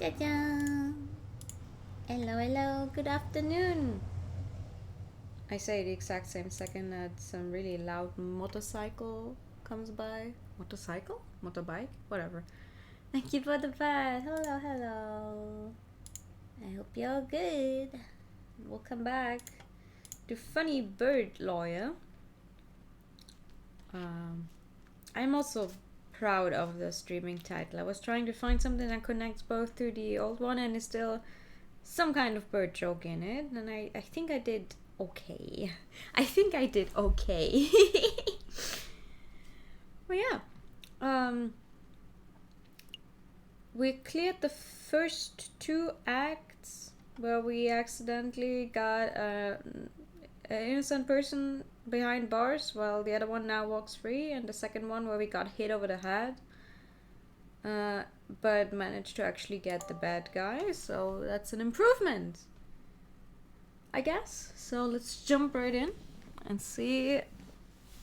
Ta-da! Hello, hello, good afternoon. I say the exact same second that some really loud motorcycle comes by. Motorcycle? Motorbike? Whatever. Thank you for the bat. Hello, hello. I hope you're good. Welcome back to Funny Bird Lawyer. I'm also proud of the streaming title. I was trying to find something that connects both to the old one and is still some kind of bird joke in it, and I think I did okay. I think I did okay. Well, yeah. We cleared the first two acts where we accidentally got an innocent person behind bars while the other one now walks free, and the second one where we got hit over the head. But managed to actually get the bad guy, so that's an improvement, I guess. So let's jump right in and see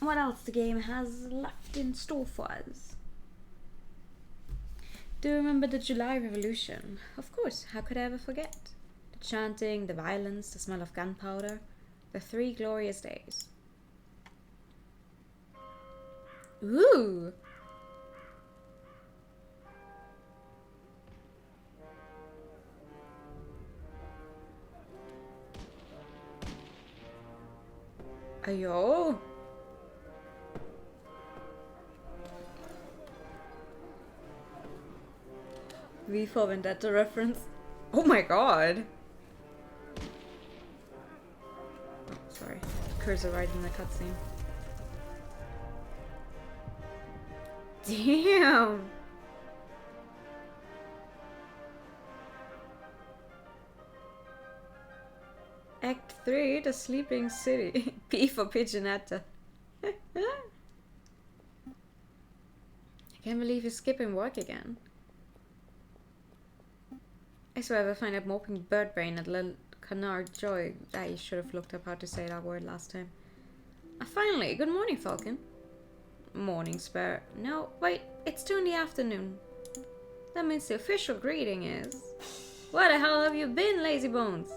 what else the game has left in store for us. Do you remember the July Revolution? Of course, how could I ever forget? The chanting, the violence, the smell of gunpowder, the 3 glorious days. Ooh! Ayo! V for Vendetta reference. Oh my god! Oh, sorry. Cursor right in the cutscene. Damn! Act 3, The Sleeping City. P for Pigeonetta. I can't believe you're skipping work again. I swear if I find out moping bird brain at Little Canard Joy, I should have looked up how to say that word last time. Finally, good morning, Falcon. Morning, Spare. No, wait, it's 2 in the afternoon. That means the official greeting is... Where the hell have you been, lazy bones?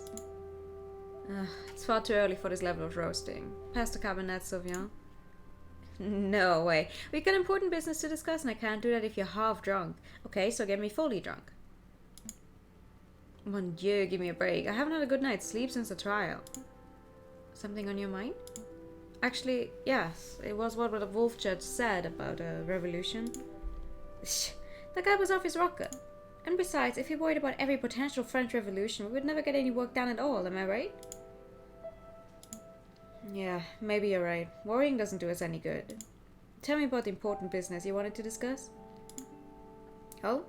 It's far too early for this level of roasting. Pass the cabinet, Sylvian. No way. We've got important business to discuss and I can't do that if you're half drunk. Okay, so get me fully drunk. Mon Dieu, give me a break. I haven't had a good night's sleep since the trial. Something on your mind? Actually, yes. It was what the wolf judge said about a revolution. That guy was off his rocker. And besides, if he worried about every potential French revolution, we would never get any work done at all, am I right? Yeah, maybe you're right. Worrying doesn't do us any good. Tell me about the important business you wanted to discuss. Oh?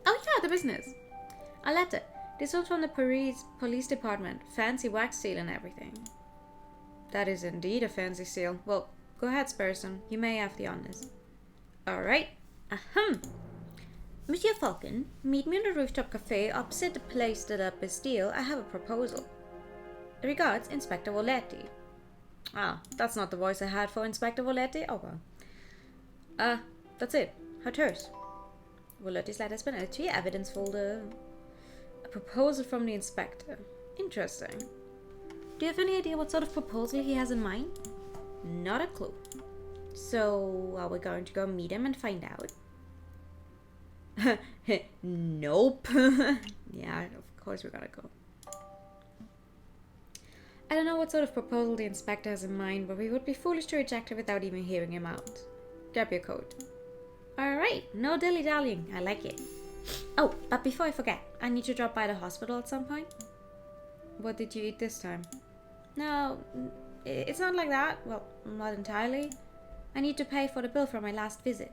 Oh yeah, the business. A letter. This was from the Paris police department. Fancy wax seal and everything. That is indeed a fancy seal. Well, go ahead, Sparson. You may have the honors. Alright. Ahem. Monsieur Falcon, meet me on the rooftop cafe opposite the place that up Bastille. I have a proposal. Regards, Inspector Voletti. Ah, that's not the voice I had for Inspector Voletti. Oh well. That's it. How terse. Voletti's letter's been added to your evidence folder. A proposal from the inspector. Interesting. Do you have any idea what sort of proposal he has in mind? Not a clue. So, are we going to go meet him and find out? Nope. Yeah, of course we're gonna go. I don't know what sort of proposal the inspector has in mind, but we would be foolish to reject it without even hearing him out. Grab your coat. Alright, no dilly-dallying. I like it. Oh, but before I forget, I need to drop by the hospital at some point. What did you eat this time? No, it's not like that. Well, not entirely. I need to pay for the bill for my last visit.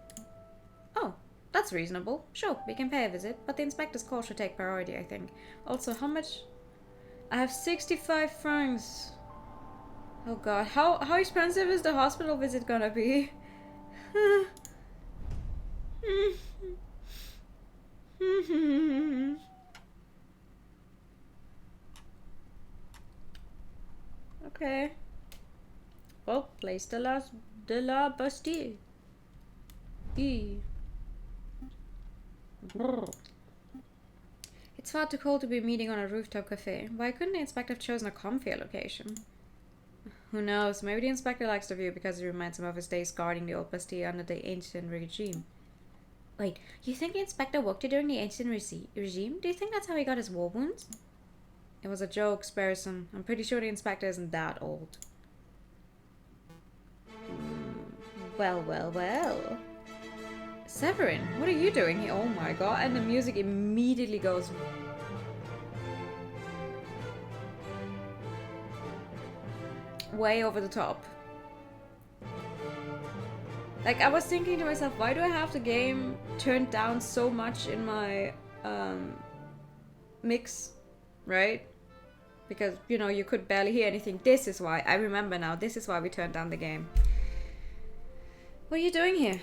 Oh, that's reasonable. Sure, we can pay a visit, but the inspector's call should take priority, I think. Also, how much? I have 65 francs. Oh god, how expensive is the hospital visit gonna be? Okay. Well, place de la Bastille. E. Brr. It's far too cold to be meeting on a rooftop cafe. Why couldn't the inspector have chosen a comfier location? Who knows? Maybe the inspector likes the view because it reminds him of his days guarding the old Bastille under the ancient regime. Wait, you think the inspector worked here during the ancient regime? Do you think that's how he got his war wounds? It was a joke, Sparrison. I'm pretty sure the inspector isn't that old. Well. Severin, what are you doing here? Oh my god, and the music immediately goes way over the top. Like, I was thinking to myself, why do I have the game turned down so much in my mix, right? Because, you know, you could barely hear anything. This is why. I remember now. This is why we turned down the game. What are you doing here?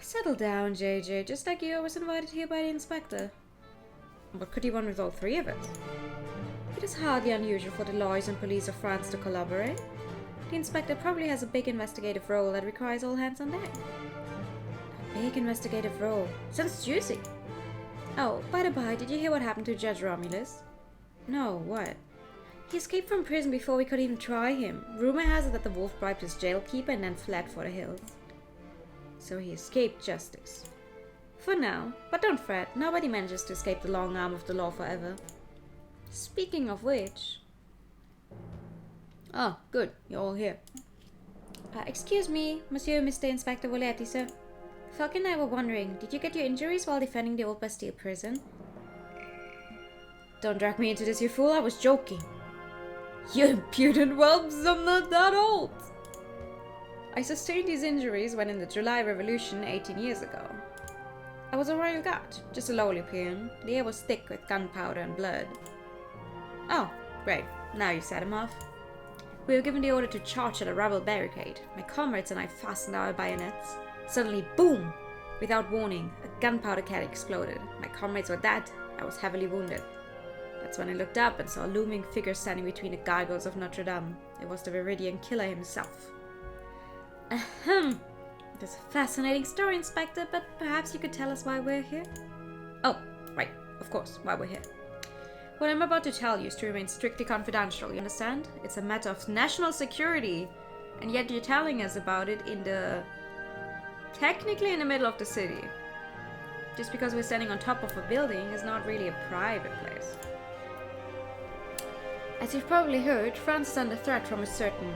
Settle down, JJ. Just like you, I was invited here by the inspector. What could he want with all three of us? It is hardly unusual for the lawyers and police of France to collaborate. The inspector probably has a big investigative role that requires all hands on deck. A big investigative role. Sounds juicy. Oh, by the by, did you hear what happened to Judge Romulus? No, what? He escaped from prison before we could even try him. Rumor has it that the wolf bribed his jailkeeper and then fled for the hills. So he escaped justice. For now, but don't fret, nobody manages to escape the long arm of the law forever. Speaking of which... Oh, good, you're all here. Excuse me, Monsieur Mr. Inspector Voletti, sir. Falk and I were wondering, did you get your injuries while defending the old Bastille prison? Don't drag me into this, you fool, I was joking. You impudent whelps, I'm not that old. I sustained these injuries when in the July Revolution 18 years ago. I was a royal guard, just a lowly peon. The air was thick with gunpowder and blood. Oh, great. Now you set him off. We were given the order to charge at a rebel barricade. My comrades and I fastened our bayonets. Suddenly, boom! Without warning, a gunpowder can exploded. My comrades were dead. I was heavily wounded. That's when I looked up and saw a looming figure standing between the gargoyles of Notre Dame. It was the Viridian killer himself. Ahem. That's a fascinating story, Inspector, but perhaps you could tell us why we're here? Oh, right. Of course, why we're here. What I'm about to tell you is to remain strictly confidential, you understand? It's a matter of national security. And yet you're telling us about it technically in the middle of the city. Just because we're standing on top of a building is not really a private place. As you've probably heard, France is under threat from a certain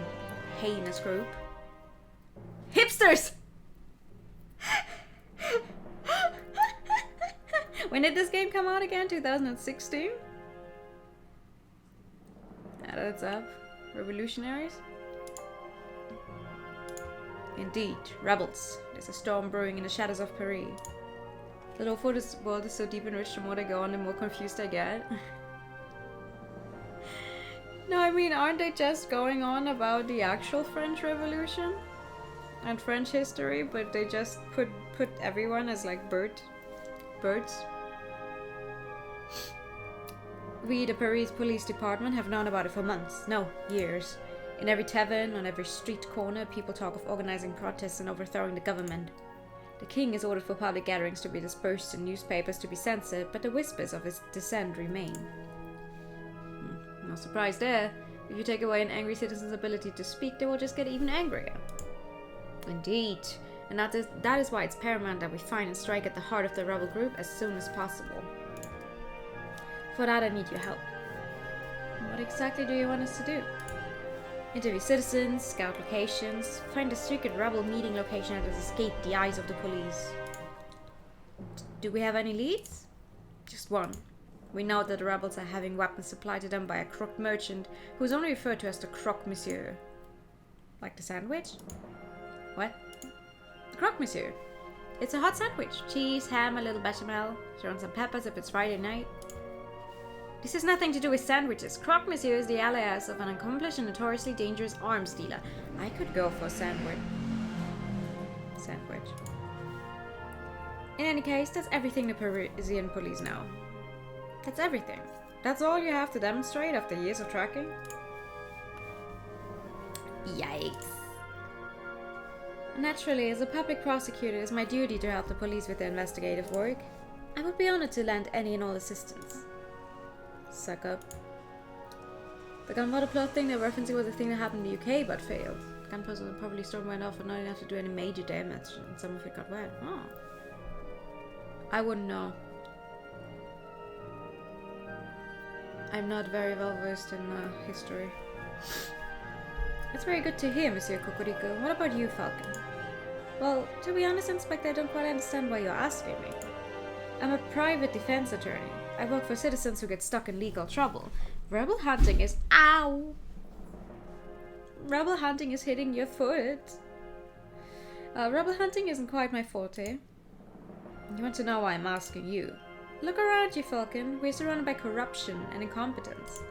heinous group. Hipsters! When did this game come out again? 2016? That's up. Revolutionaries? Indeed, rebels. There's a storm brewing in the shadows of Paris. The lore for this world is so deep and rich, the more they go on, the more confused I get. No, I mean, aren't they just going on about the actual French Revolution? And French history, but they just put everyone as like birds. We, the Paris Police Department, have known about it for months, no, years. In every tavern, on every street corner, people talk of organizing protests and overthrowing the government. The king has ordered for public gatherings to be dispersed and newspapers to be censored, but the whispers of his dissent remain. No surprise there. If you take away an angry citizen's ability to speak, they will just get even angrier. Indeed. And that is why it's paramount that we find and strike at the heart of the rebel group as soon as possible. For that I need your help. What exactly do you want us to do? Interview citizens, scout locations, find a secret rebel meeting location that has escaped the eyes of the police. Do we have any leads? Just one. We know that the rebels are having weapons supplied to them by a croque merchant who is only referred to as the croque monsieur. Like the sandwich? What? The croque monsieur. It's a hot sandwich. Cheese, ham, a little bechamel. Throw on some peppers if it's Friday night. This has nothing to do with sandwiches. Croque monsieur is the alias of an accomplished and notoriously dangerous arms dealer. I could go for a sandwich. In any case, that's everything the Parisian police know. That's everything. That's all you have to demonstrate after years of tracking? Yikes. Naturally, as a public prosecutor, it's my duty to help the police with their investigative work. I would be honored to lend any and all assistance. Suck up. The gunpowder plot thing they're referencing was a thing that happened in the UK but failed. The gunpowder probably stormed went off and not enough to do any major damage, and some of it got wet. Oh. I wouldn't know. I'm not very well versed in history. It's very good to hear, Monsieur Kokoriko. What about you, Falcon? Well, to be honest, Inspector, I don't quite understand why you're asking me. I'm a private defense attorney. I work for citizens who get stuck in legal trouble. Rebel hunting is... Ow! Rebel hunting is hitting your foot. Rebel hunting isn't quite my forte. You want to know why I'm asking you? Look around you, Falcon. We're surrounded by corruption and incompetence.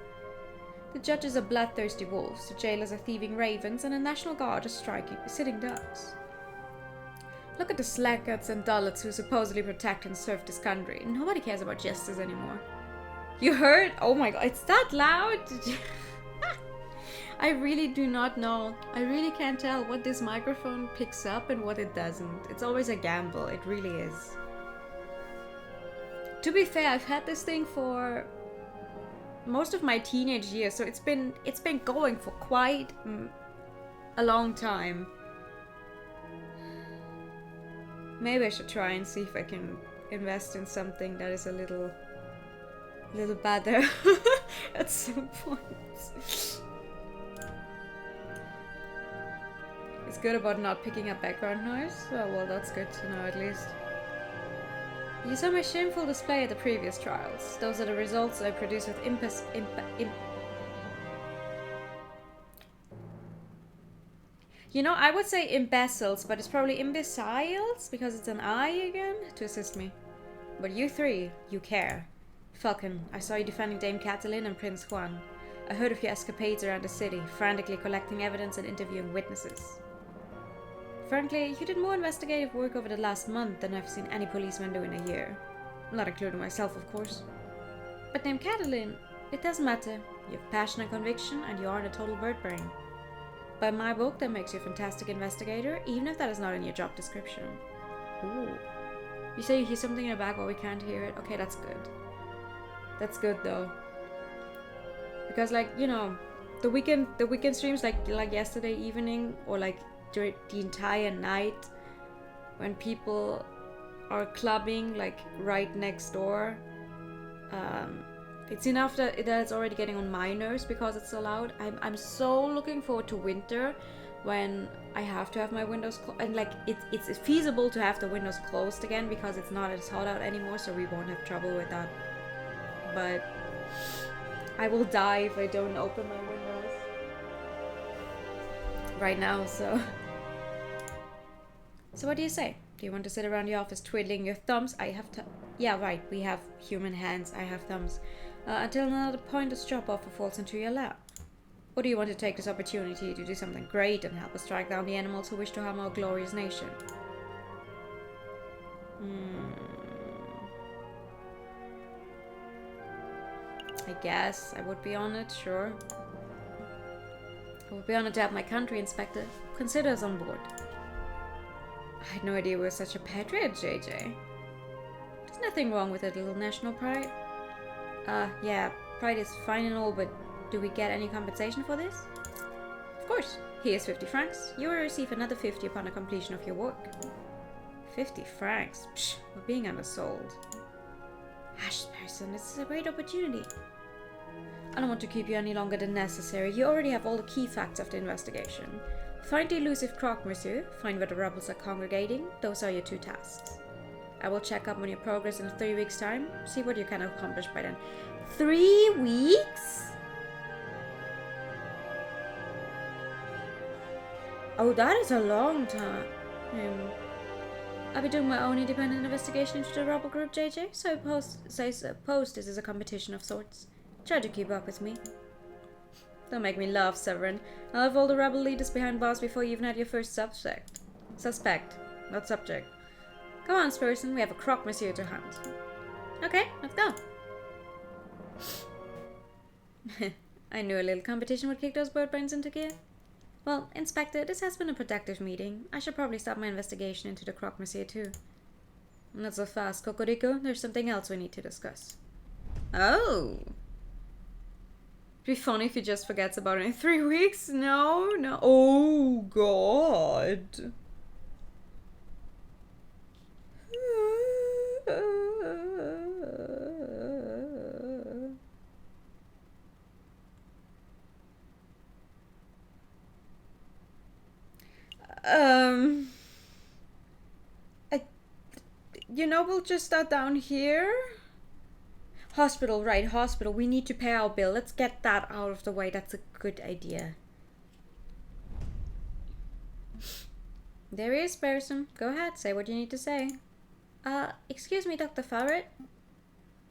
The judges are bloodthirsty wolves, the jailers are thieving ravens, and the National Guard is sitting ducks. Look at the slackards and dullards who supposedly protect and serve this country. Nobody cares about justice anymore. You heard? Oh my god, it's that loud? I really do not know. I really can't tell what this microphone picks up and what it doesn't. It's always a gamble, it really is. To be fair, I've had this thing for most of my teenage years, so it's been going for quite a long time. Maybe I should try and see if I can invest in something that is a little better at some point. It's good about not picking up background noise. Oh, well, that's good to know at least. You saw my shameful display at the previous trials. Those are the results I produced with You know, I would say imbeciles, but it's probably imbeciles, because it's an I again, to assist me. But you three, you care. Falcon, I saw you defending Dame Catalin and Prince Juan. I heard of your escapades around the city, frantically collecting evidence and interviewing witnesses. Frankly, you did more investigative work over the last month than I've seen any policeman do in a year. Not including myself, of course. But Dame Catalin, it doesn't matter. You have passion and conviction, and you aren't a total bird brain. By my book, that makes you a fantastic investigator, even if that is not in your job description. Ooh. You say you hear something in the back, but we can't hear it? Okay, that's good. That's good, though. Because, like, you know, the weekend streams, like yesterday evening, or like during the entire night, when people are clubbing, like, right next door, it's enough that it's already getting on my nerves because it's so loud. I'm so looking forward to winter when I have to have my windows closed. And like it's feasible to have the windows closed again because it's not as hot out anymore, so we won't have trouble with that. But I will die if I don't open my windows right now, so... So what do you say? Do you want to sit around the office twiddling your thumbs? I have to... Yeah, right, we have human hands, I have thumbs. Until another pointless job offer falls into your lap. Or do you want to take this opportunity to do something great and help us track down the animals who wish to harm our glorious nation? I guess I would be on it, sure. I would be honored to have my country, Inspector. Consider us on board. I had no idea we were such a patriot, JJ. There's nothing wrong with a little national pride. Yeah, pride is fine and all, but do we get any compensation for this? Of course. Here's 50 francs. You will receive another 50 upon the completion of your work. 50 francs? Psh, we're being undersold. Hush, person, this is a great opportunity. I don't want to keep you any longer than necessary. You already have all the key facts of the investigation. Find the elusive croc, monsieur. Find where the rebels are congregating. Those are your two tasks. I will check up on your progress in 3 weeks' time. See what you can accomplish by then. 3 weeks? Oh, that is a long time. I'll be doing my own independent investigation into the rebel group, JJ. So I suppose this is a competition of sorts. Try to keep up with me. Don't make me laugh, Severin. I'll have all the rebel leaders behind bars before you even had your first suspect. Suspect, not subject. Come on, Spurson, we have a croc monsieur to hunt. Okay, let's go. I knew a little competition would kick those bird brains into gear. Well, Inspector, this has been a productive meeting. I should probably start my investigation into the croc monsieur too. Not so fast, Cocorico. There's something else we need to discuss. Oh! It'd be funny if he just forgets about it in 3 weeks. No. Oh, God. We'll just start down here. Hospital, right, hospital. We need to pay our bill. Let's get that out of the way. That's a good idea. There he is, person. Go ahead, say what you need to say. Excuse me, Dr. Farrett.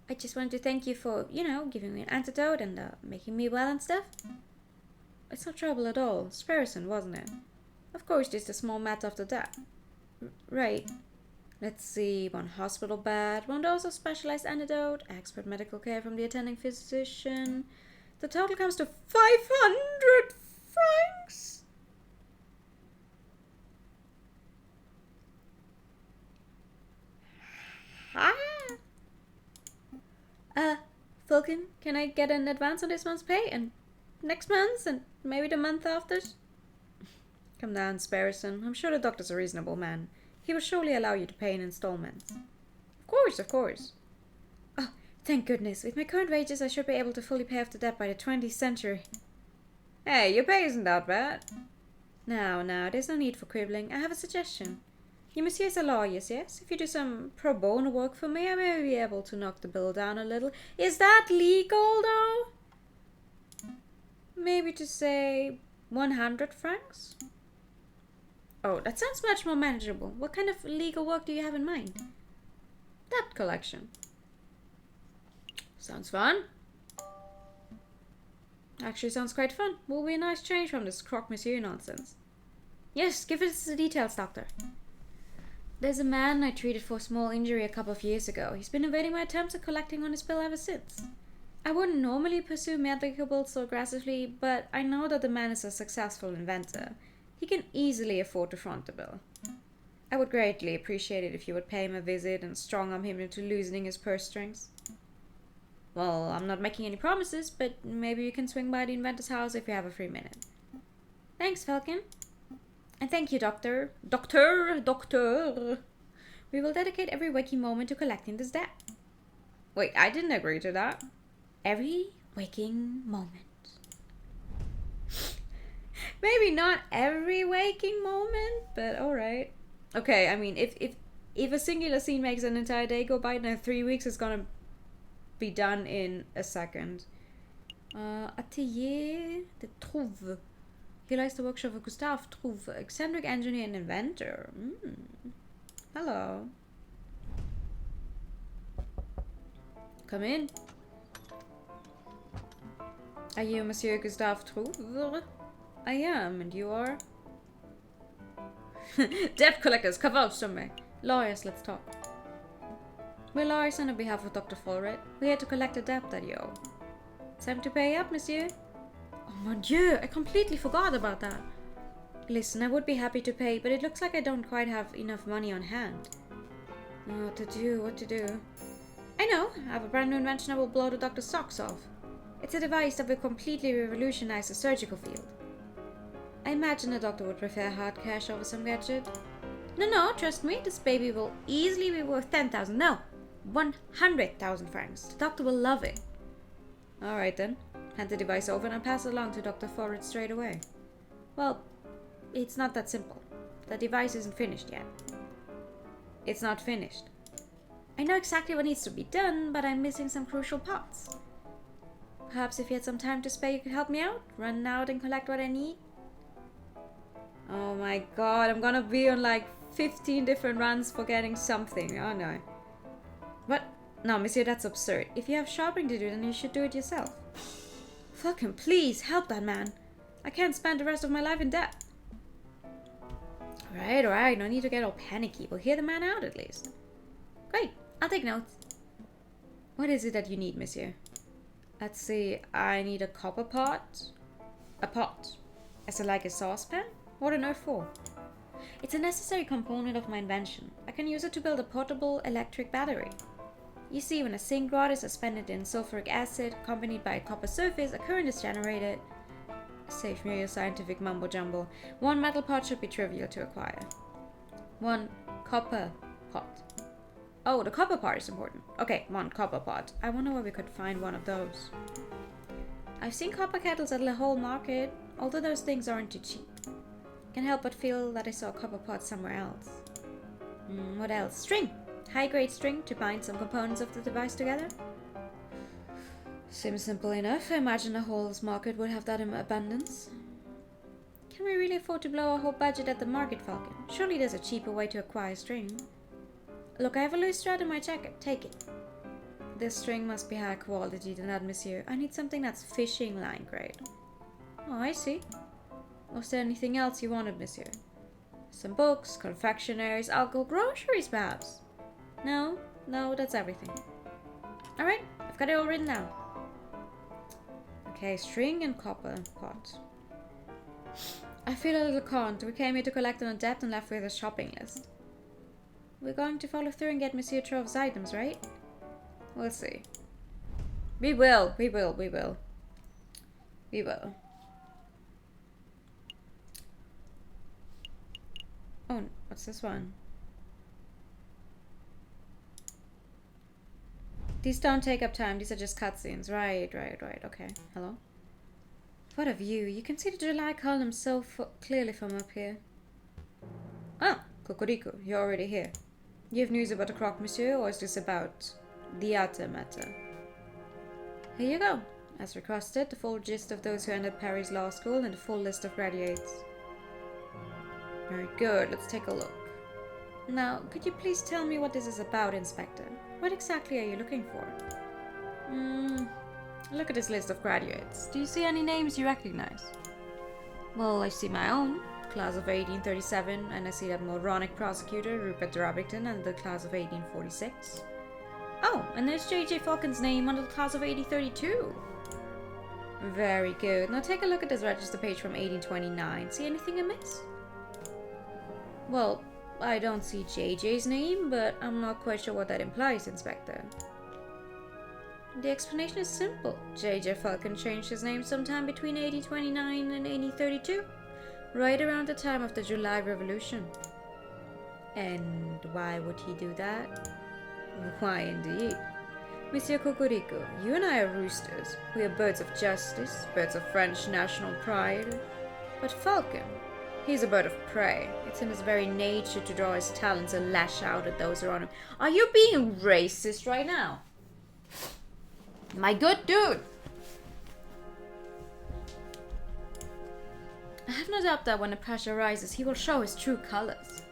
I just wanted to thank you for, giving me an antidote and making me well and stuff. It's no trouble at all. Sparrison, wasn't it? Of course, just a small matter after that. Right. Let's see, 1 hospital bed, 1 dose of specialized antidote, expert medical care from the attending physician. The total comes to 500 francs. Falcon, can I get an advance on this month's pay and next month's and maybe the month after? Come down, Sparrison. I'm sure the doctor's a reasonable man. He will surely allow you to pay in installments. Of course. Oh, thank goodness. With my current wages, I should be able to fully pay off the debt by the 20th century. Hey, your pay isn't that bad. Now, there's no need for quibbling. I have a suggestion. You monsieurs are lawyers, yes? If you do some pro bono work for me, I may be able to knock the bill down a little. Is that legal, though? Maybe to say 100 francs? Oh, that sounds much more manageable. What kind of legal work do you have in mind? Debt collection. Sounds fun. Actually sounds quite fun. Will be a nice change from this croque-monsieur nonsense. Yes, give us the details, doctor. There's a man I treated for a small injury a couple of years ago. He's been evading my attempts at collecting on his bill ever since. I wouldn't normally pursue medical bills so aggressively, but I know that the man is a successful inventor. He can easily afford to front the bill. I would greatly appreciate it if you would pay him a visit and strong-arm him into loosening his purse strings. Well, I'm not making any promises, but maybe you can swing by the inventor's house if you have a free minute. Thanks, Falcon. And thank you, Doctor. Doctor! We will dedicate every waking moment to collecting this debt. Wait, I didn't agree to that. Every waking moment. Maybe not every waking moment, but alright. Okay, I mean, if a singular scene makes an entire day go by, then 3 weeks is gonna be done in a second. Atelier de Trouve. He likes to workshop with Gustave Trouve, eccentric engineer and inventor. Hello. Come in. Are you Monsieur Gustave Trouve? I am, and you are? Debt collectors, come out somewhere. Lawyers, let's talk. We're lawyers on behalf of Dr. Farrett. We're here to collect a debt that you owe. Time to pay up, monsieur. Oh mon dieu, I completely forgot about that. Listen, I would be happy to pay, but it looks like I don't quite have enough money on hand. What to do? I know, I have a brand new invention that will blow the doctor's socks off. It's a device that will completely revolutionize the surgical field. I imagine the doctor would prefer hard cash over some gadget. No, trust me, this baby will easily be worth 10,000, no, 100,000 francs. The doctor will love it. Alright then, hand the device over and I'll pass it along to Dr. Farrett straight away. Well, it's not that simple. The device isn't finished yet. It's not finished. I know exactly what needs to be done, but I'm missing some crucial parts. Perhaps if you had some time to spare, you could help me out? Run out and collect what I need? Oh my god, I'm gonna be on like 15 different runs for getting something. Oh no. What? No, monsieur, that's absurd. If you have shopping to do, then you should do it yourself. Fucking please, help that man. I can't spend the rest of my life in debt. Alright, no need to get all panicky. We'll hear the man out at least. Great, I'll take notes. What is it that you need, monsieur? Let's see, I need a copper pot. A pot. As in like a saucepan? What on earth for? It's a necessary component of my invention. I can use it to build a portable electric battery. You see, when a zinc rod is suspended in sulfuric acid, accompanied by a copper surface, a current is generated. Save me your scientific mumbo jumbo. One metal pot should be trivial to acquire. One copper pot. Oh, the copper part is important. Okay, one copper pot. I wonder where we could find one of those. I've seen copper kettles at the whole market, although those things aren't too cheap. Can't help but feel that I saw a copper pot somewhere else. What else? String! High-grade string to bind some components of the device together. Seems simple enough. I imagine the whole market would have that in abundance. Can we really afford to blow our whole budget at the market, Falcon? Surely there's a cheaper way to acquire string. Look, I have a loose thread in my jacket. Take it. This string must be higher quality than that, monsieur. I need something that's fishing line grade. Oh, I see. Was there anything else you wanted, monsieur? Some books, confectionaries, alcohol, groceries, perhaps? No, that's everything. Alright, I've got it all written down. Okay, string and copper pot. I feel a little conned. We came here to collect on a debt and left with a shopping list. We're going to follow through and get Monsieur Trove's items, right? We'll see. We will. Oh, what's this one? These don't take up time. These are just cutscenes. Right. Okay. Hello? What a view. You can see the July column so clearly from up here. Ah, Cocorico, you're already here. You have news about the croque, monsieur, or is this about the other matter? Here you go. As requested, the full gist of those who entered Paris Law School and the full list of graduates. Very good. Let's take a look. Now, could you please tell me what this is about, Inspector? What exactly are you looking for? Look at this list of graduates. Do you see any names you recognize? Well, I see my own, class of 1837, and I see that moronic prosecutor, Rupert Drabington, and the class of 1846. Oh, and there's J.J. Falcon's name on the class of 1832. Very good. Now take a look at this register page from 1829. See anything amiss? Well, I don't see JJ's name, but I'm not quite sure what that implies, Inspector. The explanation is simple. J.J. Falcon changed his name sometime between 1829 and 1832, right around the time of the July Revolution. And why would he do that? Why indeed. Monsieur Cocorico, you and I are roosters. We are birds of justice, birds of French national pride. But Falcon, he's a bird of prey. It's in his very nature to draw his talons and lash out at those around him. Are you being racist right now? My good dude! I have no doubt that when the pressure rises, he will show his true colors.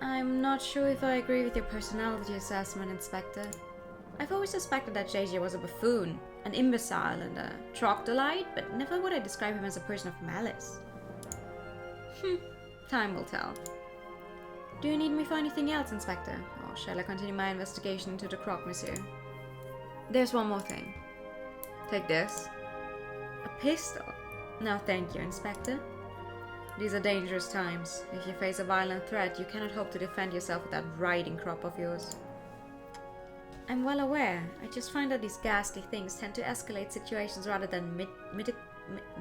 I'm not sure if I agree with your personality assessment, Inspector. I've always suspected that JJ was a buffoon, an imbecile, and a troglodyte, but never would I describe him as a person of malice. Time will tell. Do you need me for anything else, Inspector? Or shall I continue my investigation into the croque, monsieur? There's one more thing. Take this. A pistol. No, thank you, Inspector. These are dangerous times. If you face a violent threat, you cannot hope to defend yourself with that riding crop of yours. I'm well aware. I just find that these ghastly things tend to escalate situations rather than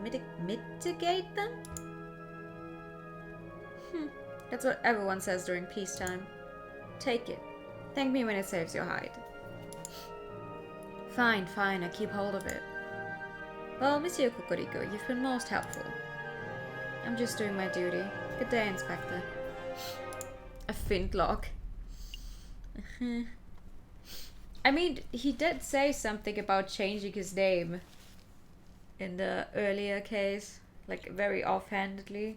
mitigate them. That's what everyone says during peacetime. Take it. Thank me when it saves your hide. Fine, I keep hold of it. Well, Monsieur Cocorico, you've been most helpful. I'm just doing my duty. Good day, Inspector. A flintlock. I mean, he did say something about changing his name in the earlier case, like very offhandedly.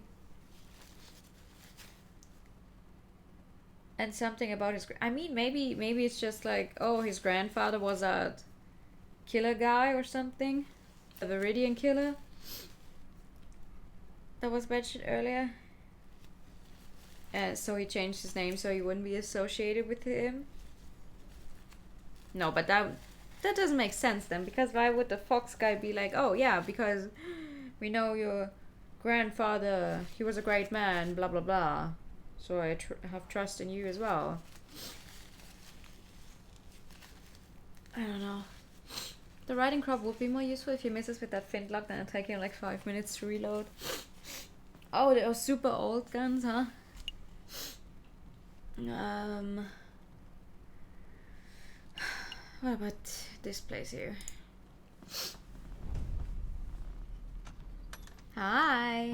And something about his... I mean, maybe it's just like, oh, his grandfather was a killer guy or something. A Viridian killer. That was mentioned earlier. So he changed his name so he wouldn't be associated with him. No, but that doesn't make sense then, because why would the fox guy be like, oh yeah, because we know your grandfather, he was a great man, blah blah blah, so I have trust in you as well. I don't know. The riding crop would be more useful if you misses with that flintlock than it taking like 5 minutes to reload. Oh, they are super old guns, huh? What about this place here? Hi.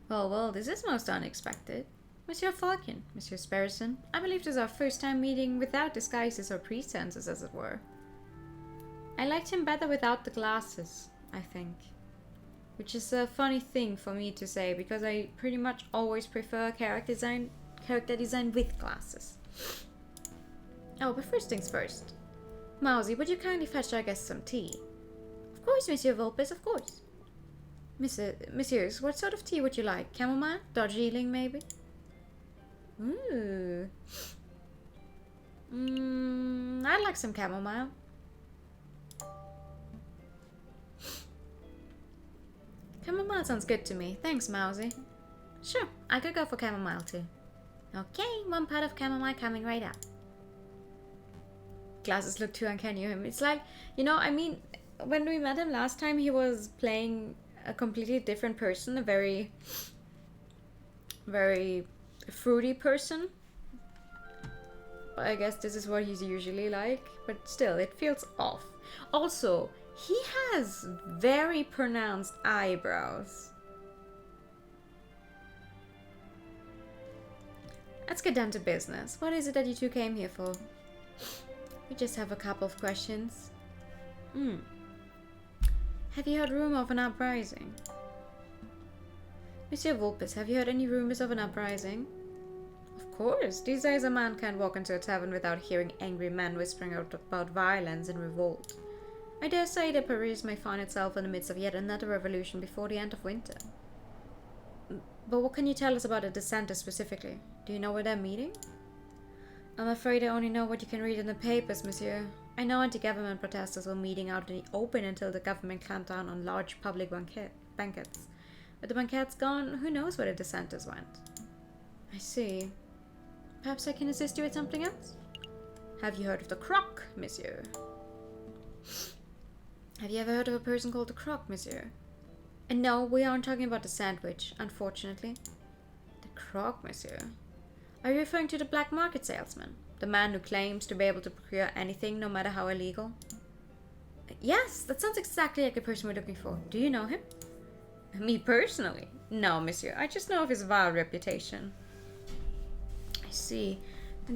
Well, this is most unexpected. Monsieur Falcon, Monsieur Sparrison, I believe this is our first time meeting without disguises or pretenses, as it were. I liked him better without the glasses, I think. Which is a funny thing for me to say, because I pretty much always prefer character design with glasses. Oh, but first things first. Mousy, would you kindly fetch our guest some tea? Of course, Monsieur Vulpes, of course. Messieurs, what sort of tea would you like? Chamomile? Darjeeling, maybe? Ooh. I'd like some chamomile. Chamomile sounds good to me. Thanks, Mousy. Sure, I could go for chamomile too. Okay, 1 pot of chamomile coming right up. Glasses look too uncanny on him. It's like, you know, I mean, when we met him last time, he was playing a completely different person, a very, very fruity person. But I guess this is what he's usually like. But still, it feels off. Also, he has very pronounced eyebrows. Let's get down to business. What is it that you two came here for? We just have a couple of questions. Have you heard rumor of an uprising? Monsieur Vulpes, have you heard any rumors of an uprising? Of course. These days a man can't walk into a tavern without hearing angry men whispering out about violence and revolt. I dare say that Paris may find itself in the midst of yet another revolution before the end of winter. But what can you tell us about the dissenters specifically? Do you know where they're meeting? I'm afraid I only know what you can read in the papers, monsieur. I know anti-government protesters were meeting out in the open until the government clamped down on large public banquets. With the banquets gone, who knows where the dissenters went? I see. Perhaps I can assist you with something else? Have you heard of the Croc, monsieur? Have you ever heard of a person called the Croc, monsieur? And no, we aren't talking about the sandwich, unfortunately. The Croc, monsieur? Are you referring to the black market salesman? The man who claims to be able to procure anything, no matter how illegal? Yes, that sounds exactly like the person we're looking for. Do you know him? Me personally? No, monsieur. I just know of his vile reputation. I see.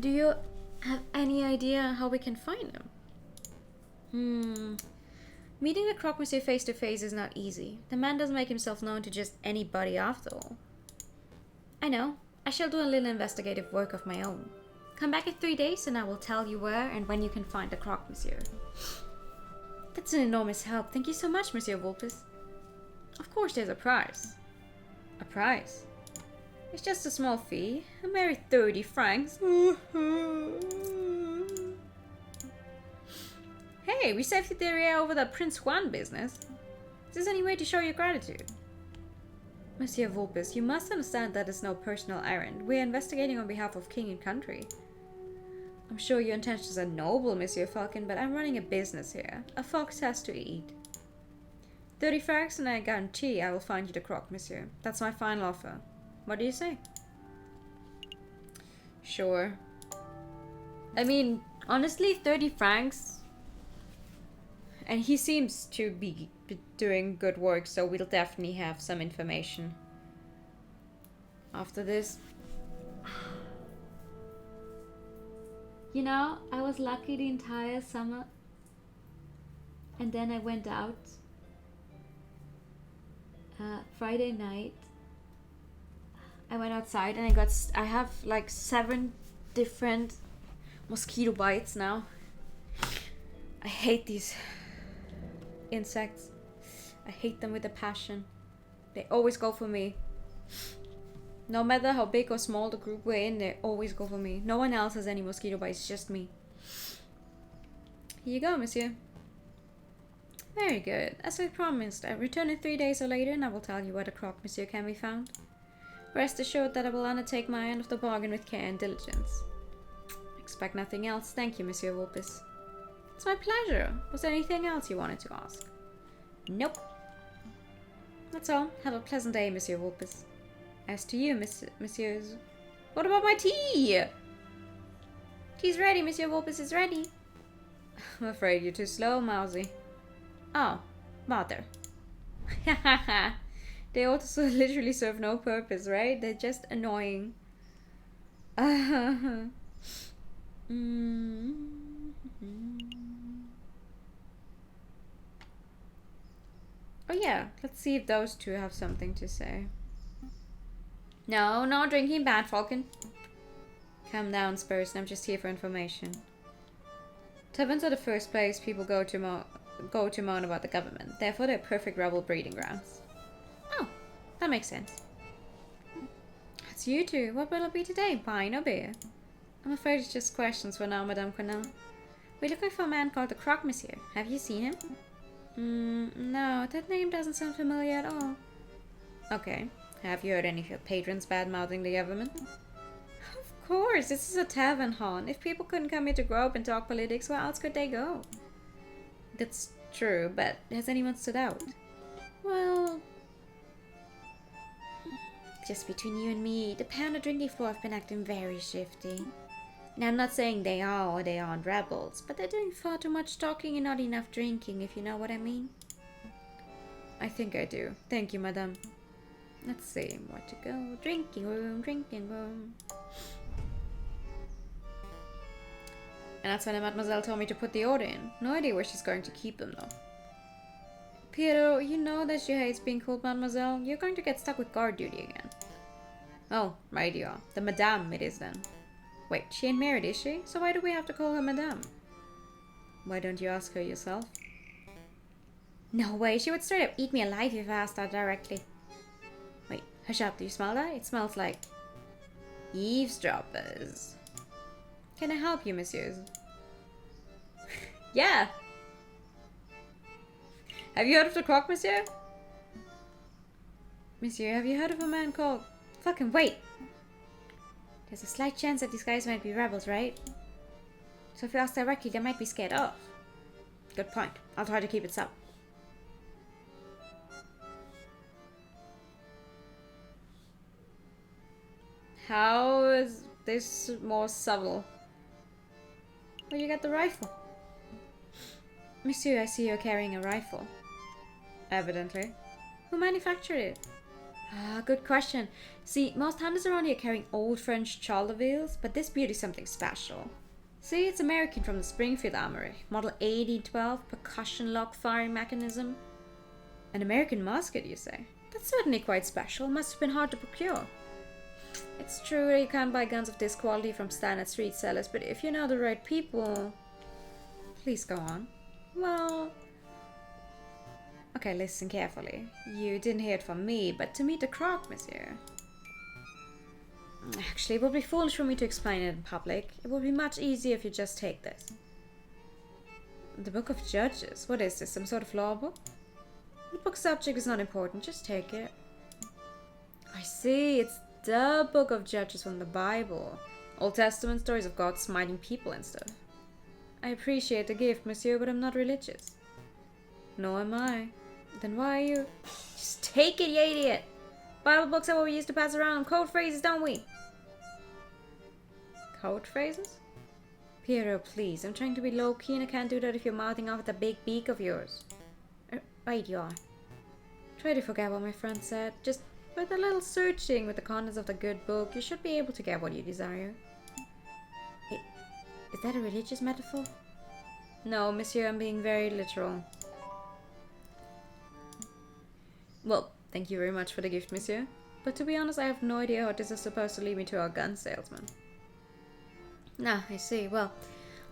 Do you have any idea how we can find him? Meeting the Croc Monsieur face to face is not easy. The man doesn't make himself known to just anybody after all. I know. I shall do a little investigative work of my own. Come back in 3 days and I will tell you where and when you can find the Croc Monsieur. That's an enormous help. Thank you so much, Monsieur Vulpes. Of course there's a price. A price? It's just a small fee. A mere 30 francs. Hey, we saved the area over that Prince Juan business. Is there any way to show your gratitude? Monsieur Vulpes, you must understand that it's no personal errand. We are investigating on behalf of king and country. I'm sure your intentions are noble, Monsieur Falcon, but I'm running a business here. A fox has to eat. 30 francs and I guarantee I will find you the Croc, monsieur. That's my final offer. What do you say? Sure. I mean, honestly, 30 francs. And he seems to be doing good work, so we'll definitely have some information after this. You know, I was lucky the entire summer. And then I went out Friday night. I went outside and I have like 7 different mosquito bites now. I hate these insects. I hate them with a passion. They always go for me. No matter how big or small the group we're in, they always go for me. No one else has any mosquito bites, just me. Here you go, monsieur. Very good. As I promised, I return in 3 days or later and I will tell you where the Croc Monsieur can be found. Rest assured that I will undertake my end of the bargain with care and diligence. Expect nothing else. Thank you, Monsieur Vulpes. It's my pleasure. Was there anything else you wanted to ask? Nope. That's all. Have a pleasant day, Monsieur Vulpes. As to you, Messieurs... What about my tea? Tea's ready, Monsieur Vulpes is ready. I'm afraid you're too slow, Mousy. Oh, bother. They also literally serve no purpose, right? They're just annoying. Oh yeah, let's see if those two have something to say. No, no drinking, bad Falcon. Calm down, Spurs. I'm just here for information. Taverns are the first place people go to moan about the government. Therefore, they're perfect rebel breeding grounds. Oh, that makes sense. It's you two. What will it be today? Wine or beer? I'm afraid it's just questions for now, Madame Cornell. We're looking for a man called the Croc, Monsieur. Have you seen him? No, that name doesn't sound familiar at all. Okay. Have you heard any of your patrons bad-mouthing the government? Of course, this is a tavern, hon. If people couldn't come here to grow up and talk politics, where else could they go? That's true, but has anyone stood out? Well... just between you and me, the pound of drinking floor have been acting very shifty. Now, I'm not saying they are or they aren't rebels, but they're doing far too much talking and not enough drinking, if you know what I mean. I think I do. Thank you, madame. Let's see, where to go? Drinking room, drinking room. And that's when Mademoiselle told me to put the order in. No idea where she's going to keep them, though. Piero, you know that she hates being called Mademoiselle. You're going to get stuck with guard duty again. Oh, right you are. The Madame it is then. Wait, she ain't married, is she? So why do we have to call her Madame? Why don't you ask her yourself? No way, she would straight up eat me alive if I asked her directly. Wait, hush up, do you smell that? It smells like... eavesdroppers. Can I help you, messieurs? Yeah! Have you heard of the Croc, monsieur? Monsieur, have you heard of a man called... Fucking wait! There's a slight chance that these guys might be rebels, right? So if you ask directly, they might be scared off. Good point. I'll try to keep it up. How is this more subtle? Where you get the rifle? Monsieur, I see you're carrying a rifle. Evidently. Who manufactured it? Ah, good question. See, most hunters around here carrying old French Charlevilles, but this beauty's something special. See, it's American from the Springfield Armory. Model 1812, percussion lock firing mechanism. An American musket, you say? That's certainly quite special. Must have been hard to procure. It's true that you can't buy guns of this quality from standard street sellers, but if you know the right people... Please go on. Well... Okay, listen carefully. You didn't hear it from me, but to meet the Croc, monsieur. Actually, it would be foolish for me to explain it in public. It would be much easier if you just take this. The Book of Judges? What is this, some sort of law book? The book subject is not important, just take it. I see, it's the Book of Judges from the Bible. Old Testament stories of God smiting people and stuff. I appreciate the gift, monsieur, but I'm not religious. Nor am I. Then why are you... Just take it, you idiot! Bible books are what we used to pass around. Code phrases, don't we? Code phrases? Piero, please. I'm trying to be low-key and I can't do that if you're mouthing off at the big beak of yours. Right you are. Try to forget what my friend said. Just with a little searching with the contents of the good book, you should be able to get what you desire. Is that a religious metaphor? No, monsieur, I'm being very literal. Well, thank you very much for the gift, monsieur. But to be honest, I have no idea how this is supposed to lead me to our gun salesman. Ah, I see. Well,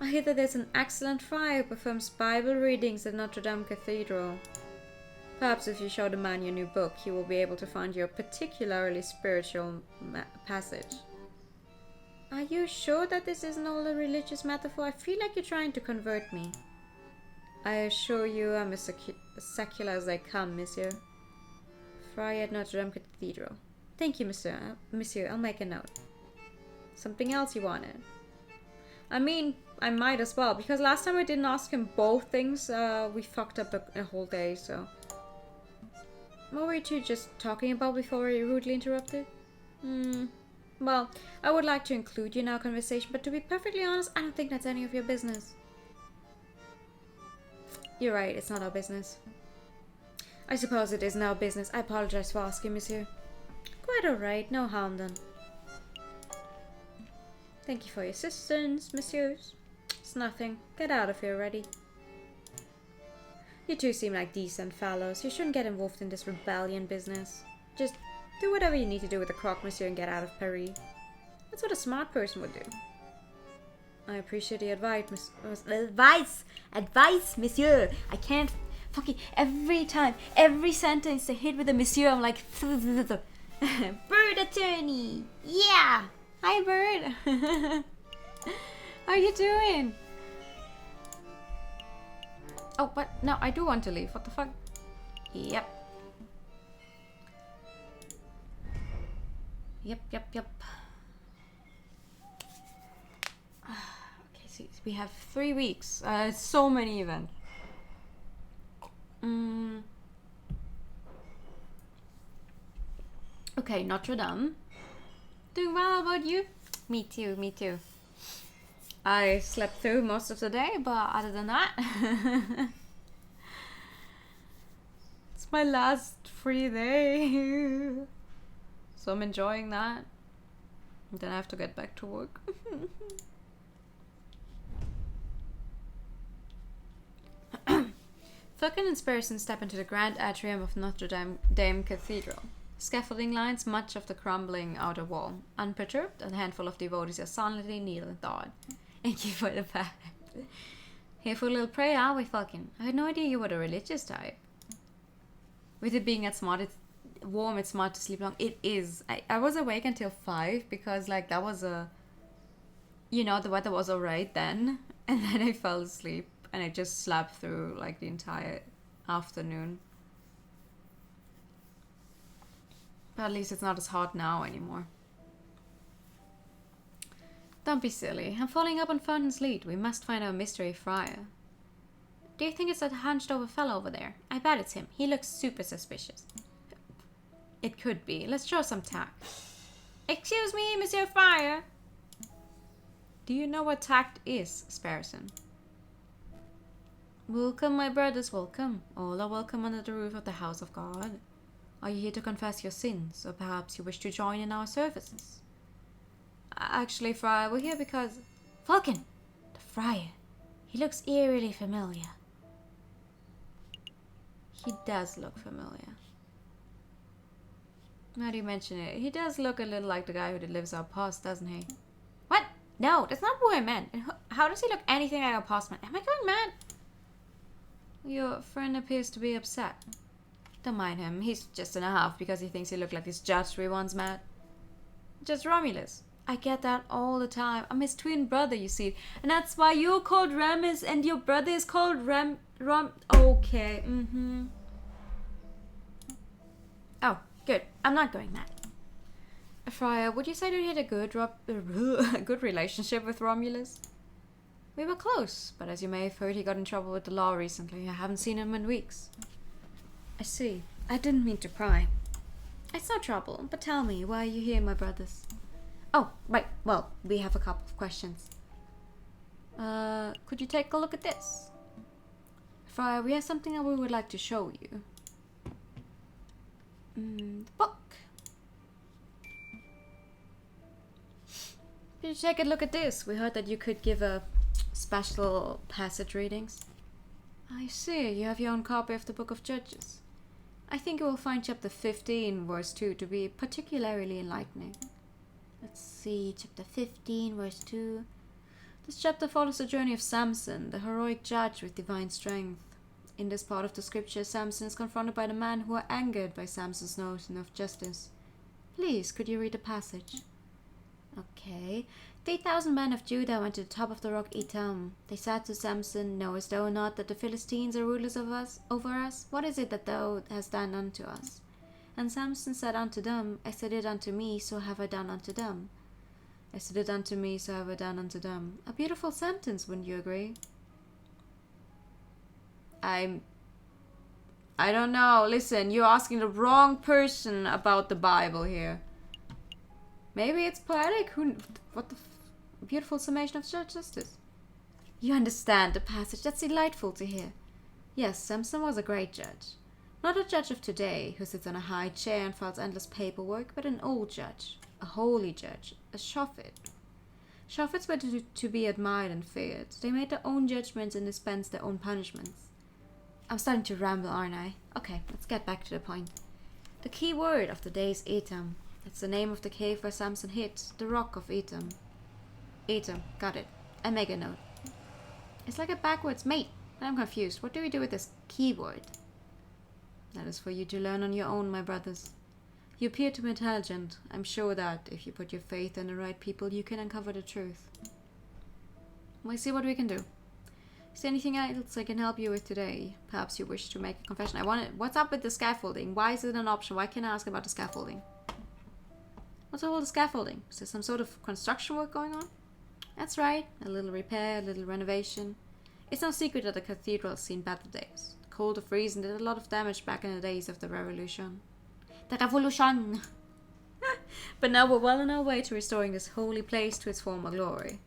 I hear that there's an excellent friar who performs Bible readings at Notre Dame Cathedral. Perhaps if you show the man your new book, he will be able to find your particularly spiritual passage. Are you sure that this isn't all a religious metaphor? I feel like you're trying to convert me. I assure you I'm as secular as I come, monsieur. Friar at Notre Dame Cathedral. Thank you, monsieur. Monsieur, I'll make a note. Something else you wanted? I mean, I might as well, because last time I didn't ask him both things, we fucked up a whole day, so. What were you two just talking about before we rudely interrupted? Well, I would like to include you in our conversation, but to be perfectly honest, I don't think that's any of your business. You're right, it's not our business. I suppose it isn't our business. I apologize for asking, monsieur. Quite alright, no harm done. Thank you for your assistance, messieurs. It's nothing. Get out of here already. You two seem like decent fellows. You shouldn't get involved in this rebellion business. Just do whatever you need to do with the croque, monsieur, and get out of Paris. That's what a smart person would do. I appreciate the advice, Advice, monsieur! I can't fucking... every sentence they hit with a monsieur, I'm like... Bird Attorney! Yeah! Hi, Bird! How are you doing? Oh, but no, I do want to leave. What the fuck? Yep. Yep. Okay, so we have 3 weeks. So many events. Okay, Notre Dame. Doing well, how about you? Me too. I slept through most of the day, but other than that... it's my last free day. So I'm enjoying that. And then I have to get back to work. Falcon and Sparrowson step into the grand atrium of Notre Dame Cathedral. Scaffolding lines much of the crumbling outer wall. Unperturbed, a handful of devotees are silently kneel in thought. Thank you for the fact. Here for a little prayer, are we, Falcon? I had no idea you were the religious type. With it being warm, it's smart to sleep long. It is. I was awake until 5 because, like, that was the weather was alright then. And then I fell asleep and I just slept through, like, the entire afternoon. But at least it's not as hot now anymore. Don't be silly. I'm following up on Fountain's lead. We must find our mystery friar. Do you think it's that hunched over fellow over there? I bet it's him. He looks super suspicious. It could be. Let's show some tact. Excuse me, Monsieur Friar. Do you know what tact is, Sparrowson? Welcome, my brothers, welcome. All are welcome under the roof of the house of God. Are you here to confess your sins, or perhaps you wish to join in our services? Actually, Friar, we're here because... Falcon! The Friar. He looks eerily familiar. He does look familiar. Now do you mention it? He does look a little like the guy who delivers our post, doesn't he? What? No, that's not what I meant. How does he look anything like a postman? Am I going mad? Your friend appears to be upset. Don't mind him. He's just in a huff because he thinks he looked like his judge we once met. Just Romulus. I get that all the time. I'm his twin brother, you see. And that's why you're called Ramus and your brother is called Okay, Oh, good. I'm not going mad. Friar, would you say that you had a good relationship with Romulus? We were close, but as you may have heard, he got in trouble with the law recently. I haven't seen him in weeks. I see. I didn't mean to pry. It's no trouble, but tell me, why are you here, my brothers? Oh, right. Well, we have a couple of questions. Could you take a look at this? Friar, we have something that we would like to show you. The book. Could you take a look at this? We heard that you could give a special passage readings. I see. You have your own copy of the Book of Judges. I think you will find chapter 15, verse 2 to be particularly enlightening. Let's see, chapter 15, verse 2. This chapter follows the journey of Samson, the heroic judge with divine strength. In this part of the scripture, Samson is confronted by the men who are angered by Samson's notion of justice. Please, could you read the passage? Okay. 3,000 men of Judah went to the top of the rock Etam. They said to Samson, Knowest thou not that the Philistines are rulers over us? What is it that thou hast done unto us? And Samson said unto them, As they did unto me, so have I done unto them. As they did unto me, so have I done unto them. A beautiful sentence, wouldn't you agree? I don't know. Listen, you're asking the wrong person about the Bible here. Maybe it's poetic. What the beautiful summation of justice. You understand the passage. That's delightful to hear. Yes, Samson was a great judge. Not a judge of today, who sits on a high chair and files endless paperwork, but an old judge. A holy judge. A shofet. Shofets were to be admired and feared. They made their own judgments and dispensed their own punishments. I'm starting to ramble, aren't I? Okay, let's get back to the point. The key word of the day is Etam. That's the name of the cave where Samson hid, the rock of Etam. Etam, got it. I make a note. It's like a backwards mate, but I'm confused. What do we do with this keyword? That is for you to learn on your own, my brothers. You appear to be intelligent. I'm sure that if you put your faith in the right people, you can uncover the truth. We'll see what we can do. Is there anything else I can help you with today? Perhaps you wish to make a confession. What's up with the scaffolding? Why is it an option? Why can't I ask about the scaffolding? What's all the scaffolding? Is there some sort of construction work going on? That's right. A little repair, a little renovation. It's no secret that the cathedral has seen better days. The cold of reason did a lot of damage back in the days of the revolution. The revolution! But now we're well on our way to restoring this holy place to its former glory.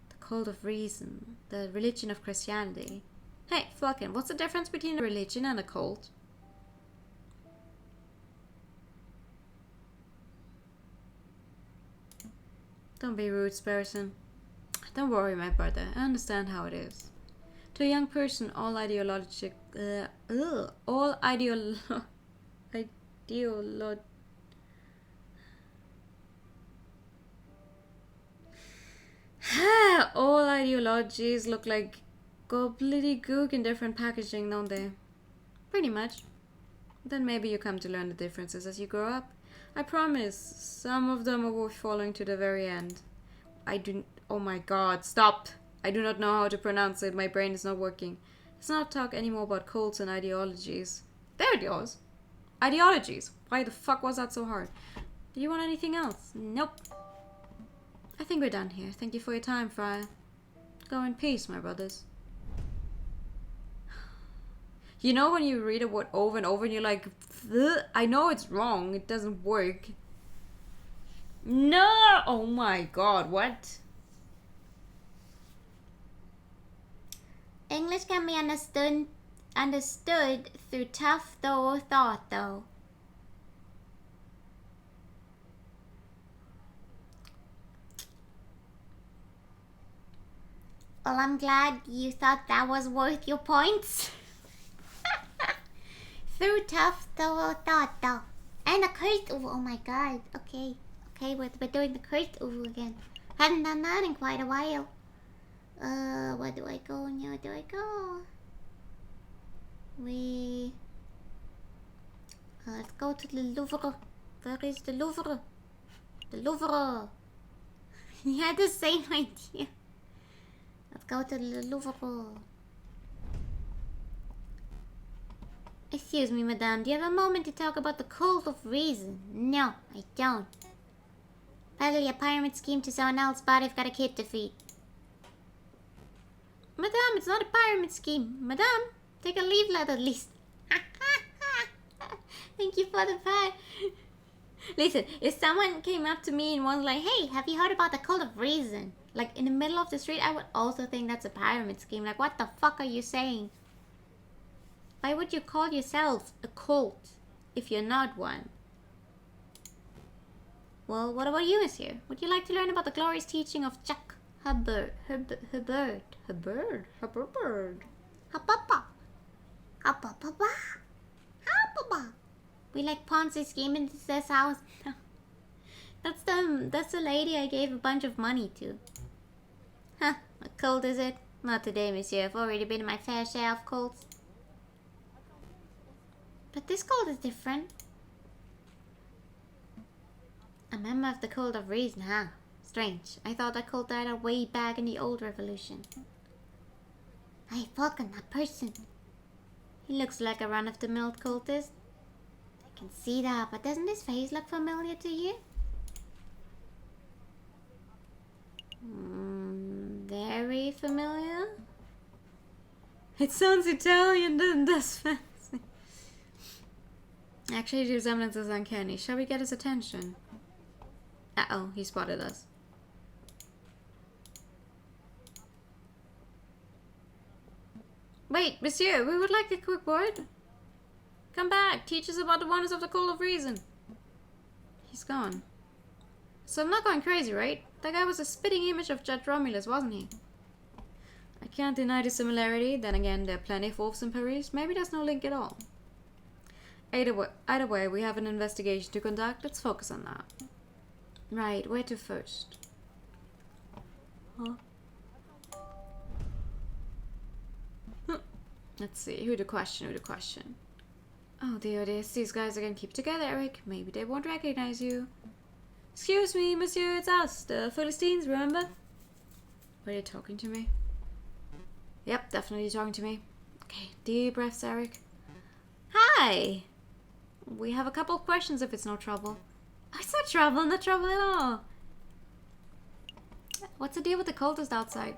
The cult of reason. The religion of Christianity. Hey, fucking, what's the difference between a religion and a cult? Don't be rude, Sparrowson. Don't worry, my brother. I understand how it is. To a young person, all ideology... all all ideologies look like gobbledygook in different packaging, don't they? Pretty much. Then maybe you come to learn the differences as you grow up. I promise, some of them are worth following to the very end. Oh my god, stop! I do not know how to pronounce it, my brain is not working. Let's not talk anymore about cults and ideologies. There it goes! Ideologies! Why the fuck was that so hard? Do you want anything else? Nope. I think we're done here. Thank you for your time, Friar. Go in peace, my brothers. You know when you read a word over and over and you're like, I know it's wrong, it doesn't work. No! Oh my god, what? English can be understood through tough thought though. Well, I'm glad you thought that was worth your points. Through tough thought though. And a cursed ooh, oh my god. Okay, we're doing the cursed ooh again. Hadn't done that in quite a while. Where do I go now? Where do I go? Let's go to the Louvre. Where is the Louvre? The Louvre. You had the same idea. Let's go to the Louvre. Excuse me, madame. Do you have a moment to talk about the cult of reason? No, I don't. Probably a pyramid scheme to someone else, but I've got a kid to feed. Madame, it's not a pyramid scheme. Madame, take a leaflet at least. Thank you for the pie. Listen, if someone came up to me and was like, hey, have you heard about the cult of reason? Like, in the middle of the street, I would also think that's a pyramid scheme. Like, what the fuck are you saying? Why would you call yourself a cult if you're not one? Well, what about you, monsieur? Would you like to learn about the glorious teaching of Jack Herbert? We like Ponzi scheme in this house. That's the lady I gave a bunch of money to. Huh, a cult is it? Not today, monsieur. I've already been in my fair share of cults. But this cult is different. A member of the cult of reason, huh? Strange. I thought that cult died out way back in the old revolution. Hey, Falcon, that person. He looks like a run-of-the-mill cultist. I can see that, but doesn't his face look familiar to you? Very familiar. It sounds Italian, doesn't it? Fancy. Actually, the resemblance is uncanny. Shall we get his attention? Uh-oh, he spotted us. Wait, monsieur, we would like a quick word. Come back, teach us about the wonders of the call of reason. He's gone. So I'm not going crazy, right? That guy was a spitting image of Judge Romulus, wasn't he? I can't deny the similarity. Then again, there are plenty of wolves in Paris. Maybe there's no link at all. Either way, we have an investigation to conduct. Let's focus on that. Right, where to first? Huh? Let's see, who to question. Oh dear, these guys again. Keep together, Eric. Maybe they won't recognize you. Excuse me, monsieur, it's us, the Philistines, remember? Were they talking to me? Yep, definitely talking to me. Okay, deep breaths, Eric. Hi! We have a couple of questions if it's no trouble. Oh, it's not trouble at all. What's the deal with the cultist outside?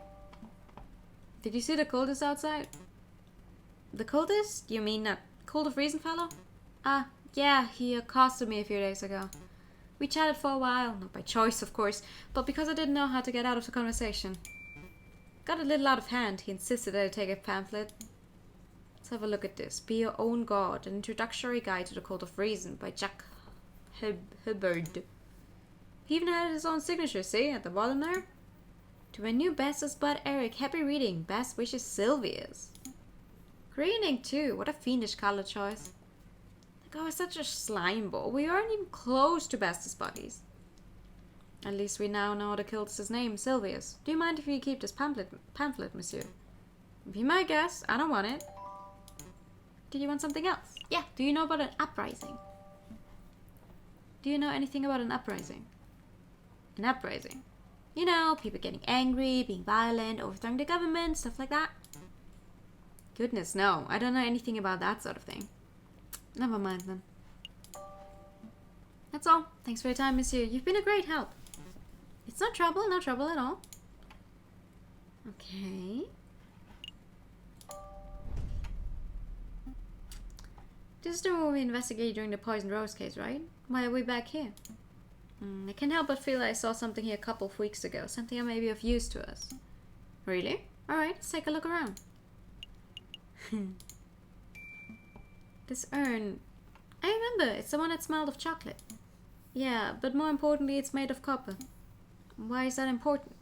Did you see the cultist outside? The cultist? You mean that Cult of Reason fellow? Ah, yeah, he accosted me a few days ago. We chatted for a while, not by choice, of course, but because I didn't know how to get out of the conversation. Got a little out of hand. He insisted that I take a pamphlet. Let's have a look at this. Be Your Own God, an introductory guide to the Cult of Reason by Jack Herbert. He even had his own signature, see, at the bottom there? To my new bestest bud Eric, happy reading. Best wishes, Sylvia's. Green ink too. What a fiendish color choice. The guy was such a slime ball. We aren't even close to bestest buddies. At least we now know the cultist's name, Sylvia's. Do you mind if you keep this pamphlet, monsieur? Be my guest. I don't want it. Did you want something else? Yeah. Do you know about an uprising? Do you know anything about an uprising? An uprising? You know, people getting angry, being violent, overthrowing the government, stuff like that. Goodness, no. I don't know anything about that sort of thing. Never mind then. That's all. Thanks for your time, monsieur. You've been a great help. It's no trouble at all. Okay. This is the one we investigated during the Poison Rose case, right? Why are we back here? I can't help but feel I saw something here a couple of weeks ago. Something that may be of use to us. Really? Alright, let's take a look around. This urn... I remember, it's the one that smelled of chocolate. Yeah, but more importantly, it's made of copper. Why is that important?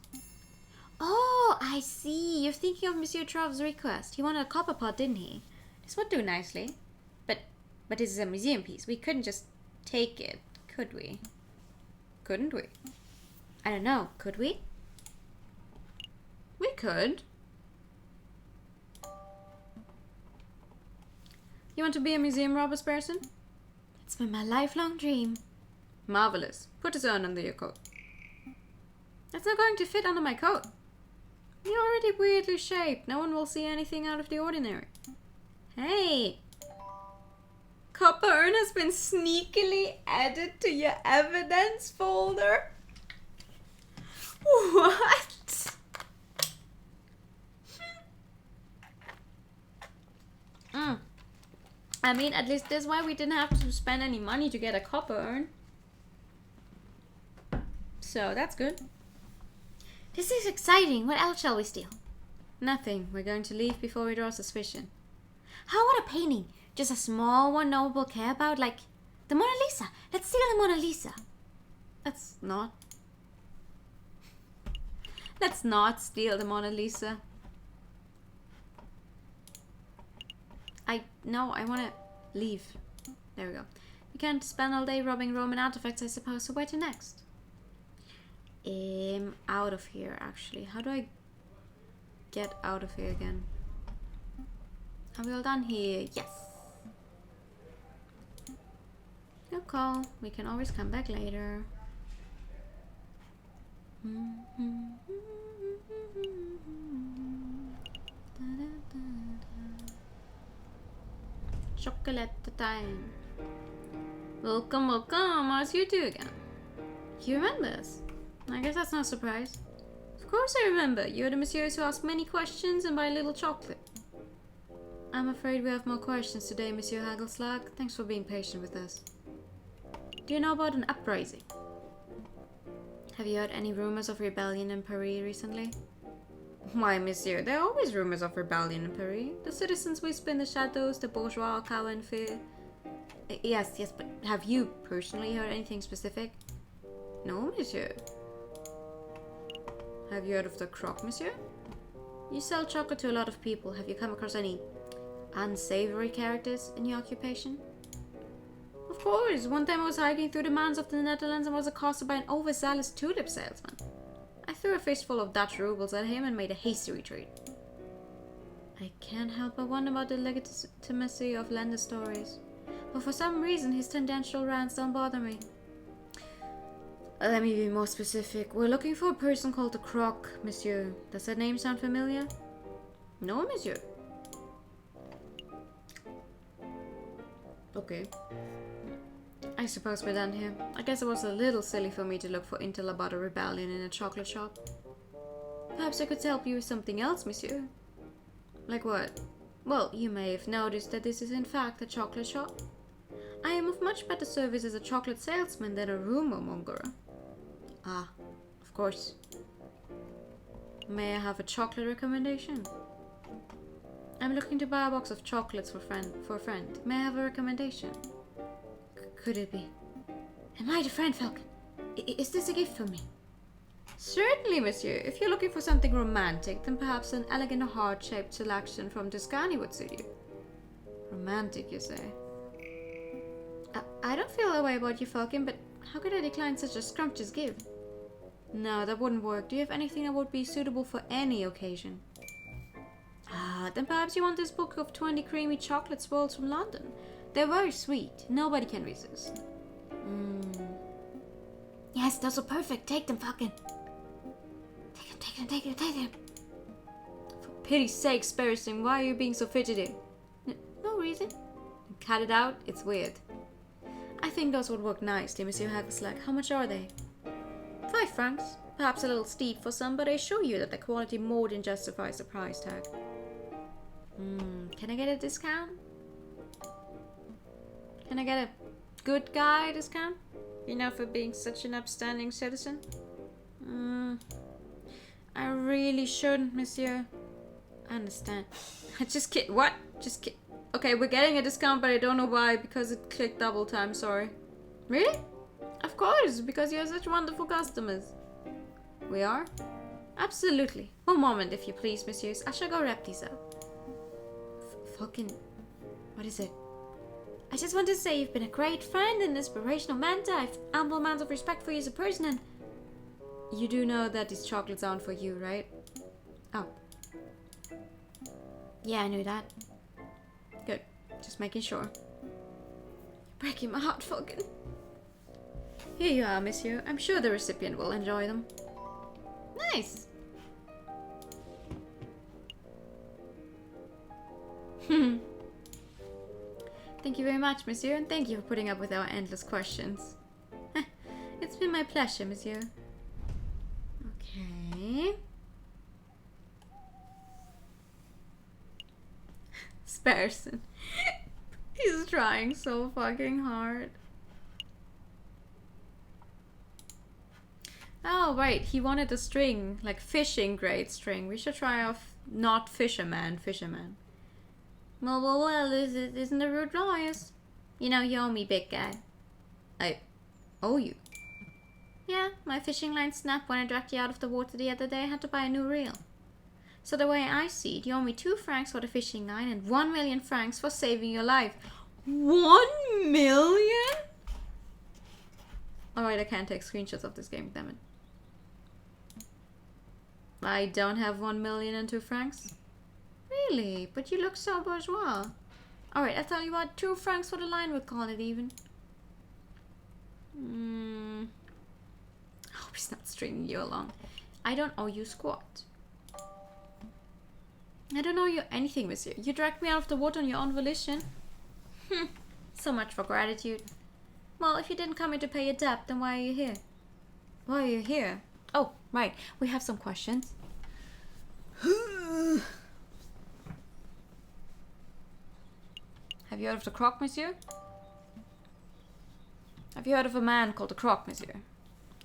Oh, I see. You're thinking of Monsieur Trove's request. He wanted a copper pot, didn't he? This would do nicely. But this is a museum piece. We couldn't just take it, could we? Couldn't we? I don't know. Could we? We could. You want to be a museum robbers person? It's been my lifelong dream. Marvelous. Put this urn under your coat. That's not going to fit under my coat. You're already weirdly shaped. No one will see anything out of the ordinary. Hey! Copper urn has been sneakily added to your evidence folder. What? I mean, at least this way we didn't have to spend any money to get a copper urn. So that's good. This is exciting. What else shall we steal? Nothing. We're going to leave before we draw suspicion. How about a painting? Just a small one no one will care about, like the Mona Lisa. Let's steal the Mona Lisa. Let's not steal the Mona Lisa. I want to leave. There we go. We can't spend all day robbing Roman artifacts, I suppose. So where to next? Out of here, actually. How do I get out of here again? Are we all done here? Yes. No call. We can always come back later. Chocolate time. Welcome, welcome. How's you two again? You remember us? I guess that's no surprise. Of course I remember. You're the messieurs who ask many questions and buy little chocolate. I'm afraid we have more questions today, Monsieur Hagelslag. Thanks for being patient with us. Do you know about an uprising? Have you heard any rumors of rebellion in Paris recently? Why, monsieur, there are always rumors of rebellion in Paris. The citizens whisper in the shadows, the bourgeois cower in fear. Yes, but have you personally heard anything specific? No, monsieur. Have you heard of the croque, monsieur? You sell chocolate to a lot of people. Have you come across any unsavory characters in your occupation? Of course. One time I was hiking through the mountains of the Netherlands and was accosted by an overzealous tulip salesman. I threw a fistful of Dutch rubles at him and made a hasty retreat. I can't help but wonder about the legitimacy of Lender's stories. But for some reason, his tangential rants don't bother me. Let me be more specific. We're looking for a person called the Croc, monsieur. Does that name sound familiar? No, monsieur. Okay. I suppose we're done here. I guess it was a little silly for me to look for intel about a rebellion in a chocolate shop. Perhaps I could help you with something else, monsieur. Like what? Well, you may have noticed that this is in fact a chocolate shop. I am of much better service as a chocolate salesman than a rumor monger. Ah, of course. May I have a chocolate recommendation? I'm looking to buy a box of chocolates for a friend. May I have a recommendation? Could it be? Am I the friend, Falcon? Is this a gift for me? Certainly, monsieur. If you're looking for something romantic, then perhaps an elegant heart-shaped selection from Tuscany would suit you. Romantic, you say? I don't feel that way about you, Falcon, but how could I decline such a scrumptious gift? No, that wouldn't work. Do you have anything that would be suitable for any occasion? Ah, then perhaps you want this book of 20 creamy chocolate swirls from London. They're very sweet. Nobody can resist. Yes, those are perfect. Take them, Falcon. Take them. For pity's sake, Sparrowston, why are you being so fidgety? No reason. Cut it out. It's weird. I think those would work nicely, Monsieur Hagelslag. How much are they? 5 francs. Perhaps a little steep for some, but I assure you that the quality more than justifies the price tag. Can I get a discount? Can I get a good guy discount? You know, for being such an upstanding citizen? I really shouldn't, monsieur. I understand. Just kid. What? Just kid. Okay, we're getting a discount, but I don't know why. Because it clicked double time, sorry. Really? Of course, because you have such wonderful customers. We are? Absolutely. One moment, if you please, messieurs. I shall go wrap these up. Fucking... What is it? I just want to say you've been a great friend and inspirational mentor. I have ample amounts of respect for you as a person and... You do know that these chocolates aren't for you, right? Oh. Yeah, I knew that. Good. Just making sure. You're breaking my heart, Falcon. Here you are, monsieur. I'm sure the recipient will enjoy them. Nice. Thank you very much, monsieur, and thank you for putting up with our endless questions. It's been my pleasure, monsieur. Okay. Sparrowston. He's trying so fucking hard. Oh, right. He wanted a string, like fishing grade string. We should try off not fisherman. Well, isn't the root lawyers? You know, you owe me, big guy. I owe you? Yeah, my fishing line snapped when I dragged you out of the water the other day. I had to buy a new reel. So the way I see it, you owe me 2 francs for the fishing line and 1 million francs for saving your life. 1 million? Alright, I can't take screenshots of this game, damn it. I don't have 1 million and 2 francs? Really? But you look so bourgeois. Alright, I'll tell you what, 2 francs for the line, we'll call it even. I hope he's not stringing you along. I don't owe you squat. I don't owe you anything, monsieur. You dragged me out of the water on your own volition. So much for gratitude. Well, if you didn't come here to pay your debt, then why are you here? Why are you here? Oh, Right, we have some questions. Have you heard of the croc, monsieur? Have you heard of a man called the croc, monsieur?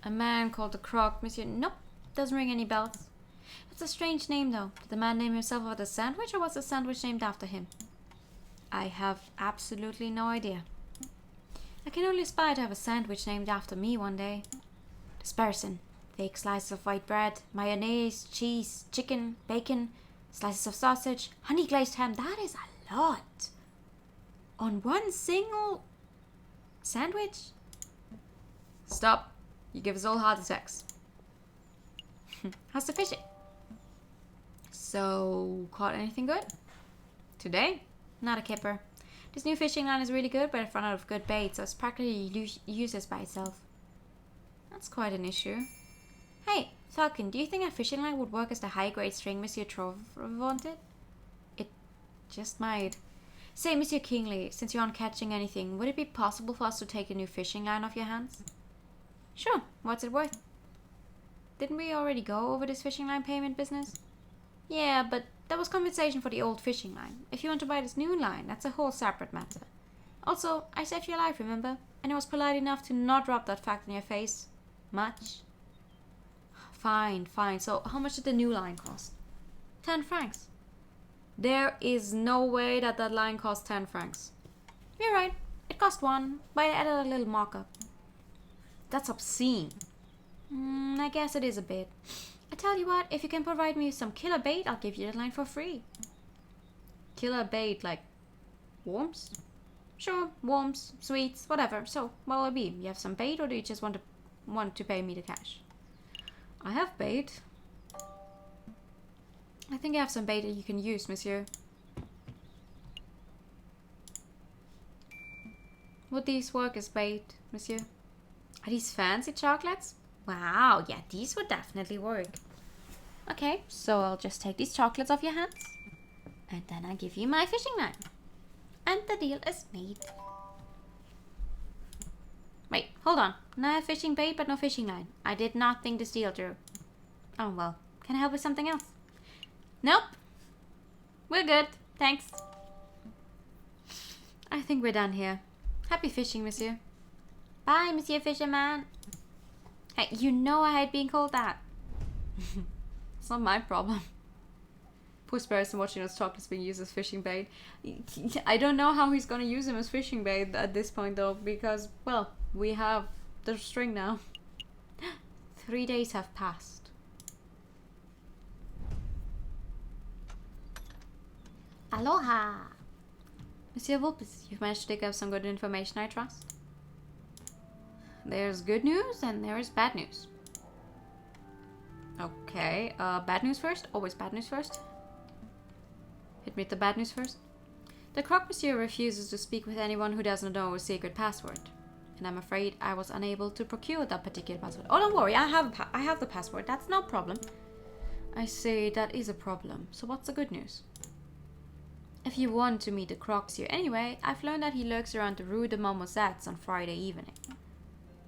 A man called the croc, monsieur? Nope, doesn't ring any bells. It's a strange name, though. Did the man name himself after the sandwich, or was the sandwich named after him? I have absolutely no idea. I can only aspire to have a sandwich named after me one day. Dispersion. Fake slices of white bread, mayonnaise, cheese, chicken, bacon, slices of sausage, honey glazed ham. That is a lot. On one single sandwich? Stop. You give us all heart attacks. How's the fishing? So, caught anything good? Today? Not a kipper. This new fishing line is really good, but I've run out of good bait, so it's practically useless by itself. That's quite an issue. Hey, Falcon, do you think a fishing line would work as the high-grade string Monsieur Trove wanted? It just might. Say, Monsieur Kingley, since you aren't catching anything, would it be possible for us to take a new fishing line off your hands? Sure, what's it worth? Didn't we already go over this fishing line payment business? Yeah, but that was compensation for the old fishing line. If you want to buy this new line, that's a whole separate matter. Also, I saved your life, remember? And I was polite enough to not rub that fact in your face. Much? Fine. So, how much did the new line cost? 10 francs. There is no way that line cost 10 francs. You're right. It cost 1, but I added a little markup. That's obscene. I guess it is a bit. I tell you what, if you can provide me with some killer bait, I'll give you the line for free. Killer bait, like worms? Sure, worms, sweets, whatever. So, what'll it be? You have some bait, or do you just want to pay me the cash? I have bait. I think I have some bait that you can use, monsieur. Would these work as bait, monsieur? Are these fancy chocolates? Wow, yeah, these would definitely work. Okay, so I'll just take these chocolates off your hands. And then I give you my fishing line. And the deal is made. Wait, hold on. Now I have fishing bait, but no fishing line. I did not think this deal through. Oh, well. Can I help with something else? Nope. We're good. Thanks. I think we're done here. Happy fishing, monsieur. Bye, Monsieur Fisherman. Hey, you know I hate being called that. It's not my problem. Poor person watching those chocolates being used as fishing bait. I don't know how he's gonna use them as fishing bait at this point, though, because, well, we have the string now. 3 days have passed. Aloha. Monsieur Vulpes, you've managed to dig up some good information, I trust. There's good news and there is bad news. Okay, bad news first? Always bad news first. Hit me with the bad news first. The croque monsieur refuses to speak with anyone who doesn't know a secret password. And I'm afraid I was unable to procure that particular password. Oh, don't worry, I have the password. That's no problem. I say that is a problem. So what's the good news? If you want to meet the croque monsieur anyway, I've learned that he lurks around the Rue de Marmozettes on Friday evening.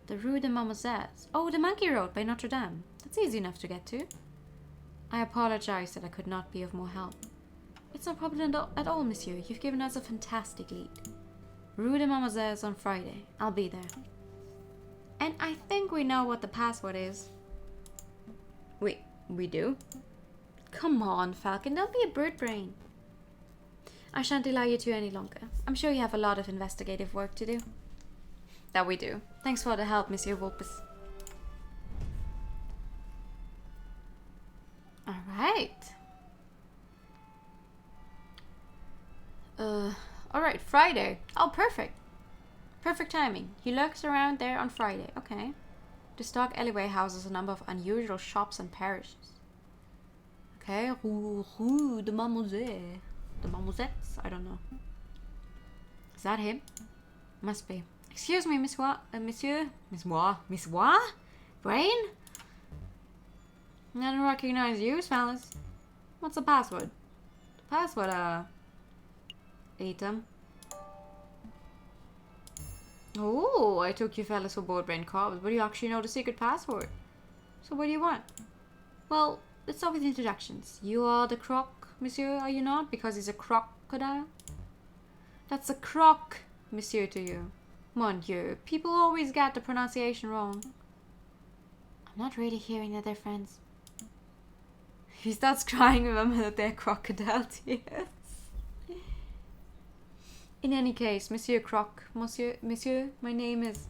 The Rue de Marmozettes? Oh, the Monkey Road by Notre Dame. That's easy enough to get to. I apologize that I could not be of more help. It's no problem at all, monsieur. You've given us a fantastic lead. Rue de Marmozettes on Friday. I'll be there. And I think we know what the password is. Wait, we do? Come on, Falcon. Don't be a bird brain. I shan't delay you two any longer. I'm sure you have a lot of investigative work to do. That we do. Thanks for the help, Monsieur Vulpes. Alright. Alright, Friday. Oh, perfect. Perfect timing. He lurks around there on Friday. Okay. The stock alleyway houses a number of unusual shops and parishes. Okay, Rue de Marmozettes. The Marmozettes? I don't know. Is that him? Must be. Excuse me, monsieur? Miss Moi? Brain? I don't recognize you, fellas. What's the password? The password, Atom. Oh, I took you fellas for board brain cobs, but you actually know the secret password. So what do you want? Well, let's start with introductions. You are the croc, monsieur, are you not? Because he's a crocodile? That's a croc, monsieur, to you. Mon Dieu, people always get the pronunciation wrong. I'm not really hearing the difference. He starts crying, remember that they're crocodile tears. In any case, Monsieur Croc, Monsieur, my name is...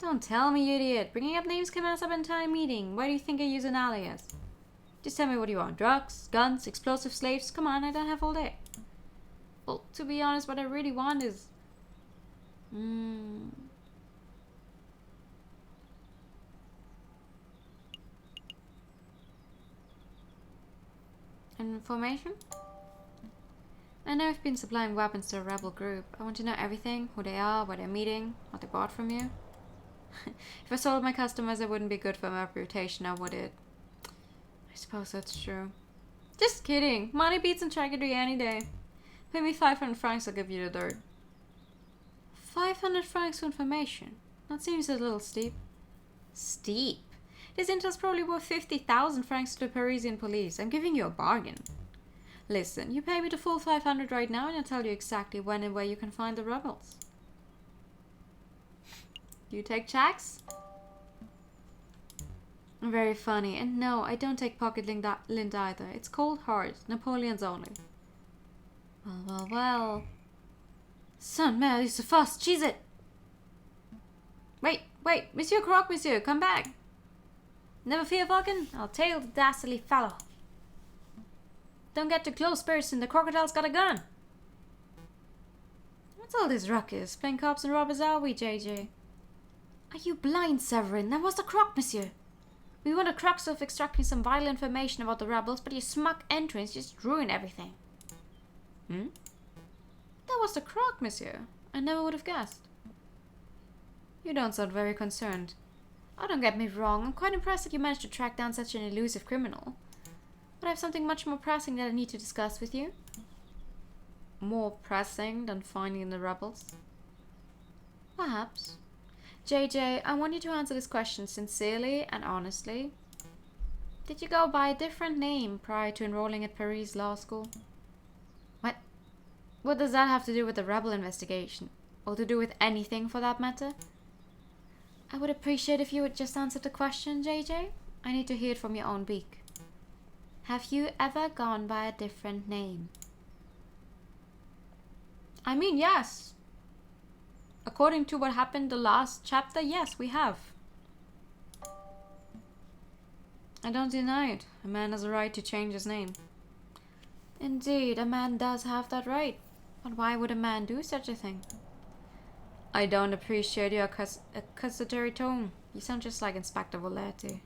Don't tell me, you idiot. Bringing up names can mess up an entire meeting. Why do you think I use an alias? Just tell me what you want. Drugs, guns, explosive slaves? Come on, I don't have all day. Well, to be honest, what I really want is... Information? I know I've been supplying weapons to a rebel group. I want to know everything, who they are, where they're meeting, what they bought from you. If I sold my customers, it wouldn't be good for my reputation, now would it? I suppose that's true. Just kidding. Money beats integrity any day. Pay me 500 francs, I'll give you the dirt. 500 francs for information? That seems a little steep. Steep? This intel's probably worth 50,000 francs to the Parisian police. I'm giving you a bargain. Listen, you pay me the full 500 right now and I'll tell you exactly when and where you can find the rebels. You take checks? Very funny. And no, I don't take pocket lint either. It's cold hard. Napoleon's only. Well. Son, man, it's so fast. Cheese it! Wait. Monsieur Croc, monsieur, come back. Never fear, Vulcan. I'll tail the dastardly fellow. Don't get too close, person. The crocodile's got a gun. What's all this ruckus? Playing cops and robbers, are we, JJ? Are you blind, Severin? That was the croc, monsieur. We want the crux of extracting some vital information about the rebels, but your smug entrance just ruined everything. That was the croc, monsieur. I never would have guessed. You don't sound very concerned. Oh, don't get me wrong. I'm quite impressed that you managed to track down such an elusive criminal. But I have something much more pressing that I need to discuss with you. More pressing than finding the rebels? Perhaps. JJ, I want you to answer this question sincerely and honestly. Did you go by a different name prior to enrolling at Paris Law School? What? What does that have to do with the rebel investigation? Or to do with anything for that matter? I would appreciate if you would just answer the question, JJ. I need to hear it from your own beak. Have you ever gone by a different name? I mean, yes. According to what happened the last chapter, yes, we have. I don't deny it. A man has a right to change his name. Indeed, a man does have that right. But why would a man do such a thing? I don't appreciate your accusatory tone. You sound just like Inspector Voletti.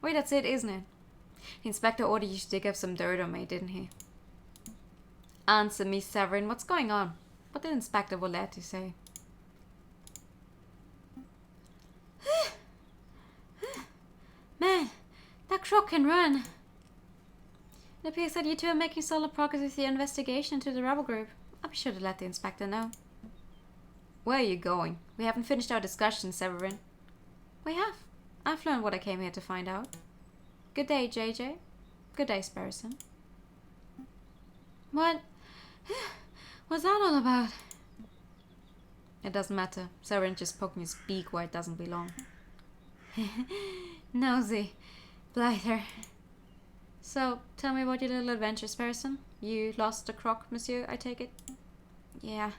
Wait, that's it, isn't it? The inspector ordered you to dig up some dirt on me, didn't he? Answer me, Severin. What's going on? What did Inspector Voletti say? Man, that crook can run. It appears that you two are making solid progress with your investigation into the rebel group. I'll be sure to let the inspector know. Where are you going? We haven't finished our discussion, Severin. We have. I've learned what I came here to find out. Good day, JJ. Good day, Sparrowson. What? What's that all about? It doesn't matter. Severin just poking his beak where it doesn't belong. Nosy. Blighter. So, tell me about your little adventures, Sparrowson. You lost the croc, monsieur, I take it? Yeah.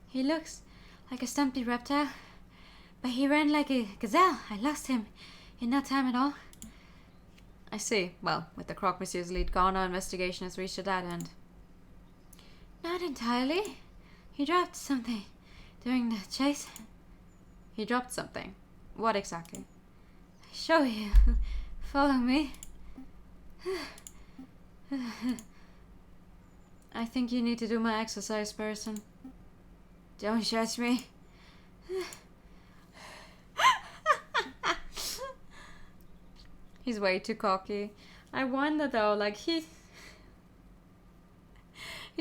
He looks like a stumpy reptile, but he ran like a gazelle. I lost him in no time at all. I see. Well, with the croc monsieur's lead gone, our investigation has reached a dead end. Not entirely. He dropped something during the chase. He dropped something? What exactly? I show you. Follow me. I think you need to do my exercise, person. Don't judge me. He's way too cocky. I wonder though, like he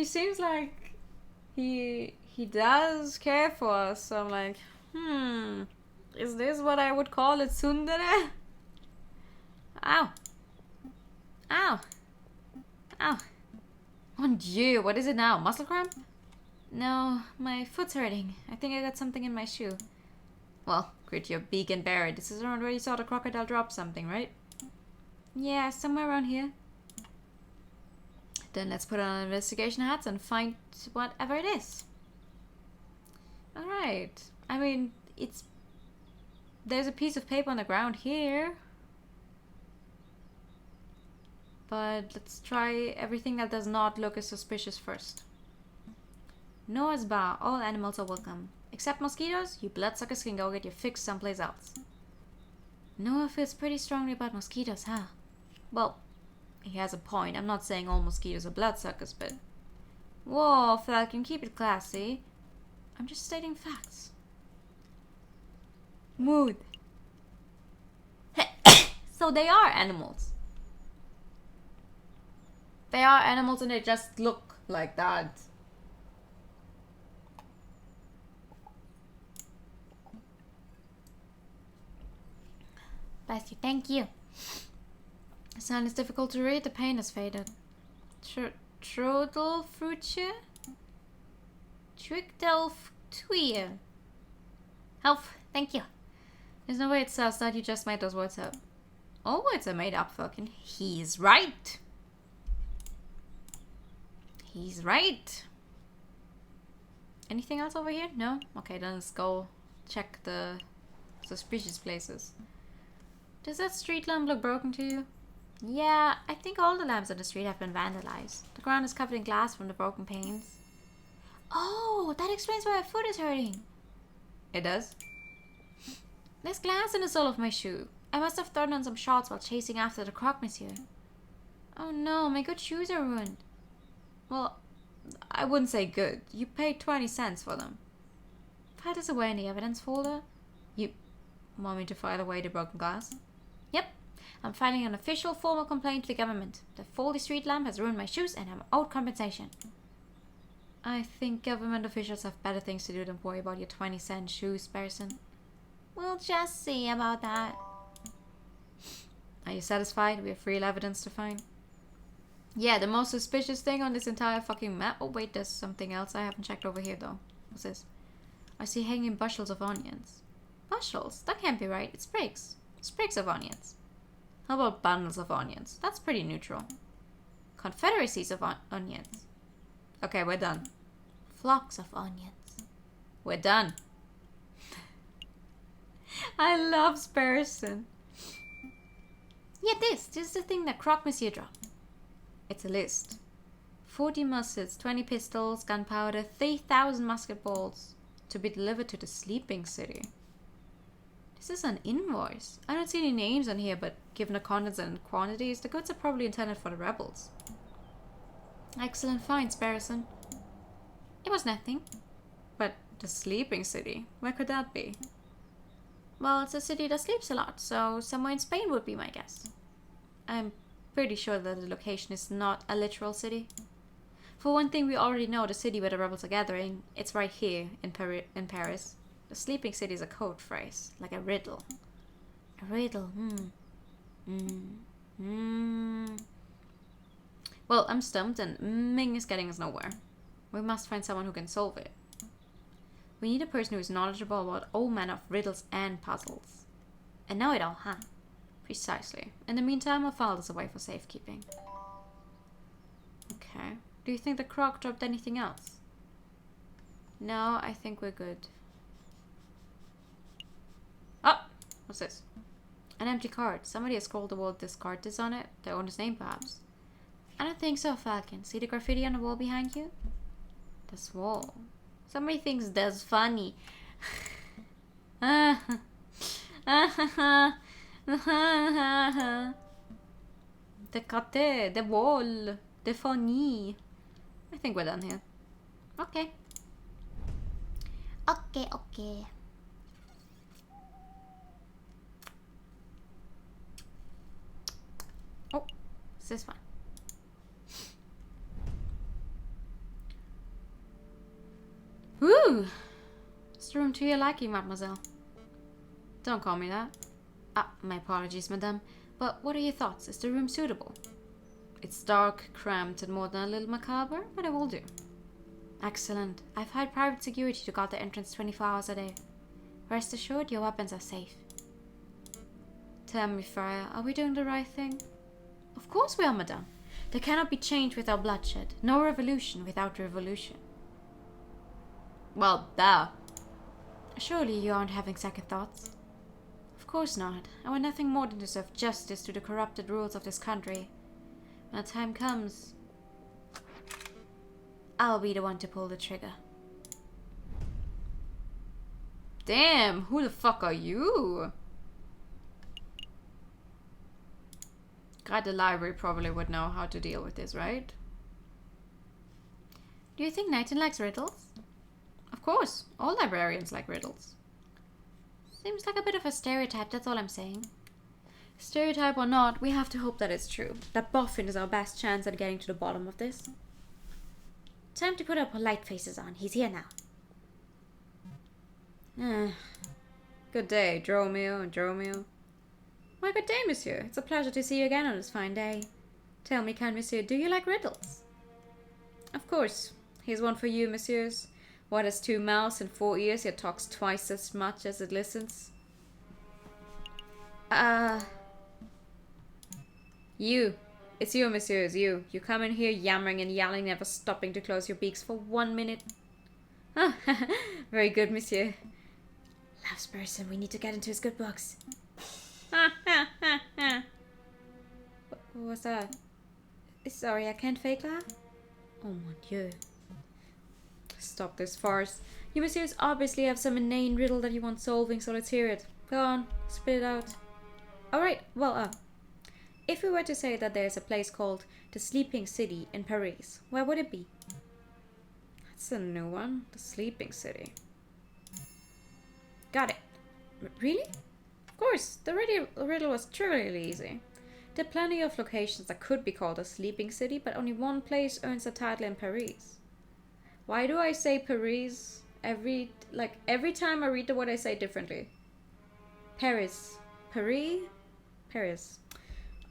seems like he does care for us. So I'm like, is this what I would call a tsundere? Ow. Ow! Ow! Mon Dieu, what is it now? Muscle cramp? No, my foot's hurting. I think I got something in my shoe. Well, grit your beak and bear it. This is around where you saw the crocodile drop something, right? Yeah, somewhere around here. Then let's put on investigation hats and find whatever it is. Alright. I mean, there's a piece of paper on the ground here. But let's try everything that does not look as suspicious first. Noah's bar. All animals are welcome. Except mosquitoes, you bloodsuckers can go get your fix someplace else. Noah feels pretty strongly about mosquitoes, huh? Well, he has a point. I'm not saying all mosquitoes are bloodsuckers, but... Whoa, Falcon, keep it classy. I'm just stating facts. Mood. So they are animals. They are animals and they just look like that. Bless you, thank you. The sound is difficult to read, the pain has faded. Trodelfruitje? Twigdelftwie. Help, thank you. There's no way it says that, you just made those words up. All words are made up, fucking. He's right. He's right. Anything else over here? No? Okay, then let's go check the suspicious places. Does that street lamp look broken to you? Yeah, I think all the lamps on the street have been vandalized. The ground is covered in glass from the broken panes. Oh, that explains why my foot is hurting. It does? There's glass in the sole of my shoe. I must have thrown on some shots while chasing after the croque monsieur. Oh no, my good shoes are ruined. Well, I wouldn't say good. You paid 20 cents for them. File this away in the evidence folder. You want me to file away the broken glass? Yep. I'm filing an official formal complaint to the government. The faulty street lamp has ruined my shoes and I'm owed compensation. I think government officials have better things to do than worry about your 20-cent shoes, person. We'll just see about that. Are you satisfied? We have real evidence to find. Yeah, the most suspicious thing on this entire fucking map. Oh wait, there's something else I haven't checked over here though. What's this? I see hanging bushels of onions. Bushels? That can't be right. It's sprigs. Sprigs of onions. How about bundles of onions? That's pretty neutral. Confederacies of onions. Okay, we're done. Flocks of onions. We're done. I love Sparrison. Yeah, this is the thing that croque monsieur dropped. It's a list. 40 muskets, 20 pistols, gunpowder, 3,000 musket balls to be delivered to the sleeping city. This is an invoice. I don't see any names on here, but given the contents and quantities, the goods are probably intended for the rebels. Excellent find, Sparrison. It was nothing. But the sleeping city, where could that be? Well, it's a city that sleeps a lot, so somewhere in Spain would be my guess. I'm pretty sure that the location is not a literal city. For one thing, we already know the city where the rebels are gathering. It's right here in Paris. The sleeping city is a code phrase, like a riddle. A riddle, Well, I'm stumped and Ming is getting us nowhere. We must find someone who can solve it. We need a person who is knowledgeable about all manner of riddles and puzzles. And know it all, huh? Precisely. In the meantime, I'll file this away for safekeeping. Okay. Do you think the croc dropped anything else? No, I think we're good. Oh! What's this? An empty card. Somebody has scrawled the word discard this on it. Their owner's name, perhaps. I don't think so, Falcon. See the graffiti on the wall behind you? This wall. Somebody thinks that's funny. The cate, the wall, the funny. I think we're done here. Okay. Okay. Oh, it's this one. Woo! It's the room to your liking, mademoiselle. Don't call me that. Ah, my apologies, madame. But what are your thoughts? Is the room suitable? It's dark, cramped, and more than a little macabre, but it will do. Excellent. I've hired private security to guard the entrance 24 hours a day. Rest assured, your weapons are safe. Tell me, Friar, are we doing the right thing? Of course we are, madame. There cannot be change without bloodshed, no revolution without revolution. Well, duh. Surely you aren't having second thoughts? Of course not. I want nothing more than to serve justice to the corrupted rules of this country. When the time comes, I'll be the one to pull the trigger. Damn, who the fuck are you? Guy at the library probably would know how to deal with this, right? Do you think Nathan likes riddles? Of course, all librarians like riddles. Seems like a bit of a stereotype, that's all I'm saying. Stereotype or not, we have to hope that it's true. That Boffin is our best chance at getting to the bottom of this. Time to put our polite faces on. He's here now. Good day, Dromio and Dromio. Why, good day, monsieur. It's a pleasure to see you again on this fine day. Tell me, kind monsieur, do you like riddles? Of course. Here's one for you, messieurs. What has 2 mouths and 4 ears, yet talks twice as much as it listens? You. It's you, messieurs, you. You come in here yammering and yelling, never stopping to close your beaks for 1 minute. Ah, very good, monsieur. Loves person, we need to get into his good books. What's that? Sorry, I can't fake laugh. Oh mon dieu. Stop this farce. You messieurs obviously have some inane riddle that you want solving, so let's hear it. Go on, spit it out. Alright, well, if we were to say that there's a place called the Sleeping City in Paris, where would it be? That's a new one. The Sleeping City. Got it. Really? Of course, the riddle was truly easy. There are plenty of locations that could be called a Sleeping City, but only one place earns the title in Paris. Why do I say Paris every time I read the word I say differently? Paris. Paris? Paris.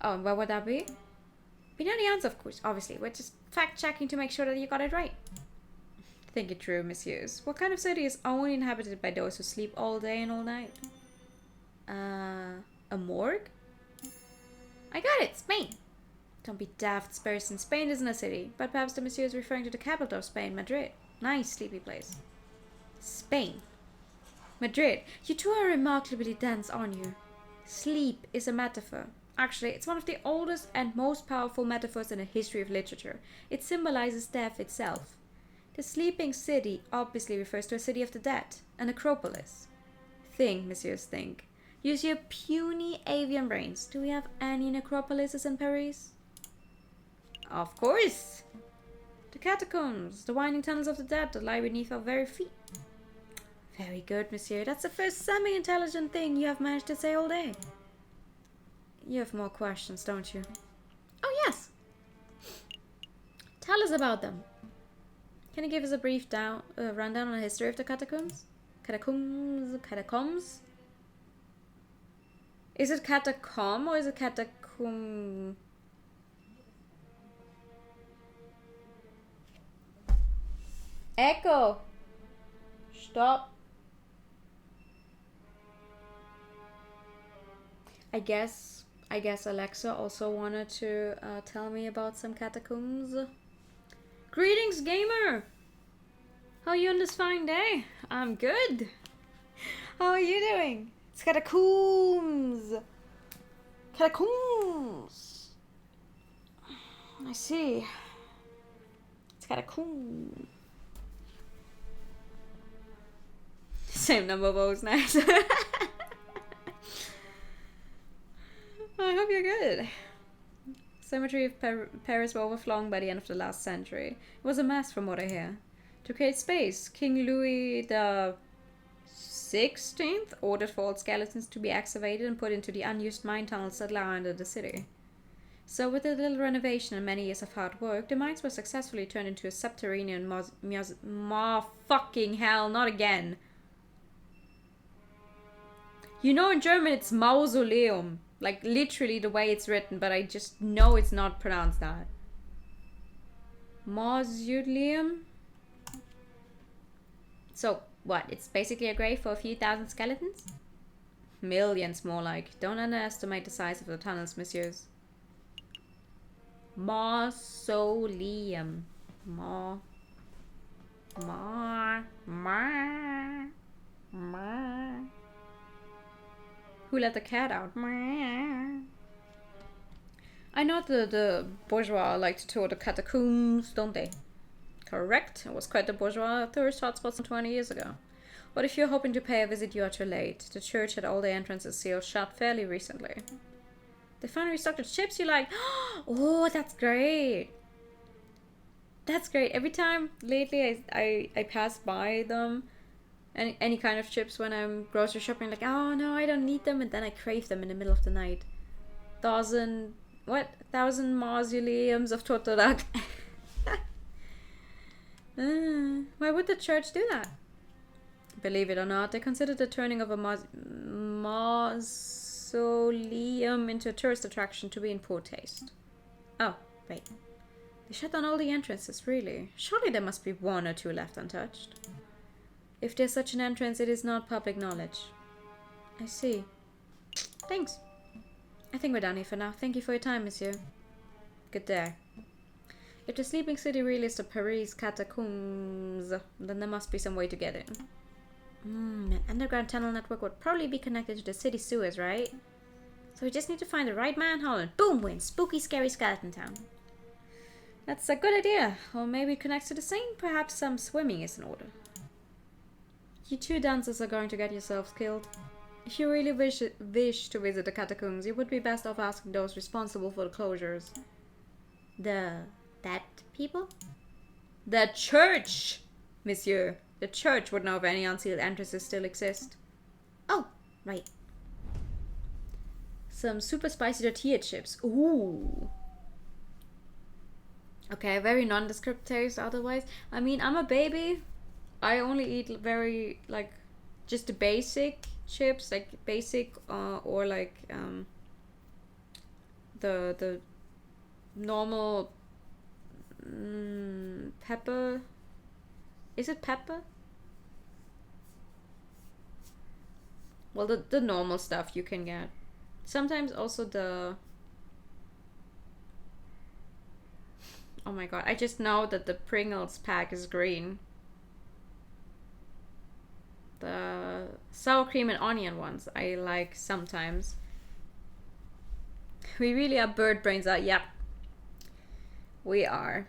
Oh, and where would that be? We know the answer, of course, obviously. We're just fact-checking to make sure that you got it right. Think it through, messieurs. What kind of city is only inhabited by those who sleep all day and all night? A morgue? I got it! Spain! Don't be daft, person. Spain isn't a city, but perhaps the monsieur is referring to the capital of Spain, Madrid. Nice, sleepy place. Spain. Madrid. You two are remarkably dense, aren't you? Sleep is a metaphor. Actually, it's one of the oldest and most powerful metaphors in the history of literature. It symbolizes death itself. The sleeping city obviously refers to a city of the dead, an acropolis. Think, messieurs, think. Use your puny avian brains. Do we have any necropolises in Paris? Of course! The catacombs, the winding tunnels of the dead that lie beneath our very feet. Very good, monsieur. That's the first semi-intelligent thing you have managed to say all day. You have more questions, don't you? Oh, yes! Tell us about them. Can you give us a brief rundown on the history of the catacombs? Catacombs? Is it catacomb or is it catacomb? Echo! Stop. I guess Alexa also wanted to tell me about some catacombs. Greetings, gamer! How are you on this fine day? I'm good. How are you doing? It's catacombs! Catacombs! I see. It's catacombs. Same number of O's, nice. I hope you're good. Cemetery of Paris were overflowing by the end of the last century. It was a mess from what I hear. To create space, King Louis the 16th ordered for all skeletons to be excavated and put into the unused mine tunnels that lie under the city. So with a little renovation and many years of hard work, the mines were successfully turned into a subterranean fucking hell, not again. You know in German it's Mausoleum. Like, literally the way it's written, but I just know it's not pronounced that. Mausoleum? So, what? It's basically a grave for a few thousand skeletons? Millions, more like. Don't underestimate the size of the tunnels, messieurs. Mausoleum. Who let the cat out? I know the bourgeois like to tour the catacombs, don't they? Correct. It was quite the bourgeois tourist hotspot some 20 years ago. But if you're hoping to pay a visit, you are too late. The church had all the entrances sealed shut fairly recently. They finally restocked the chips you like. Oh, that's great. That's great. Every time lately I pass by them, any kind of chips when I'm grocery shopping, like, oh no, I don't need them, and then I crave them in the middle of the night. 1,000 mausoleums of Totorak. Why would the church do that? Believe it or not, they consider the turning of a mausoleum into a tourist attraction to be in poor taste. Oh, wait. They shut down all the entrances, really? Surely there must be one or two left untouched. If there's such an entrance, it is not public knowledge. I see. Thanks. I think we're done here for now. Thank you for your time, monsieur. Good day. If the sleeping city really is the Paris catacombs, then there must be some way to get in. An underground tunnel network would probably be connected to the city sewers, right? So we just need to find the right manhole and boom, we're in spooky, scary skeleton town. That's a good idea. Or maybe it connects to the Seine. Perhaps some swimming is in order. You two dancers are going to get yourselves killed. If you really wish to visit the catacombs, you would be best off asking those responsible for the closures. That people? The church, monsieur. The church would know if any unsealed entrances still exist. Oh, right. Some super spicy tortilla chips. Ooh. Okay, very nondescript taste otherwise. I mean, I'm a baby. I only eat very, like, just the basic chips, like basic or like the normal pepper. Is it pepper? Well, the normal stuff you can get. Sometimes also the... Oh my god, I just know that the Pringles pack is green. The sour cream and onion ones I like sometimes. We really are bird brains. Yep. We are.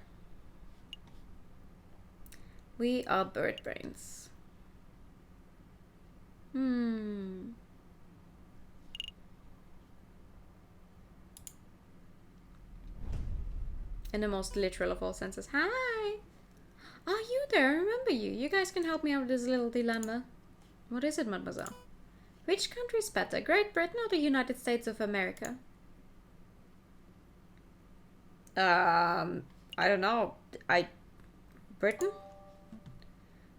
We are bird brains. In the most literal of all senses. Hi! Are you there? I remember you. You guys can help me out with this little dilemma. What is it, mademoiselle? Which country is better, Great Britain or the United States of America? I don't know. Britain?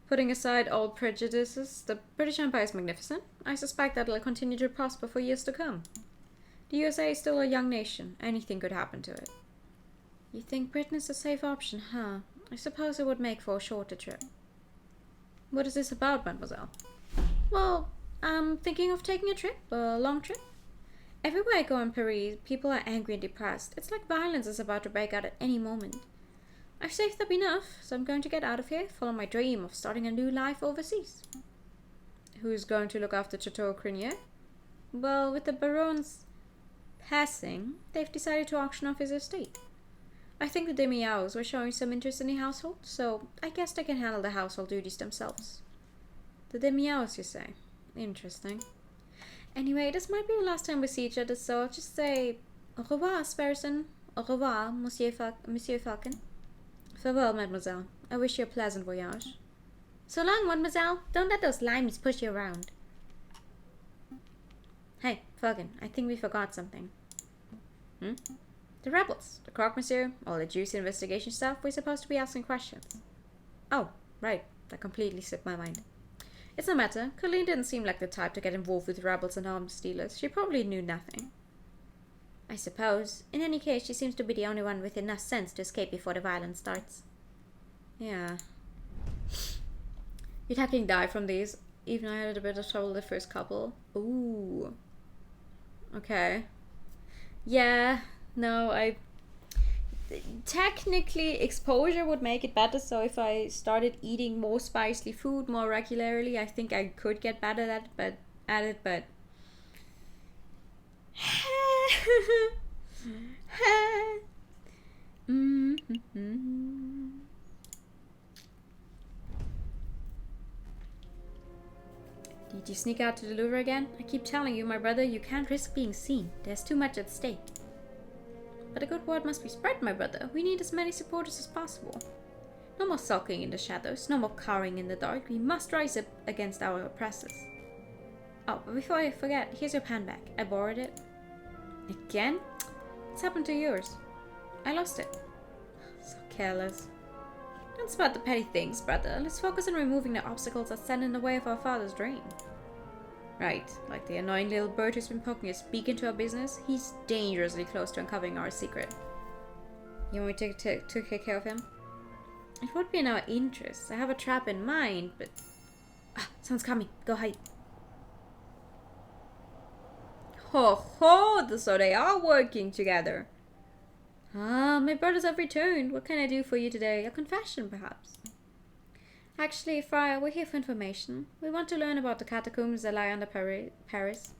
Putting aside old prejudices, the British Empire is magnificent. I suspect that it'll continue to prosper for years to come. The USA is still a young nation. Anything could happen to it. You think Britain is a safe option, huh? I suppose it would make for a shorter trip. What is this about, mademoiselle? Well, I'm thinking of taking a trip, a long trip. Everywhere I go in Paris, people are angry and depressed. It's like violence is about to break out at any moment. I've saved up enough, so I'm going to get out of here, follow my dream of starting a new life overseas. Who's going to look after Chateau Crinier? Well, with the Baron's passing, they've decided to auction off his estate. I think the Demiaos were showing some interest in the household, so I guess they can handle the household duties themselves. The Demiaos, you say? Interesting. Anyway, this might be the last time we see each other, so I'll just say au revoir, Sparrowson. Au revoir, Monsieur Falcon. Farewell, mademoiselle. I wish you a pleasant voyage. So long, mademoiselle. Don't let those limes push you around. Hey, Falcon, I think we forgot something. The rebels, the croque monsieur, all the juicy investigation stuff, we're supposed to be asking questions. Oh, right. That completely slipped my mind. It's no matter. Colleen didn't seem like the type to get involved with rebels and arms dealers. She probably knew nothing. I suppose. In any case, she seems to be the only one with enough sense to escape before the violence starts. Yeah. You'd hacking die from these. Even I had a bit of trouble the first couple. Ooh. Okay. Yeah. No, technically, exposure would make it better, so if I started eating more spicy food more regularly, I think I could get better at it, but... Did you sneak out to the Louvre again? I keep telling you, my brother, you can't risk being seen. There's too much at stake. But a good word must be spread, my brother. We need as many supporters as possible. No more sulking in the shadows, no more cowering in the dark. We must rise up against our oppressors. Oh, but before I forget, here's your pen back. I borrowed it. Again? What's happened to yours? I lost it. So careless. Don't about the petty things, brother. Let's focus on removing the obstacles that stand in the way of our father's dream. Right, like the annoying little bird who's been poking his beak into our business. He's dangerously close to uncovering our secret. You want me to take care of him? It would be in our interests. I have a trap in mind, but... Ah, someone's coming. Go hide. Ho ho! So they are working together. Ah, my brothers have returned. What can I do for you today? A confession, perhaps? Actually, Friar, we're here for information. We want to learn about the catacombs that lie under Paris.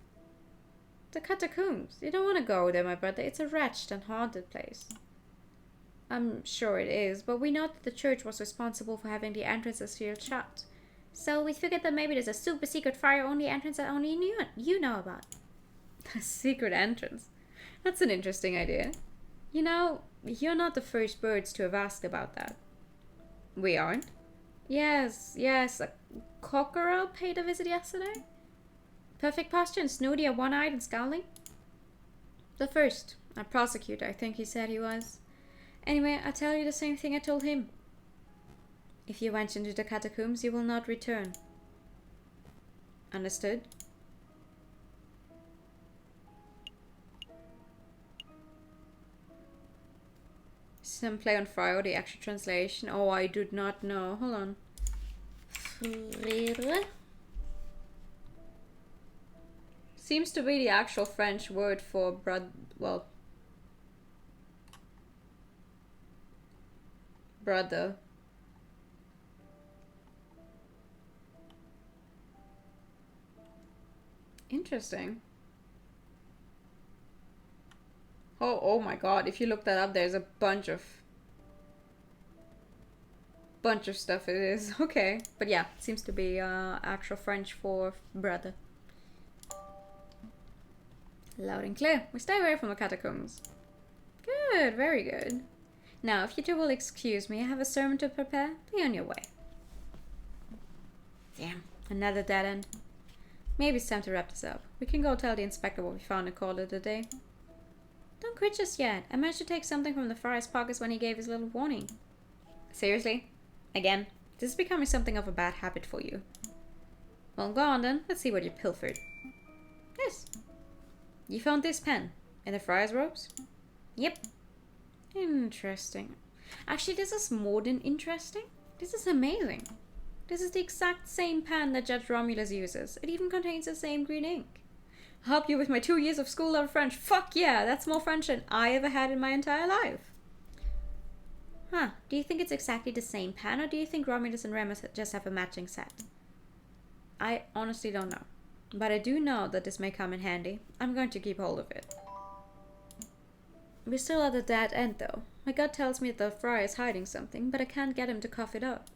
The catacombs? You don't want to go there, my brother. It's a wretched and haunted place. I'm sure it is, but we know that the church was responsible for having the entrances sealed shut. So we figured that maybe there's a super secret friar-only entrance that only you know about. A secret entrance? That's an interesting idea. You know, you're not the first birds to have asked about that. We aren't? Yes, a cockerel paid a visit yesterday. Perfect posture and snooty and one-eyed and scowling. The first, a prosecutor, I think he said he was. Anyway, I'll tell you the same thing I told him. If you went into the catacombs, you will not return. Understood? Some play on Friar, the actual translation. Oh, I do not know. Hold on. Frère seems to be the actual French word for brother. Interesting. Oh my god, if you look that up, there's a bunch of stuff it is. Okay, but yeah, it seems to be actual French for brother. Loud and clear. We stay away from the catacombs. Good, very good. Now, if you two will excuse me, I have a sermon to prepare. Be on your way. Damn, another dead end. Maybe it's time to wrap this up. We can go tell the inspector what we found and call it a day. Don't quit just yet. I managed to take something from the friar's pockets when he gave his little warning. Seriously? Again? This is becoming something of a bad habit for you. Well, go on then. Let's see what you pilfered. Yes. You found this pen in the friar's robes? Yep. Interesting. Actually, this is more than interesting. This is amazing. This is the exact same pen that Judge Romulus uses. It even contains the same green ink. I'll help you with my 2 years of school level French. Fuck yeah, that's more French than I ever had in my entire life. Huh, do you think it's exactly the same pen, or do you think Romulus and Remus just have a matching set? I honestly don't know. But I do know that this may come in handy. I'm going to keep hold of it. We're still at a dead end though. My gut tells me that the friar is hiding something, but I can't get him to cough it up.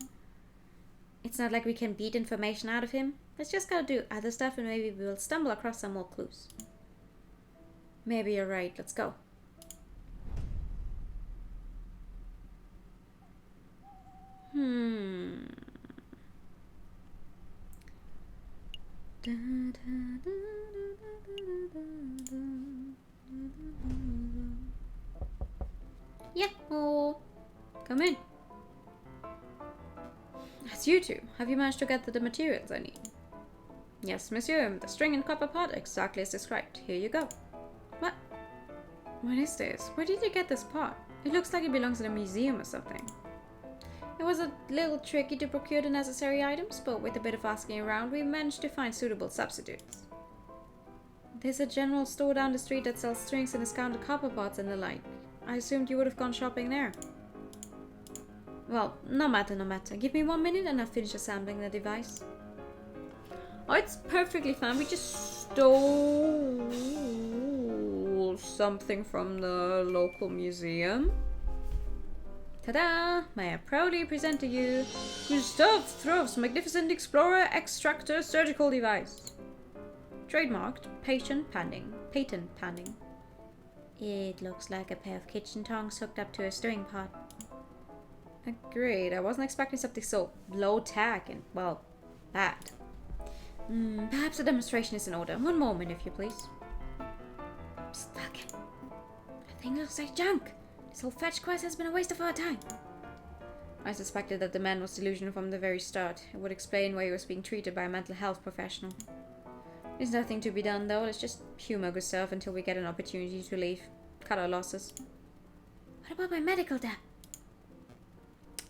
It's not like we can beat information out of him. Let's just gotta do other stuff and maybe we'll stumble across some more clues. Maybe you're right. Let's go. Yeah. Oh, come in. That's you two. Have you managed to get the materials I need? Yes, monsieur. The string and copper pot, exactly as described. Here you go. What? What is this? Where did you get this pot? It looks like it belongs in a museum or something. It was a little tricky to procure the necessary items, but with a bit of asking around, we managed to find suitable substitutes. There's a general store down the street that sells strings and discounted copper pots and the like. I assumed you would have gone shopping there. Well, no matter. Give me 1 minute and I'll finish assembling the device. Oh, it's perfectly fine. We just stole something from the local museum. Ta-da! May I proudly present to you Gustav Throve's magnificent Explorer Extractor surgical device. Trademarked, patent pending. It looks like a pair of kitchen tongs hooked up to a stirring pot. Agreed. I wasn't expecting something so low-tech and, well, bad. Perhaps a demonstration is in order. 1 moment, if you please. Psst, fuck. That thing looks like junk. This whole fetch quest has been a waste of our time. I suspected that the man was delusional from the very start. It would explain why he was being treated by a mental health professional. There's nothing to be done, though. Let's just humor Gustav until we get an opportunity to leave. Cut our losses. What about my medical debt?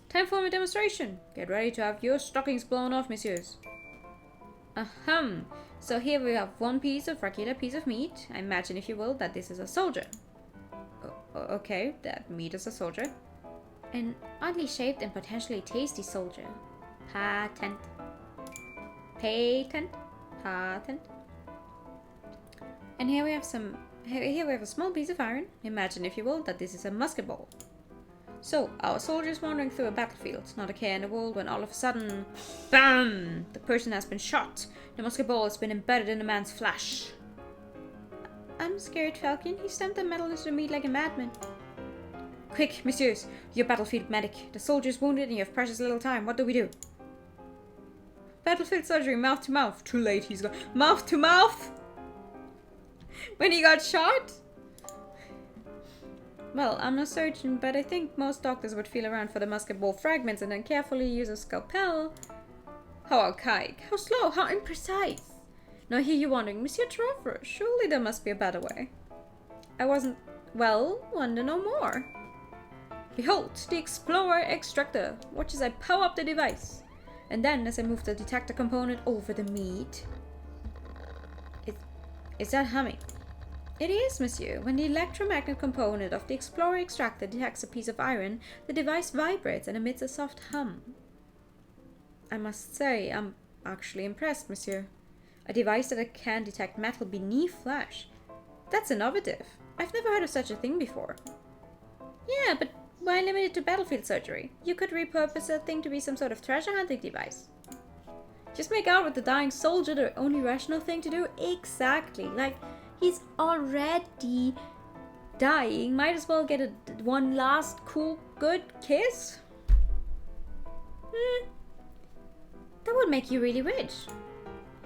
Time for a demonstration. Get ready to have your stockings blown off, messieurs. Ahem. So here we have one regular piece of meat. I imagine, if you will, that this is a soldier. Okay, that meat is a soldier. An oddly shaped and potentially tasty soldier. Patent. And here we have a small piece of iron. Imagine, if you will, that this is a musket ball. So, our soldier is wandering through a battlefield, not a care in the world, when all of a sudden, BAM! The person has been shot. The musket ball has been embedded in the man's flesh. I'm scared, Falcon. He stamped the metal into the meat like a madman. Quick, messieurs, you're battlefield medic. The soldier is wounded and you have precious little time. What do we do? Battlefield surgery, mouth to mouth. Too late, he's gone. Mouth to mouth? When he got shot? Well, I'm no surgeon, but I think most doctors would feel around for the musket ball fragments and then carefully use a scalpel. How archaic, how slow, how imprecise. Now I hear you wondering, Monsieur Trevor, surely there must be a better way. I wasn't, well, wonder no more. Behold, the Explorer Extractor. Watch as I power up the device. And then as I move the detector component over the meat. Is that humming? It is, monsieur. When the electromagnet component of the Explorer Extractor detects a piece of iron, the device vibrates and emits a soft hum. I must say, I'm actually impressed, monsieur. A device that can detect metal beneath flesh. That's innovative. I've never heard of such a thing before. Yeah, but why limit it to battlefield surgery? You could repurpose that thing to be some sort of treasure hunting device. Just make out with the dying soldier the only rational thing to do? Exactly. Like, he's already dying. Might as well get one last cool, good kiss? That would make you really rich.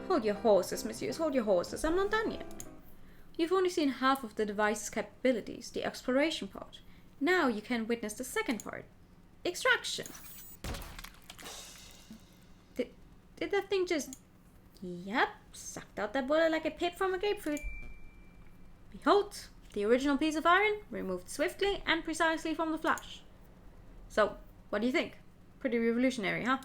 Hold your horses, messieurs. Hold your horses. I'm not done yet. You've only seen half of the device's capabilities, the exploration part. Now you can witness the second part. Extraction. Did that thing just... Yep, sucked out that bullet like a pip from a grapefruit. Behold, the original piece of iron, removed swiftly and precisely from the flesh. So, what do you think? Pretty revolutionary, huh?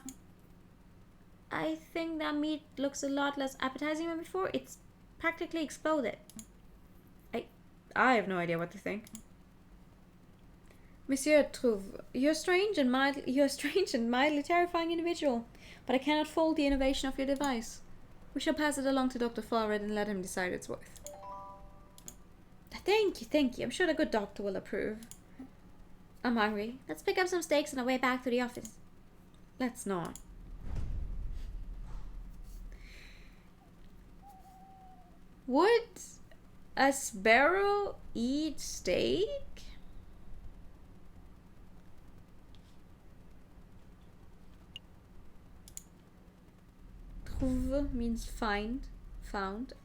I think that meat looks a lot less appetizing than before. It's practically exploded. I have no idea what to think. Monsieur Trouve, you're a strange and mildly terrifying individual, but I cannot fault the innovation of your device. We shall pass it along to Dr. Florett and let him decide its worth. Thank you. I'm sure the good doctor will approve. I'm hungry. Let's pick up some steaks on our way back to the office. Let's not. Would a sparrow eat steak? Trouve means found.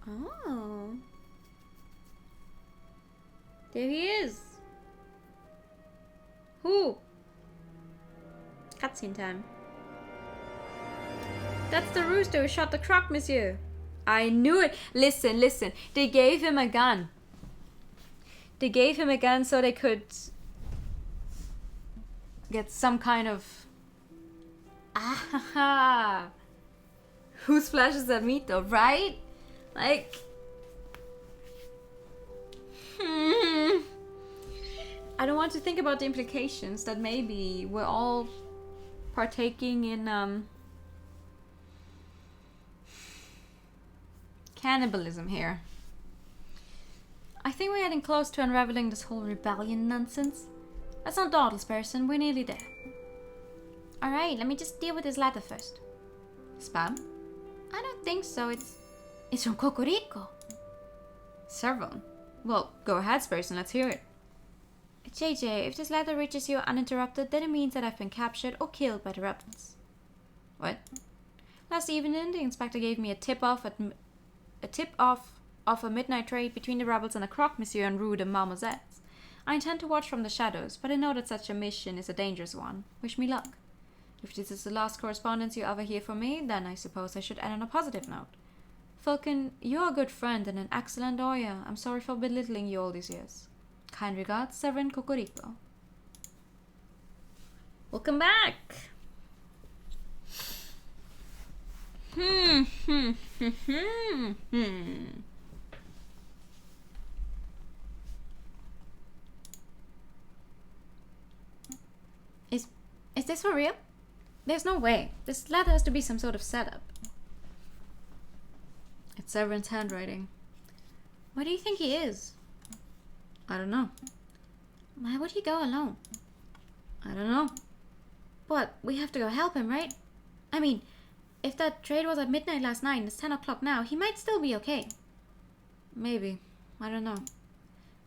Oh. There he is. Who? Cutscene time. That's the rooster who shot the croc, monsieur. I knew it. Listen. They gave him a gun. They gave him a gun so they could get some kind of... Ah, whose flesh is that meat though, right? Like... I don't want to think about the implications that maybe we're all partaking in cannibalism here. I think we're getting close to unraveling this whole rebellion nonsense. Let's not dawdle, person. We're nearly there. Alright, let me just deal with this letter first. Spam? I don't think so. It's from Cocorico. Several. Well, go ahead, person. Let's hear it. JJ, if this letter reaches you uninterrupted, then it means that I've been captured or killed by the rebels. What? Last evening, the inspector gave me a tip-off of a midnight trade between the rebels and a croque monsieur en rue de Marmoset's. I intend to watch from the shadows, but I know that such a mission is a dangerous one. Wish me luck. If this is the last correspondence you ever hear from me, then I suppose I should end on a positive note. Falcon, you're a good friend and an excellent lawyer. I'm sorry for belittling you all these years. Kind regards, Severin Cocorico. Welcome back! Is this for real? There's no way. This letter has to be some sort of setup. It's Severin's handwriting. Where do you think he is? I don't know. Why would he go alone? I don't know. But we have to go help him, right? I mean, if that trade was at midnight last night and it's 10 o'clock now, he might still be okay. Maybe. I don't know.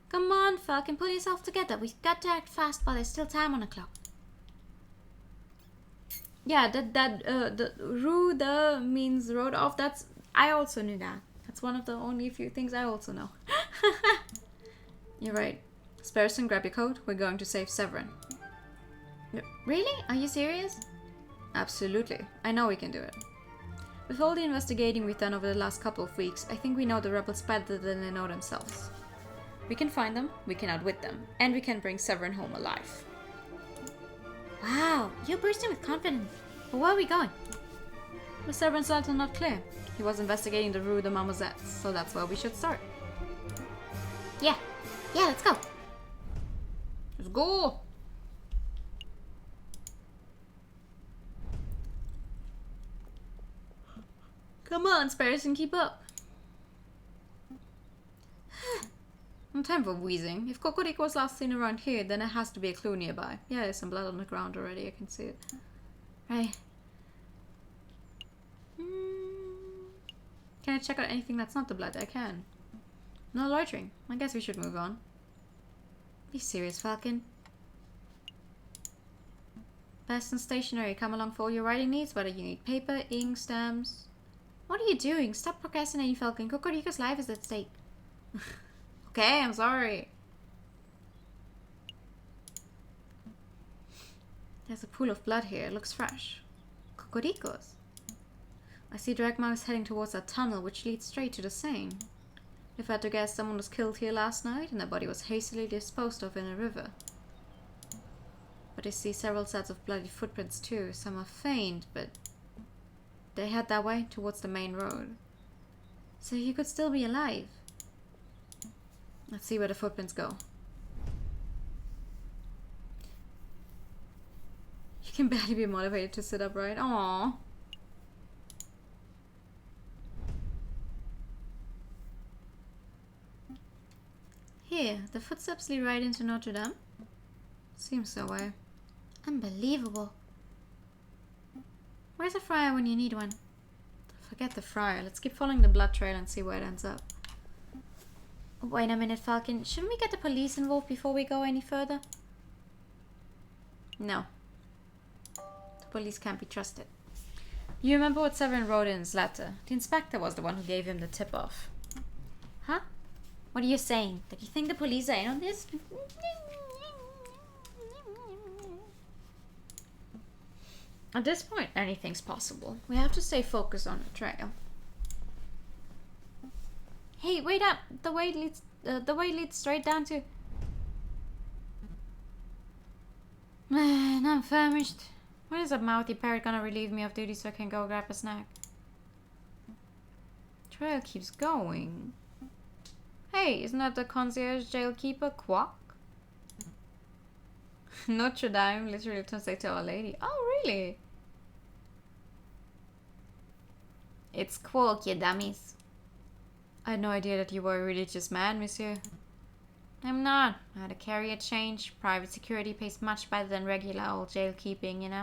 Come on, Falcon, pull yourself together. We've got to act fast while there's still time on the clock. Yeah, the rue de means road off. I also knew that. That's one of the only few things I also know. You're right. Sparrowson, grab your coat. We're going to save Severin. Really? Are you serious? Absolutely. I know we can do it. With all the investigating we've done over the last couple of weeks, I think we know the rebels better than they know themselves. We can find them, we can outwit them, and we can bring Severin home alive. Wow, you're bursting with confidence. But where are we going? With Severin's letter not clear. He was investigating the Rue de Marmoset's, so that's where we should start. Yeah, let's go. Let's go! Come on, Sparrowson, keep up. No time for wheezing. If Cocorico was last seen around here, then it has to be a clue nearby. Yeah, there's some blood on the ground already, I can see it. Right. Can I check out anything that's not the blood? I can. No loitering. I guess we should move on. Be serious, Falcon. Best and stationery. Come along for all your writing needs, whether you need paper, ink, stamps. What are you doing? Stop procrastinating, Falcon. Cocorico's life is at stake. Okay, I'm sorry. There's a pool of blood here. It looks fresh. Cocorico's? I see Dragma is heading towards that tunnel which leads straight to the Seine. If I had to guess, someone was killed here last night and their body was hastily disposed of in a river. But I see several sets of bloody footprints too. Some are faint, but they head that way towards the main road. So he could still be alive. Let's see where the footprints go. You can barely be motivated to sit upright. Aww. Here, the footsteps lead right into Notre Dame. Seems so way. Unbelievable. Where's a friar when you need one? Forget the friar. Let's keep following the blood trail and see where it ends up. Wait a minute, Falcon. Shouldn't we get the police involved before we go any further? No. The police can't be trusted. You remember what Severin wrote in his letter? The inspector was the one who gave him the tip-off. Huh? What are you saying? That you think the police are in on this? At this point, anything's possible. We have to stay focused on the trail. Hey, wait up! The way leads straight down to. Man, I'm famished. When is that mouthy parrot gonna relieve me of duty so I can go grab a snack? Trail keeps going. Hey, isn't that the concierge jail keeper, Quack? Notre Dame literally translates to Our Lady. Oh, really? It's Quark, you dummies. I had no idea that you were a religious man, monsieur. I'm not. I had a career change. Private security pays much better than regular old jail keeping, you know.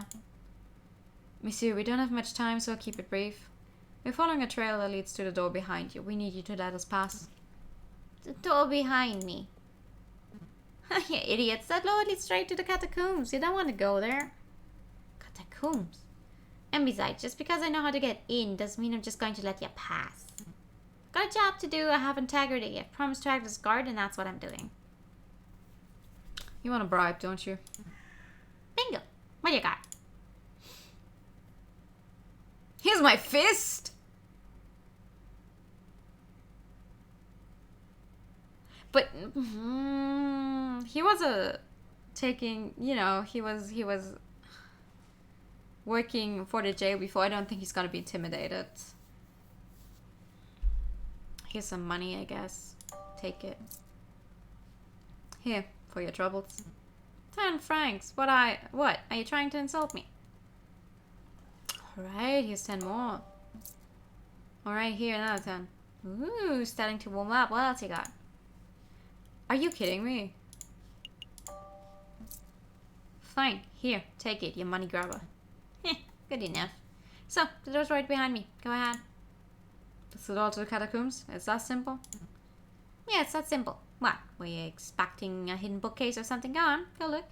Monsieur, we don't have much time, so I'll keep it brief. We're following a trail that leads to the door behind you. We need you to let us pass. The door behind me. You idiots. That door leads straight to the catacombs. You don't want to go there. Catacombs? And besides, just because I know how to get in doesn't mean I'm just going to let you pass. Got a job to do. I have integrity. I promised to act as guard, and that's what I'm doing. You want a bribe, don't you? Bingo. What you got? Here's my fist! But he was taking, you know, he was working for the jail before. I don't think he's gonna be intimidated. Here's some money, I guess. Take it. Here, for your troubles. 10 francs. What are you trying to insult me? Alright, here's 10 more. Alright, here, another 10. Ooh, starting to warm up. What else you got? Are you kidding me? Fine, here, take it, you money grabber. Good enough. So, the door's right behind me. Go ahead. That's the door to the catacombs? It's that simple? Yeah, it's that simple. What? Were you expecting a hidden bookcase or something? Go on, go look.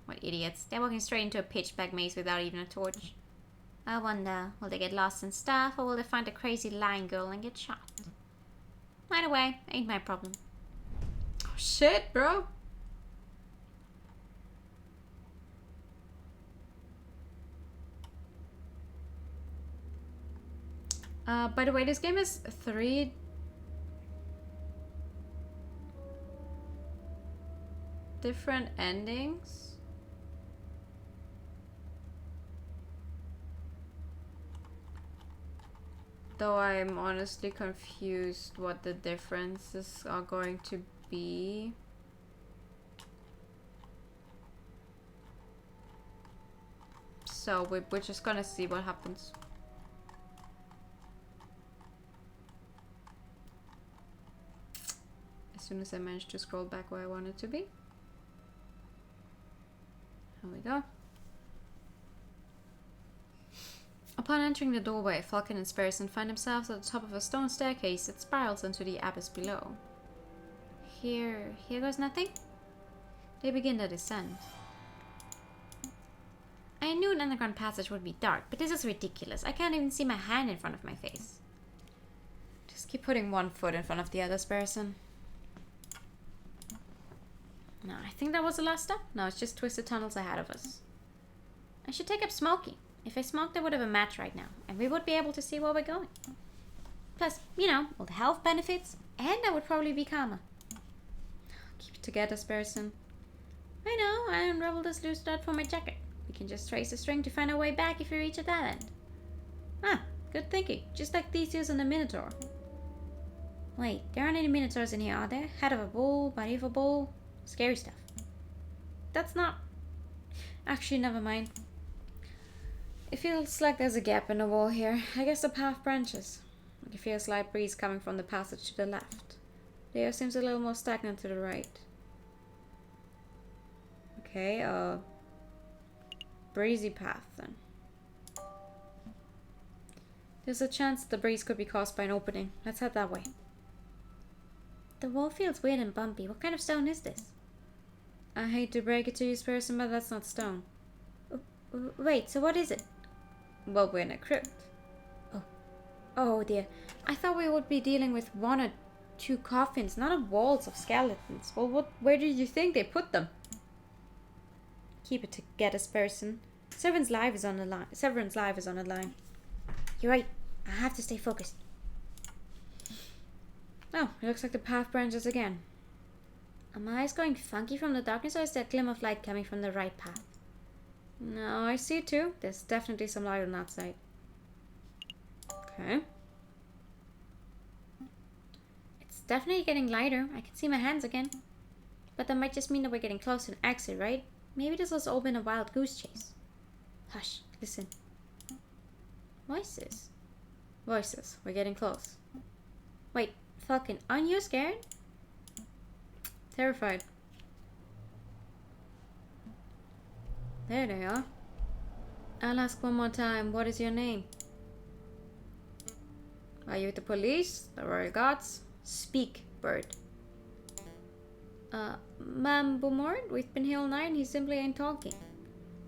What idiots. They're walking straight into a pitch black maze without even a torch. I wonder, will they get lost in stuff or will they find a crazy lying girl and get shot? Either way, ain't my problem. Oh shit, bro. By the way, this game is 3 different endings. Though I'm honestly confused what the differences are going to be. So we're just gonna see what happens. As soon as I manage to scroll back where I want it to be. Here we go. Upon entering the doorway, Falcon and Sparrowson find themselves at the top of a stone staircase that spirals into the abyss below. Here goes nothing. They begin their descent. I knew an underground passage would be dark, but this is ridiculous. I can't even see my hand in front of my face. Just keep putting one foot in front of the other, Sparrowson. No, I think that was the last step. Now it's just twisted tunnels ahead of us. I should take up smoking. If I smoked, I would have a match right now, and we would be able to see where we're going. Plus, you know, all the health benefits, and I would probably be calmer. Keep it together, Sparrowson. I know, I unraveled this loose stud from my jacket. We can just trace the string to find our way back if we reach at that end. Ah, good thinking. Just like Theseus and the Minotaur. Wait, there aren't any Minotaurs in here, are there? Head of a bull, body of a bull. Scary stuff. That's not... Actually, never mind. It feels like there's a gap in the wall here. I guess the path branches. I can feel a slight breeze coming from the passage to the left. The air seems a little more stagnant to the right. Okay, breezy path then. There's a chance the breeze could be caused by an opening. Let's head that way. The wall feels weird and bumpy. What kind of stone is this? I hate to break it to you, Sparrowson, but that's not stone. Wait, so what is it? Well, we're in a crypt. Oh dear. I thought we would be dealing with 1 or 2 coffins, not walls of skeletons. Well, where did you think they put them? Keep it together, Sparrowson. Severin's life is on the line. You're right. I have to stay focused. Oh, it looks like the path branches again. Are my eyes going funky from the darkness, or is there a glimmer of light coming from the right path? No, I see it too. There's definitely some light on that side. Okay. It's definitely getting lighter. I can see my hands again. But that might just mean that we're getting close to an exit, right? Maybe this has all been a wild goose chase. Hush, listen. Voices. Voices. We're getting close. Wait, Falcon, aren't you scared? Terrified. There they are. I'll ask one more time. What is your name? Are you with the police? The royal guards? Speak, bird. Ma'am Beaumont, we've been here all night and he simply ain't talking.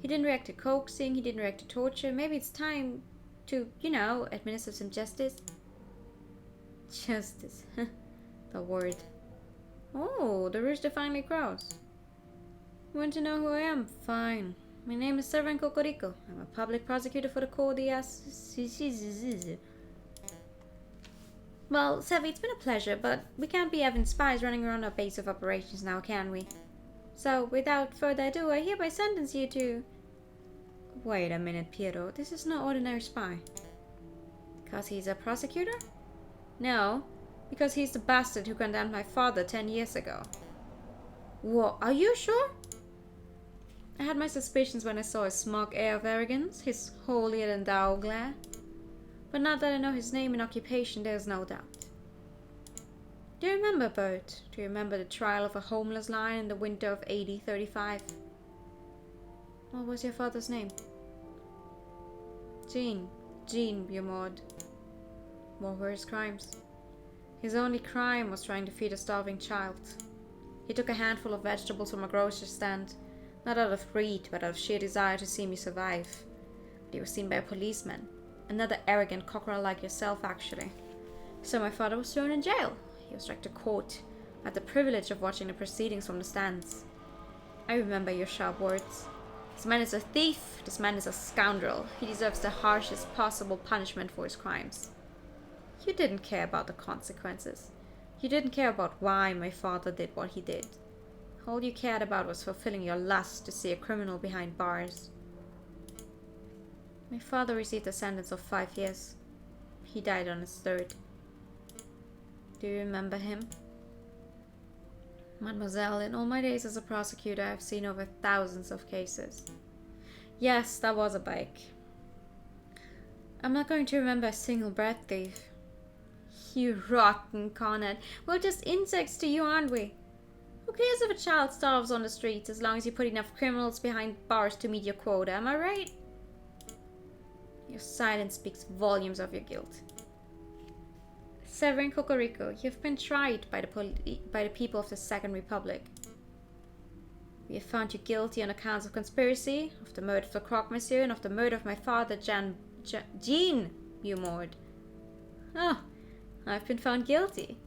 He didn't react to coaxing, he didn't react to torture. Maybe it's time to, administer some justice. Justice. The word. Oh, the rooster finally crows. You want to know who I am? Fine. My name is Severin Cocorico. I'm a public prosecutor for the Cordias. Well, Sevi, it's been a pleasure, but we can't be having spies running around our base of operations now, can we? So, without further ado, I hereby sentence you to... Wait a minute, Piero. This is no ordinary spy. Because he's a prosecutor? No, because he's the bastard who condemned my father 10 years ago. What? Are you sure? I had my suspicions when I saw his smug air of arrogance, his holier-than-thou glare. But now that I know his name and occupation, there's no doubt. Do you remember, Bert? Do you remember the trial of a homeless lion in the winter of AD 35? What was your father's name? Jean Beaumont. What were his crimes? His only crime was trying to feed a starving child. He took a handful of vegetables from a grocery stand, not out of greed, but out of sheer desire to see me survive. But he was seen by a policeman. Another arrogant cockerel like yourself, actually. So my father was thrown in jail. He was dragged to court. I had the privilege of watching the proceedings from the stands. I remember your sharp words. This man is a thief. This man is a scoundrel. He deserves the harshest possible punishment for his crimes. You didn't care about the consequences. You didn't care about why my father did what he did. All you cared about was fulfilling your lust to see a criminal behind bars. My father received a sentence of 5 years. He died on his third. Do you remember him? Mademoiselle, in all my days as a prosecutor, I've seen over thousands of cases. Yes, that was a bike. I'm not going to remember a single bread thief. You rotten conhead. We're just insects to you, aren't we? Who cares if a child starves on the streets as long as you put enough criminals behind bars to meet your quota, am I right? Your silence speaks volumes of your guilt. Severin Cocorico, you've been tried by the people of the Second Republic. We have found you guilty on accounts of conspiracy, of the murder of the Croque Monsieur, and of the murder of my father, Jean Beaumont. Oh, I've been found guilty.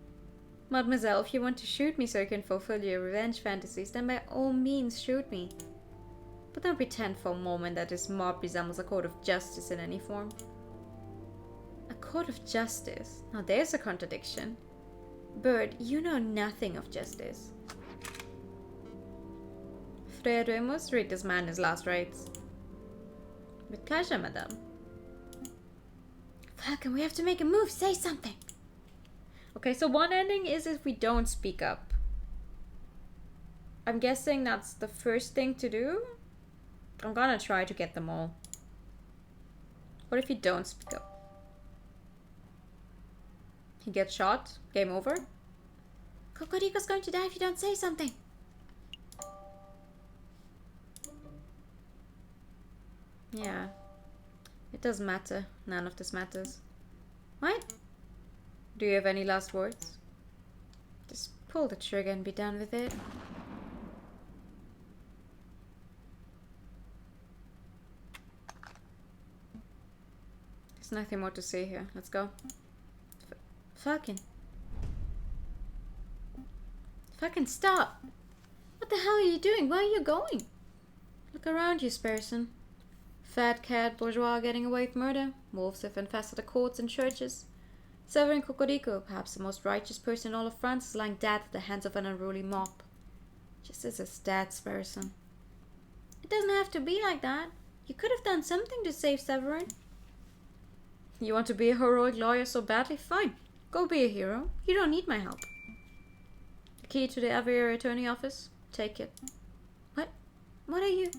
Mademoiselle, if you want to shoot me so you can fulfill your revenge fantasies, then by all means shoot me. But don't pretend for a moment that this mob resembles a court of justice in any form. A court of justice? Now there's a contradiction. Bird, you know nothing of justice. Fredo, I must read this man his last rites. With pleasure, madame. Falcon, we have to make a move. Say something. Okay, so one ending is if we don't speak up. I'm guessing that's the first thing to do. I'm gonna try to get them all. What if you don't speak up? He gets shot. Game over. Cocorico's going to die if you don't say something. Yeah. It doesn't matter. None of this matters. What? Do you have any last words? Just pull the trigger and be done with it. There's nothing more to say here. Let's go. Falcon. Falcon, stop! What the hell are you doing? Where are you going? Look around you, Sparrowson. Fat cat bourgeois getting away with murder. Wolves have infested the courts and churches. Severin Cocorico, perhaps the most righteous person in all of France, is lying dead at the hands of an unruly mob. Just as his dad's person. It doesn't have to be like that. You could have done something to save Severin. You want to be a heroic lawyer so badly? Fine. Go be a hero. You don't need my help. The key to the Aviary Attorney office? Take it. What? What are you...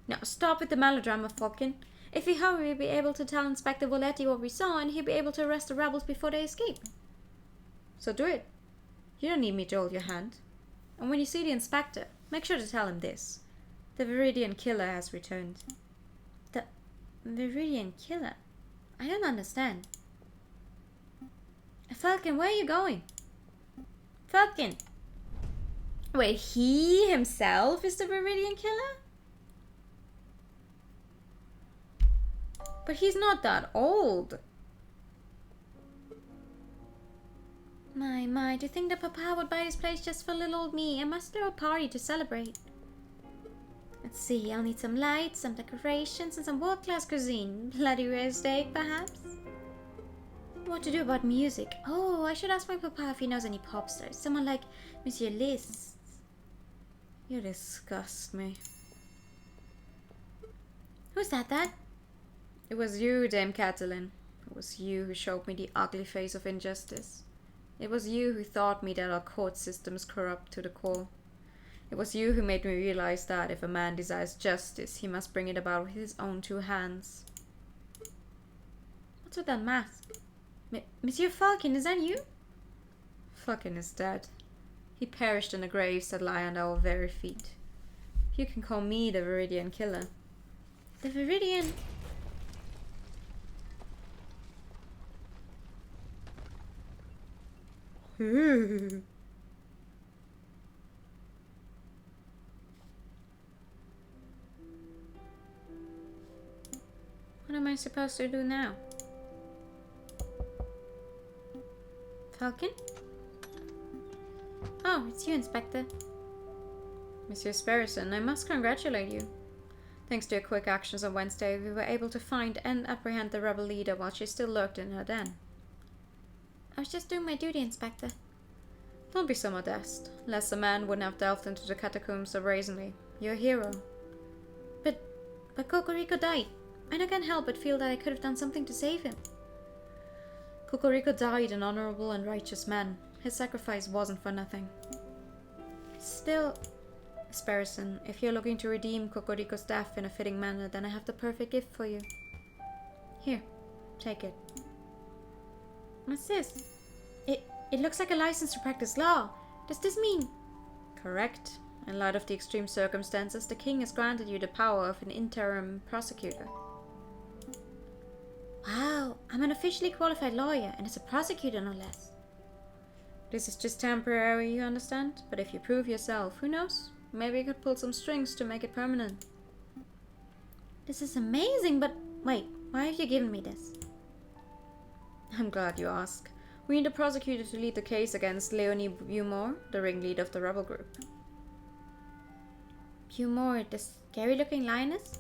Now stop with the melodrama, Falcon. If we hurry, we'll be able to tell Inspector Voletti what we saw, and he'll be able to arrest the rebels before they escape. So do it. You don't need me to hold your hand. And when you see the inspector, make sure to tell him this. The Viridian Killer has returned. The Viridian Killer? I don't understand. Falcon, where are you going? Falcon! Wait, he himself is the Viridian Killer? But he's not that old. My, to think that Papa would buy this place just for little old me. I must throw a party to celebrate. Let's see, I'll need some lights, some decorations, and some world-class cuisine. Bloody rare steak, perhaps? What to do about music? Oh, I should ask my Papa if he knows any pop stars. Someone like Monsieur Liszt. You disgust me. Who's that, Dad? It was you, Dame Catelyn. It was you who showed me the ugly face of injustice. It was you who taught me that our court system is corrupt to the core. It was you who made me realize that if a man desires justice, he must bring it about with his own two hands. What's with that mask? Monsieur Falcon, is that you? Falcon is dead. He perished in the graves that lie under our very feet. You can call me the Viridian Killer. The Viridian... What am I supposed to do now? Falcon? Oh, it's you, Inspector. Monsieur Sparrison, I must congratulate you. Thanks to your quick actions on Wednesday, we were able to find and apprehend the rebel leader while she still lurked in her den. I was just doing my duty, Inspector. Don't be so modest. Lest a man wouldn't have delved into the catacombs so brazenly. You're a hero. But Cocorico died, and I can't help but feel that I could have done something to save him. Cocorico died an honorable and righteous man. His sacrifice wasn't for nothing. Still... Sparrison, if you're looking to redeem Cocorico's death in a fitting manner, then I have the perfect gift for you. Here, take it. What's this? It looks like a license to practice law. Does this mean... Correct. In light of the extreme circumstances, the king has granted you the power of an interim prosecutor. Wow, I'm an officially qualified lawyer, and as a prosecutor no less. This is just temporary, you understand? But if you prove yourself, who knows? Maybe you could pull some strings to make it permanent. This is amazing, but wait, why have you given me this? I'm glad you asked. We need a prosecutor to lead the case against Leonie Beaumont, the ringleader of the rebel group. Beaumont, the scary-looking lioness?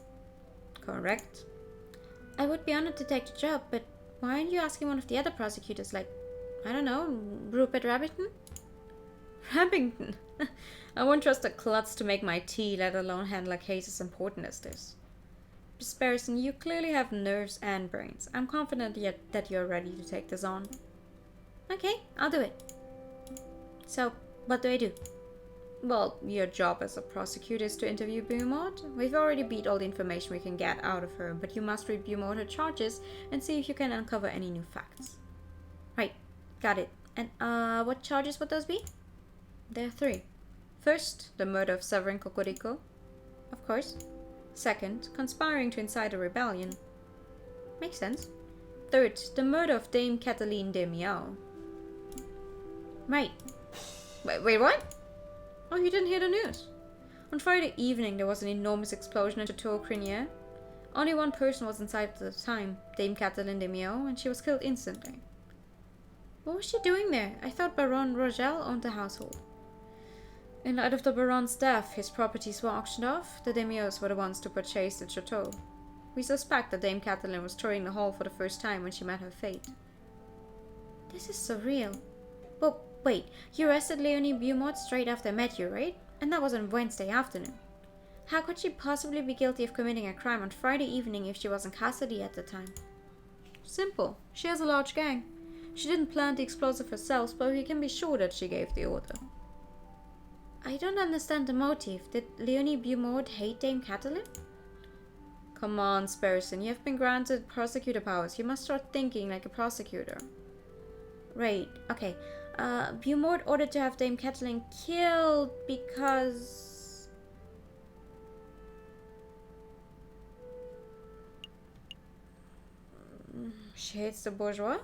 Correct. I would be honored to take the job, but why aren't you asking one of the other prosecutors, like, I don't know, Rupert Rabbington? Rabbington? I won't trust a klutz to make my tea, let alone handle a case as important as this. Miss Sparrison, you clearly have nerves and brains. I'm confident that you're ready to take this on. Okay, I'll do it. So, what do I do? Well, your job as a prosecutor is to interview Beaumont. We've already beat all the information we can get out of her, but you must read Beaumont her charges and see if you can uncover any new facts. Right, got it. And, what charges would those be? There are 3. First, the murder of Severin Cocorico. Of course. Second, conspiring to incite a rebellion. Makes sense. Third, the murder of Dame Catelyn de Miao. Right. Wait, what? Oh, you didn't hear the news? On Friday evening, there was an enormous explosion at Chateau Crinier. Only one person was inside at the time, Dame Catelyn de Miao, and she was killed instantly. What was she doing there? I thought Baron Rogel owned the household. In light of the Baron's death, his properties were auctioned off. The de Miaus were the ones to purchase the chateau. We suspect that Dame Catelyn was touring the hall for the first time when she met her fate. This is surreal. But wait, you arrested Leonie Beaumont straight after I met you, right? And that was on Wednesday afternoon. How could she possibly be guilty of committing a crime on Friday evening if she was in custody at the time? Simple. She has a large gang. She didn't plant the explosive herself, but we can be sure that she gave the order. I don't understand the motive. Did Leonie Beaumont hate Dame Catalin? Come on, Sparrowson. You have been granted prosecutor powers. You must start thinking like a prosecutor. Right, okay. Beaumont ordered to have Dame Catalin killed because... She hates the bourgeois?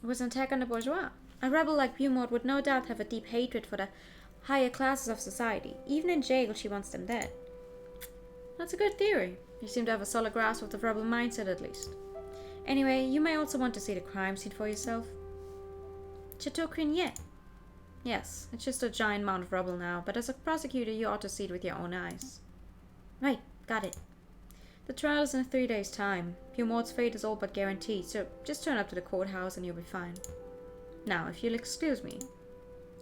It was an attack on the bourgeois. A rebel like Beaumont would no doubt have a deep hatred for the higher classes of society. Even in jail, she wants them dead. That's a good theory. You seem to have a solid grasp of the rebel mindset, at least. Anyway, you may also want to see the crime scene for yourself. Chateau Crinier. Yes, it's just a giant mound of rubble now, but as a prosecutor, you ought to see it with your own eyes. Right, got it. The trial is in 3 days' time. Beaumont's fate is all but guaranteed, so just turn up to the courthouse and you'll be fine. Now, if you'll excuse me.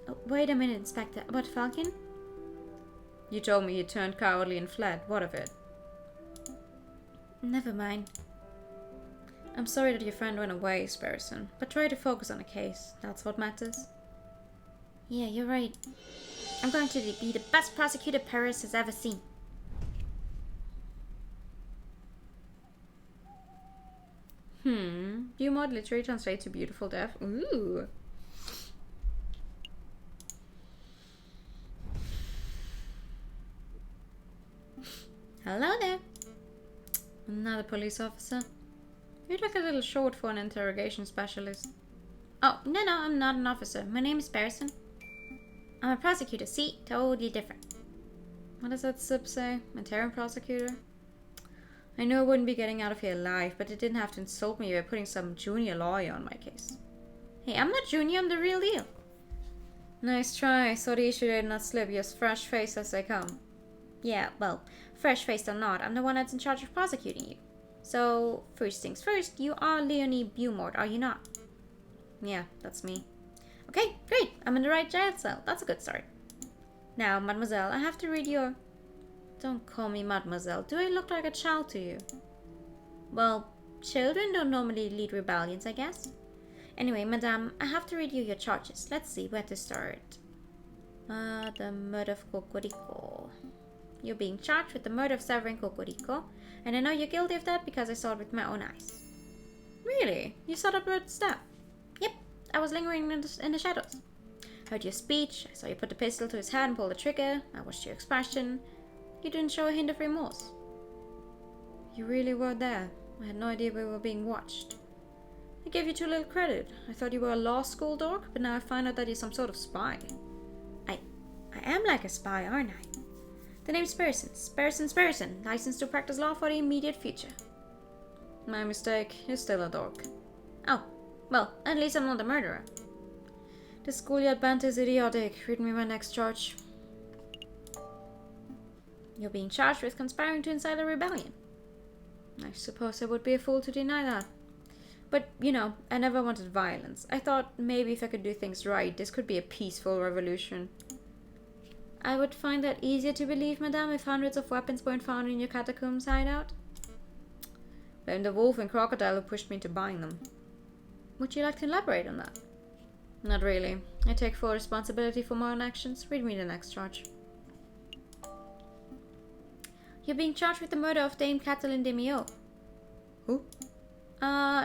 Oh, wait a minute, Inspector. About Falcon? You told me you turned cowardly and fled. What of it? Never mind. I'm sorry that your friend went away, Sparrowson, but try to focus on the case. That's what matters. Yeah, you're right. I'm going to be the best prosecutor Paris has ever seen. Beaumont literally translates to beautiful death. Ooh. Hello there. Another police officer. You look a little short for an interrogation specialist. Oh, no, I'm not an officer. My name is Sparrowson. I'm a prosecutor. See? Totally different. What does that sip say? Interim prosecutor? I know I wouldn't be getting out of here alive, but it didn't have to insult me by putting some junior lawyer on my case. Hey, I'm not junior, I'm the real deal. Nice try. Saw the issue did not slip. You're as fresh-faced as they come. Yeah, well, fresh-faced or not, I'm the one that's in charge of prosecuting you. So, first things first, you are Leonie Beaumont, are you not? Yeah, that's me. Okay, great. I'm in the right jail cell. That's a good start. Now, mademoiselle, I have to read your... Don't call me mademoiselle. Do I look like a child to you? Well, children don't normally lead rebellions, I guess. Anyway, madame, I have to read you your charges. Let's see where to start. The murder of Cocorico. You're being charged with the murder of Severin Cocorico, and I know you're guilty of that because I saw it with my own eyes. Really? You saw that bird stab? Yep, I was lingering in the shadows. Heard your speech, I saw you put the pistol to his head and pull the trigger, I watched your expression. You didn't show a hint of remorse. You really were there. I had no idea we were being watched. I gave you too little credit. I thought you were a law school dog, but now I find out that you're some sort of spy. I am like a spy, aren't I? The name's Sparrowson, licensed to practice law for the immediate future. My mistake. You're still a dog. Oh, well, at least I'm not a murderer. The schoolyard banter is idiotic. Read me my next charge. You're being charged with conspiring to incite a rebellion. I suppose I would be a fool to deny that. But, you know, I never wanted violence. I thought maybe if I could do things right, this could be a peaceful revolution. I would find that easier to believe, madame, if hundreds of weapons weren't found in your catacombs hideout. Blame the wolf and crocodile who pushed me into buying them. Would you like to elaborate on that? Not really. I take full responsibility for my own actions. Read me the next charge. You're being charged with the murder of Dame Catalin de Mio. Who?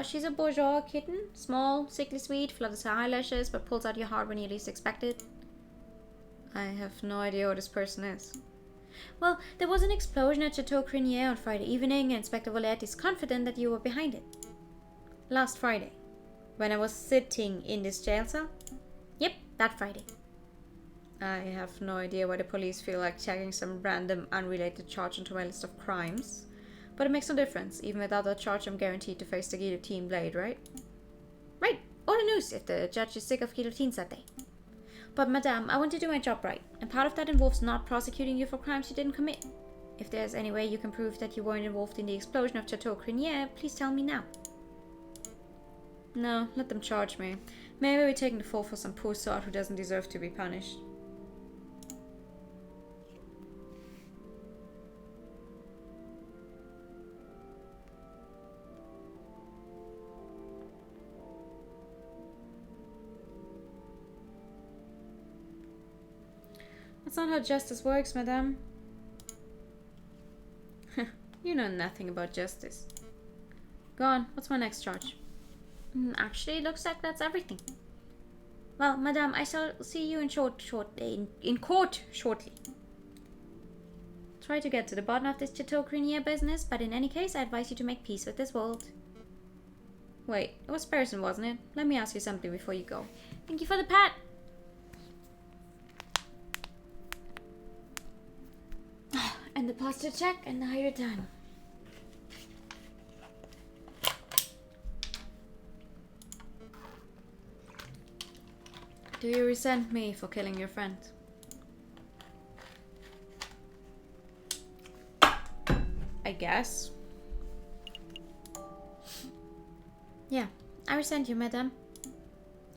She's a bourgeois kitten. Small, sickly sweet, flutters her eyelashes, but pulls out your heart when you least expect it. I have no idea who this person is. Well, there was an explosion at Chateau Crinier on Friday evening, and Inspector Voletti is confident that you were behind it. Last Friday, when I was sitting in this jail cell? Yep, that Friday. I have no idea why the police feel like checking some random unrelated charge onto my list of crimes. But it makes no difference. Even without that charge, I'm guaranteed to face the guillotine blade, right? Right. Or the noose if the judge is sick of guillotines that day. But madame, I want to do my job right. And part of that involves not prosecuting you for crimes you didn't commit. If there's any way you can prove that you weren't involved in the explosion of Chateau Crinier, please tell me now. No, let them charge me. Maybe we're taking the fall for some poor sod who doesn't deserve to be punished. That's not how justice works, madame. You know nothing about justice. Go on, what's my next charge? Actually, it looks like that's everything. Well, madame, I shall see you in court shortly. Try to get to the bottom of this Chateau Crinier business, but in any case, I advise you to make peace with this world. Wait, it was Person, wasn't it? Let me ask you something before you go. Thank you for the pat. And the posture check, and now you're done. Do you resent me for killing your friend? I guess. Yeah, I resent you, madame.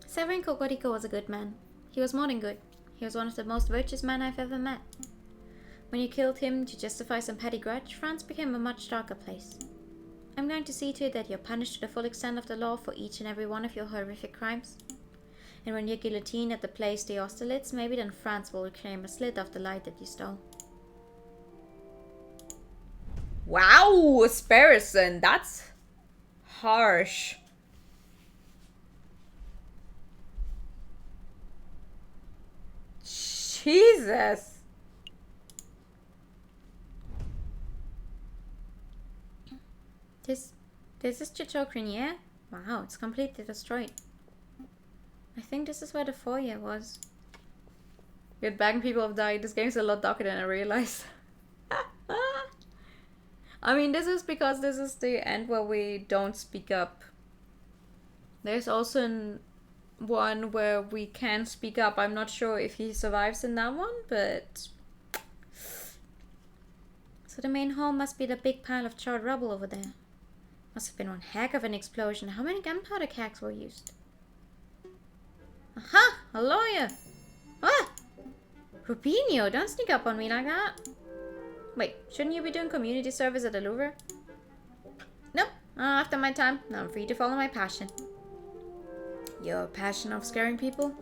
Severin Cocorico was a good man. He was more than good. He was one of the most virtuous men I've ever met. When you killed him to justify some petty grudge, France became a much darker place. I'm going to see to it that you're punished to the full extent of the law for each and every one of your horrific crimes. And when you're guillotined at the Place des Austerlitz, maybe then France will reclaim a slit of the light that you stole. Wow, Sparrison, that's harsh. Jesus. This is Chateau Crinier? Wow, it's completely destroyed. I think this is where the foyer was. Yet back people have died. This game's a lot darker than I realized. I mean, this is because this is the end where we don't speak up. There's also one where we can speak up. I'm not sure if he survives in that one, but... So the main hall must be the big pile of charred rubble over there. Must have been one heck of an explosion. How many gunpowder kegs were used? Aha! A lawyer! Ah! Rubinho, don't sneak up on me like that. Wait, shouldn't you be doing community service at the Louvre? Nope. After my time, now I'm free to follow my passion. Your passion of scaring people?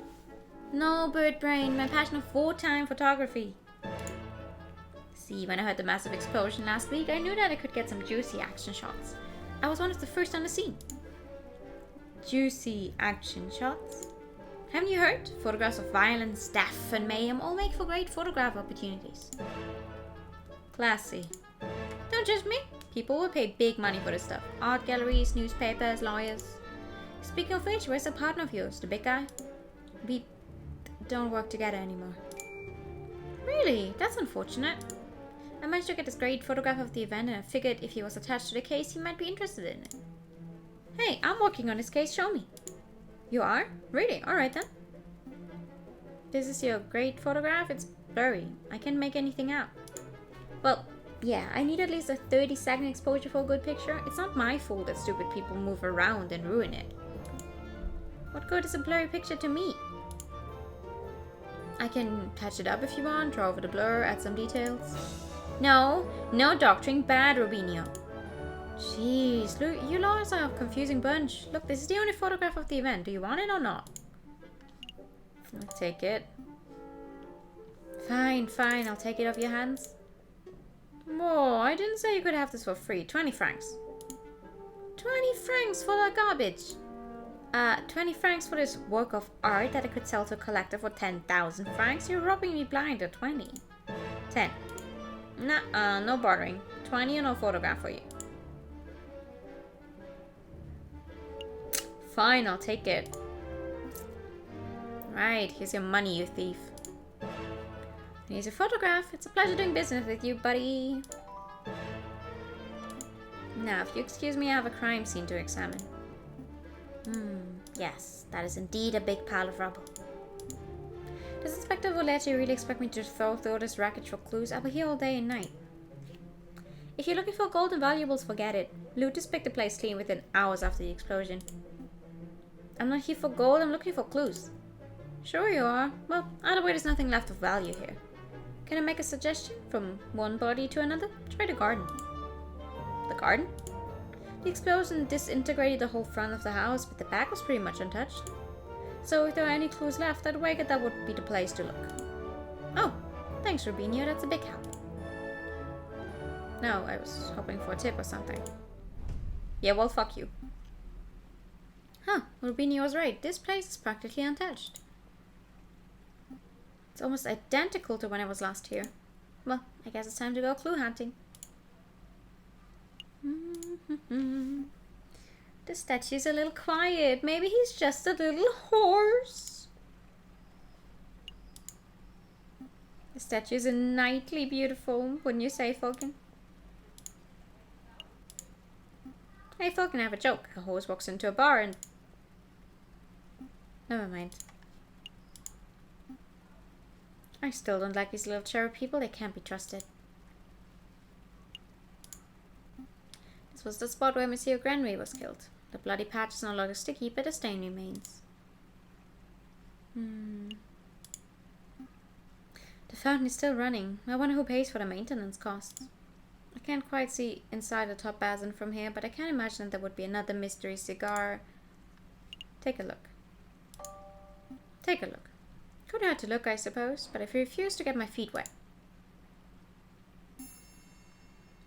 No, bird brain. My passion of wartime photography. See, when I heard the massive explosion last week, I knew that I could get some juicy action shots. I was one of the first on the scene. Juicy action shots? Haven't you heard? Photographs of violence, death, and mayhem all make for great photograph opportunities. Classy. Don't judge me. People will pay big money for this stuff. Art galleries, newspapers, lawyers. Speaking of which, where's the partner of yours, the big guy? We don't work together anymore. Really? That's unfortunate. I managed to get this great photograph of the event and I figured if he was attached to the case, he might be interested in it. Hey, I'm working on this case, show me. You are? Really? Alright then. This is your great photograph? It's blurry. I can't make anything out. Well, yeah, I need at least a 30-second exposure for a good picture. It's not my fault that stupid people move around and ruin it. What good is a blurry picture to me? I can patch it up if you want, draw over the blur, add some details. No, no doctoring, bad Rubinho. Jeez, look, you lawyers are a confusing bunch. Look, this is the only photograph of the event. Do you want it or not? I'll take it. Fine, fine, I'll take it off your hands. Whoa, I didn't say you could have this for free. 20 francs. 20 francs for that garbage. 20 francs for this work of art that I could sell to a collector for 10,000 francs? You're robbing me blind at 20. 10. Nah, no bartering. 20 or no photograph for you. Fine, I'll take it. Right, here's your money, you thief. Here's your photograph. It's a pleasure doing business with you, buddy. Now, if you excuse me, I have a crime scene to examine. Yes, that is indeed a big pile of rubble. Does Inspector Voletti really expect me to throw through this wreckage for clues? I'll be here all day and night. If you're looking for gold and valuables, forget it. Looters picked the place clean within hours after the explosion. I'm not here for gold, I'm looking for clues. Sure you are. Well, either way, there's nothing left of value here. Can I make a suggestion? From one body to another? Try the garden. The garden? The explosion disintegrated the whole front of the house, but the back was pretty much untouched. So if there are any clues left, I'd wager that would be the place to look. Oh, thanks Rubinho, that's a big help. No, I was hoping for a tip or something. Yeah, well, fuck you. Huh, Rubinho was right. This place is practically untouched. It's almost identical to when I was last here. Well, I guess it's time to go clue hunting. The statue's a little quiet. Maybe he's just a little hoarse. The statue's innately beautiful, wouldn't you say, Falcon? Hey, Falcon, I have a joke. A horse walks into a bar and... Never mind. I still don't like these little cherub people. They can't be trusted. This was the spot where Monsieur Granby was killed. The bloody patch is no longer sticky, but a stain remains. The fountain is still running. I wonder who pays for the maintenance costs. I can't quite see inside the top basin from here, but I can't imagine there would be another mystery cigar. Take a look. Take a look. Could hurt to look, I suppose, but I refuse to get my feet wet.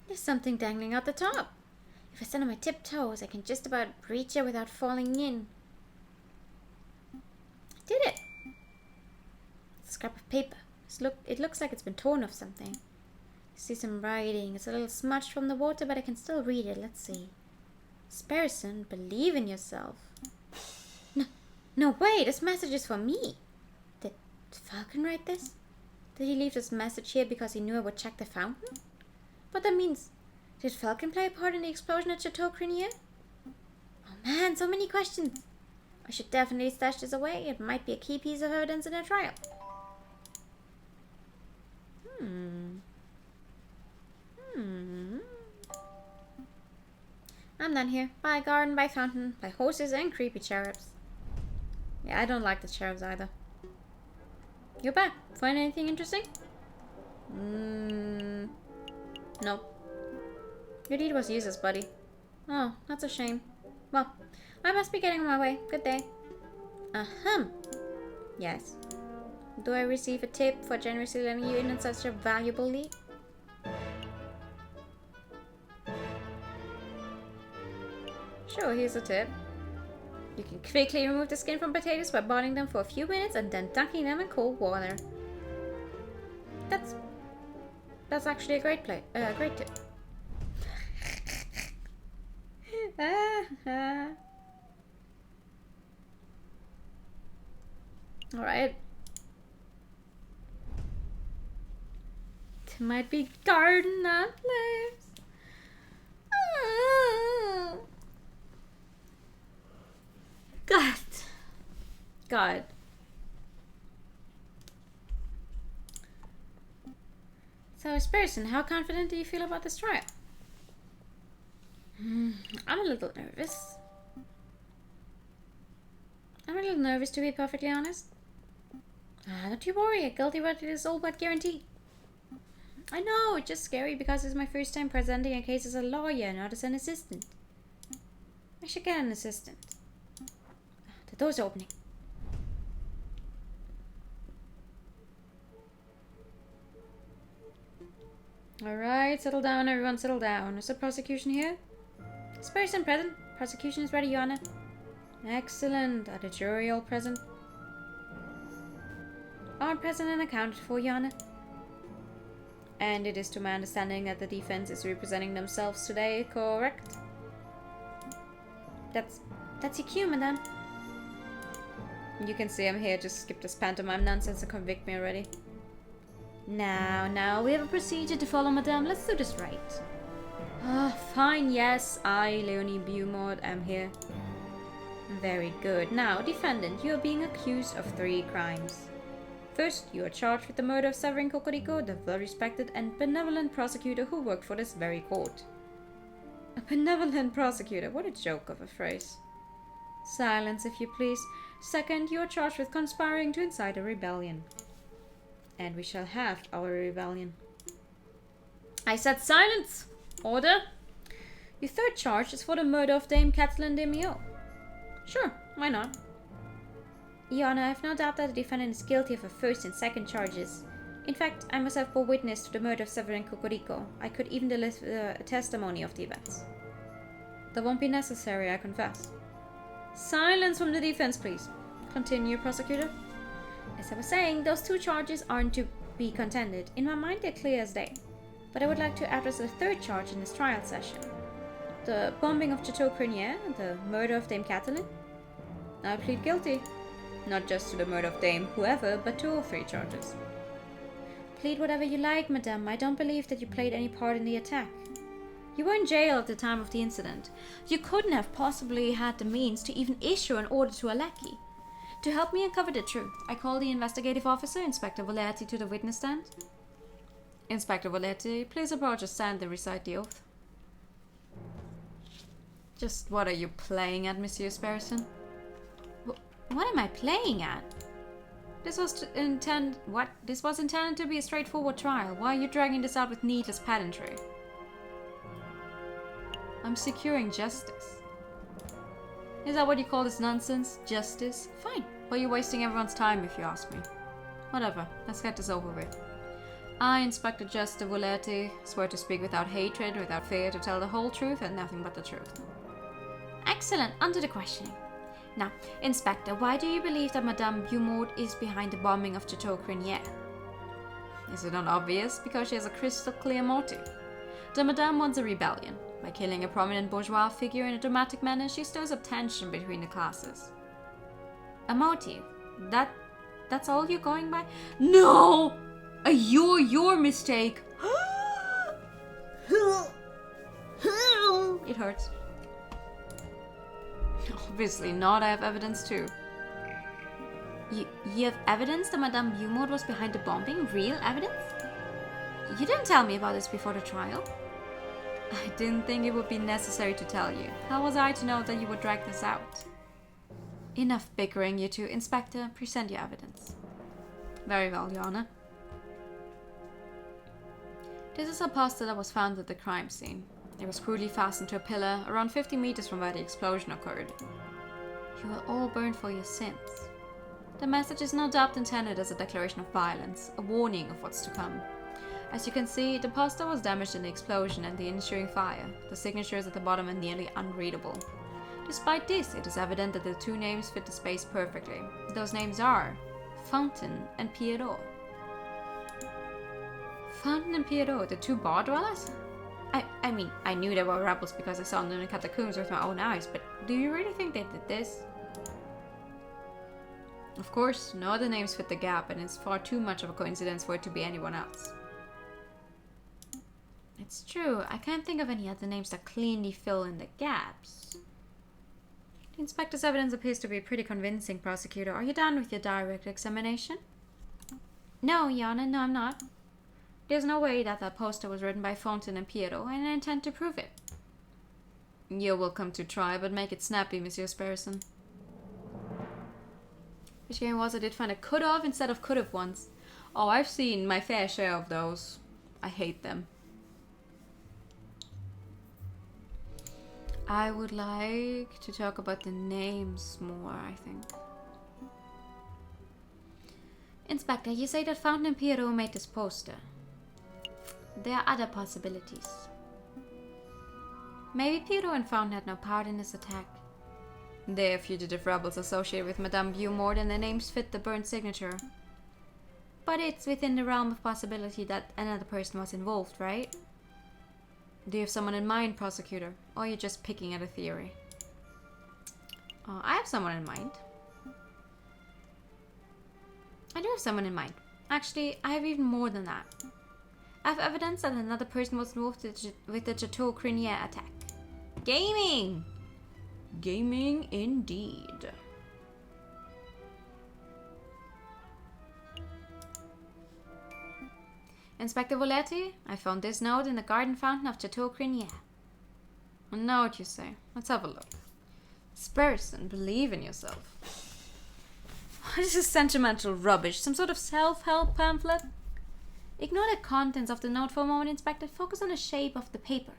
There's something dangling out the top. If I stand on my tiptoes, I can just about reach it without falling in. I did it! It's a scrap of paper. It looks like it's been torn off something. I see some writing. It's a little smudged from the water, but I can still read it. Let's see. Sparrison, believe in yourself. No way! This message is for me! Did Falcon write this? Did he leave this message here because he knew I would check the fountain? But that means... Did Falcon play a part in the explosion at Chateau Crinier? Oh man, so many questions! I should definitely stash this away. It might be a key piece of evidence in a trial. I'm done here. By garden, by fountain, by horses and creepy cherubs. Yeah, I don't like the cherubs either. You back? Find anything interesting? No. Your deed was useless, buddy. Oh, that's a shame. Well, I must be getting on my way. Good day. Yes. Do I receive a tip for generously letting you in on such a valuable lead? Sure, here's a tip. You can quickly remove the skin from potatoes by boiling them for a few minutes and then dunking them in cold water. That's actually a great tip. Alright. It might be garden that lives. God. So, Sparrison, how confident do you feel about this trial? I'm a little nervous. To be perfectly honest. Don't you worry, a guilty verdict is all but guaranteed. I know, it's just scary because it's my first time presenting a case as a lawyer, not as an assistant. I should get an assistant. The door's opening. Alright, settle down, everyone, settle down. Is the prosecution here? Sparrison present. Prosecution is ready, Your Honor. Excellent. Are the jury all present? All present and accounted for, Your Honor. And it is to my understanding that the defense is representing themselves today, correct? That's your cue, madame. You can see I'm here, just skip this pantomime nonsense and convict me already. Now, we have a procedure to follow, madame. Let's do this right. Fine, yes, I, Leonie Beaumont, am here. Very good. Now, defendant, you are being accused of 3 crimes. First, you are charged with the murder of Severin Cocorico, the well-respected and benevolent prosecutor who worked for this very court. A benevolent prosecutor? What a joke of a phrase. Silence, if you please. Second, you are charged with conspiring to incite a rebellion. And we shall have our rebellion. I said silence! Order! Your third charge is for the murder of Dame Catelyn de Mio. Sure, why not? Your Honor, I have no doubt that the defendant is guilty of the first and second charges. In fact, I myself bore witness to the murder of Severin Cocorico. I could even deliver a testimony of the events. That won't be necessary, I confess. Silence from the defense, please. Continue, prosecutor. As I was saying, those two charges aren't to be contended. In my mind, they're clear as day. But I would like to address the third charge in this trial session. The bombing of Chateau Crenier and the murder of Dame Catelyn. I plead guilty. Not just to the murder of Dame whoever, but to all three charges. Plead whatever you like, madame. I don't believe that you played any part in the attack. You were in jail at the time of the incident. You couldn't have possibly had the means to even issue an order to a lackey. To help me uncover the truth, I call the investigative officer, Inspector Volerti, to the witness stand. Inspector Volerti, please approach the stand and recite the oath. Just what are you playing at, Monsieur Sparrison? What am I playing at? This was intended to be a straightforward trial. Why are you dragging this out with needless pedantry? I'm securing justice. Is that what you call this nonsense? Justice? Fine. But you're wasting everyone's time if you ask me. Whatever. Let's get this over with. I, Inspector Justice Volerti, swear to speak without hatred, without fear, to tell the whole truth and nothing but the truth. Excellent. On to the questioning. Now, Inspector, why do you believe that Madame Beaumont is behind the bombing of Chateau Crenier? Is it not obvious? Because she has a crystal clear motive. The Madame wants a rebellion. By killing a prominent bourgeois figure in a dramatic manner, she stirs up tension between the classes. A motive? That's all you're going by? No! Your mistake! It hurts. Obviously not, I have evidence too. You have evidence that Madame Beaumont was behind the bombing? Real evidence? You didn't tell me about this before the trial. I didn't think it would be necessary to tell you. How was I to know that you would drag this out? Enough bickering, you two. Inspector, present your evidence. Very well, Your Honor. This is a poster that was found at the crime scene. It was crudely fastened to a pillar around 50 meters from where the explosion occurred. You will all burn for your sins. The message is no doubt intended as a declaration of violence, a warning of what's to come. As you can see, the poster was damaged in the explosion and the ensuing fire. The signatures at the bottom are nearly unreadable. Despite this, it is evident that the two names fit the space perfectly. Those names are Fountain and Pierrot. Fountain and Pierrot, the two bar dwellers? I mean, I knew they were rebels because I saw them in the catacombs with my own eyes, but do you really think they did this? Of course, no other names fit the gap, and it's far too much of a coincidence for it to be anyone else. It's true, I can't think of any other names that cleanly fill in the gaps. The inspector's evidence appears to be pretty convincing, prosecutor. Are you done with your direct examination? No, Your Honor, no, I'm not. There's no way that poster was written by Fountain and Pierrot, and I intend to prove it. You're welcome to try, but make it snappy, Monsieur Sparrison. Which game was it? I did find a could-have instead of could-have once. Oh, I've seen my fair share of those. I hate them. I would like to talk about the names more, I think. Inspector, you say that Fountain and Pierrot made this poster. There are other possibilities. Maybe Pierrot and Fountain had no part in this attack. They are fugitive rebels associated with Madame Beaumont and their names fit the burnt signature. But it's within the realm of possibility that another person was involved, right? Do you have someone in mind, prosecutor? Or are you just picking at a theory? I have someone in mind. I do have someone in mind. Actually, I have even more than that. I have evidence that another person was involved with the Chateau Crenier attack. Gaming! Gaming indeed. Inspector Volerti, I found this note in the garden fountain of Chateau Crenier. A note, you say? Let's have a look. Spurson, believe in yourself. What is this sentimental rubbish? Some sort of self-help pamphlet? Ignore the contents of the note for a moment, Inspector. Focus on the shape of the paper.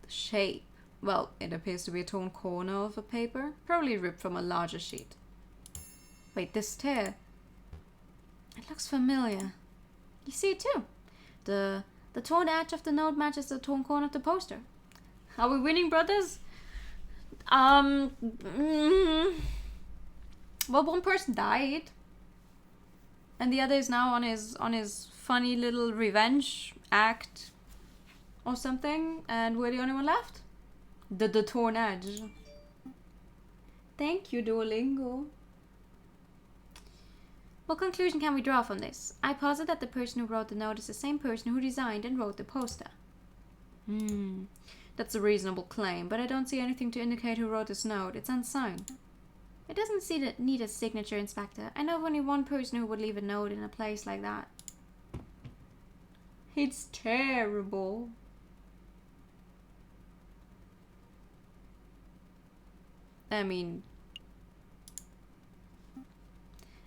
The shape? Well, it appears to be a torn corner of a paper, probably ripped from a larger sheet. Wait, this tear. It looks familiar. You see it too. The torn edge of the note matches the torn corner of the poster. Are we winning, brothers? Well, one person died, and the other is now on his funny little revenge act or something, and we're the only one left. The torn edge. Thank you, Duolingo. What conclusion can we draw from this? I posit that the person who wrote the note is the same person who designed and wrote the poster. That's a reasonable claim, but I don't see anything to indicate who wrote this note. It's unsigned. It doesn't need a signature, Inspector. I know of only one person who would leave a note in a place like that. It's terrible. I mean,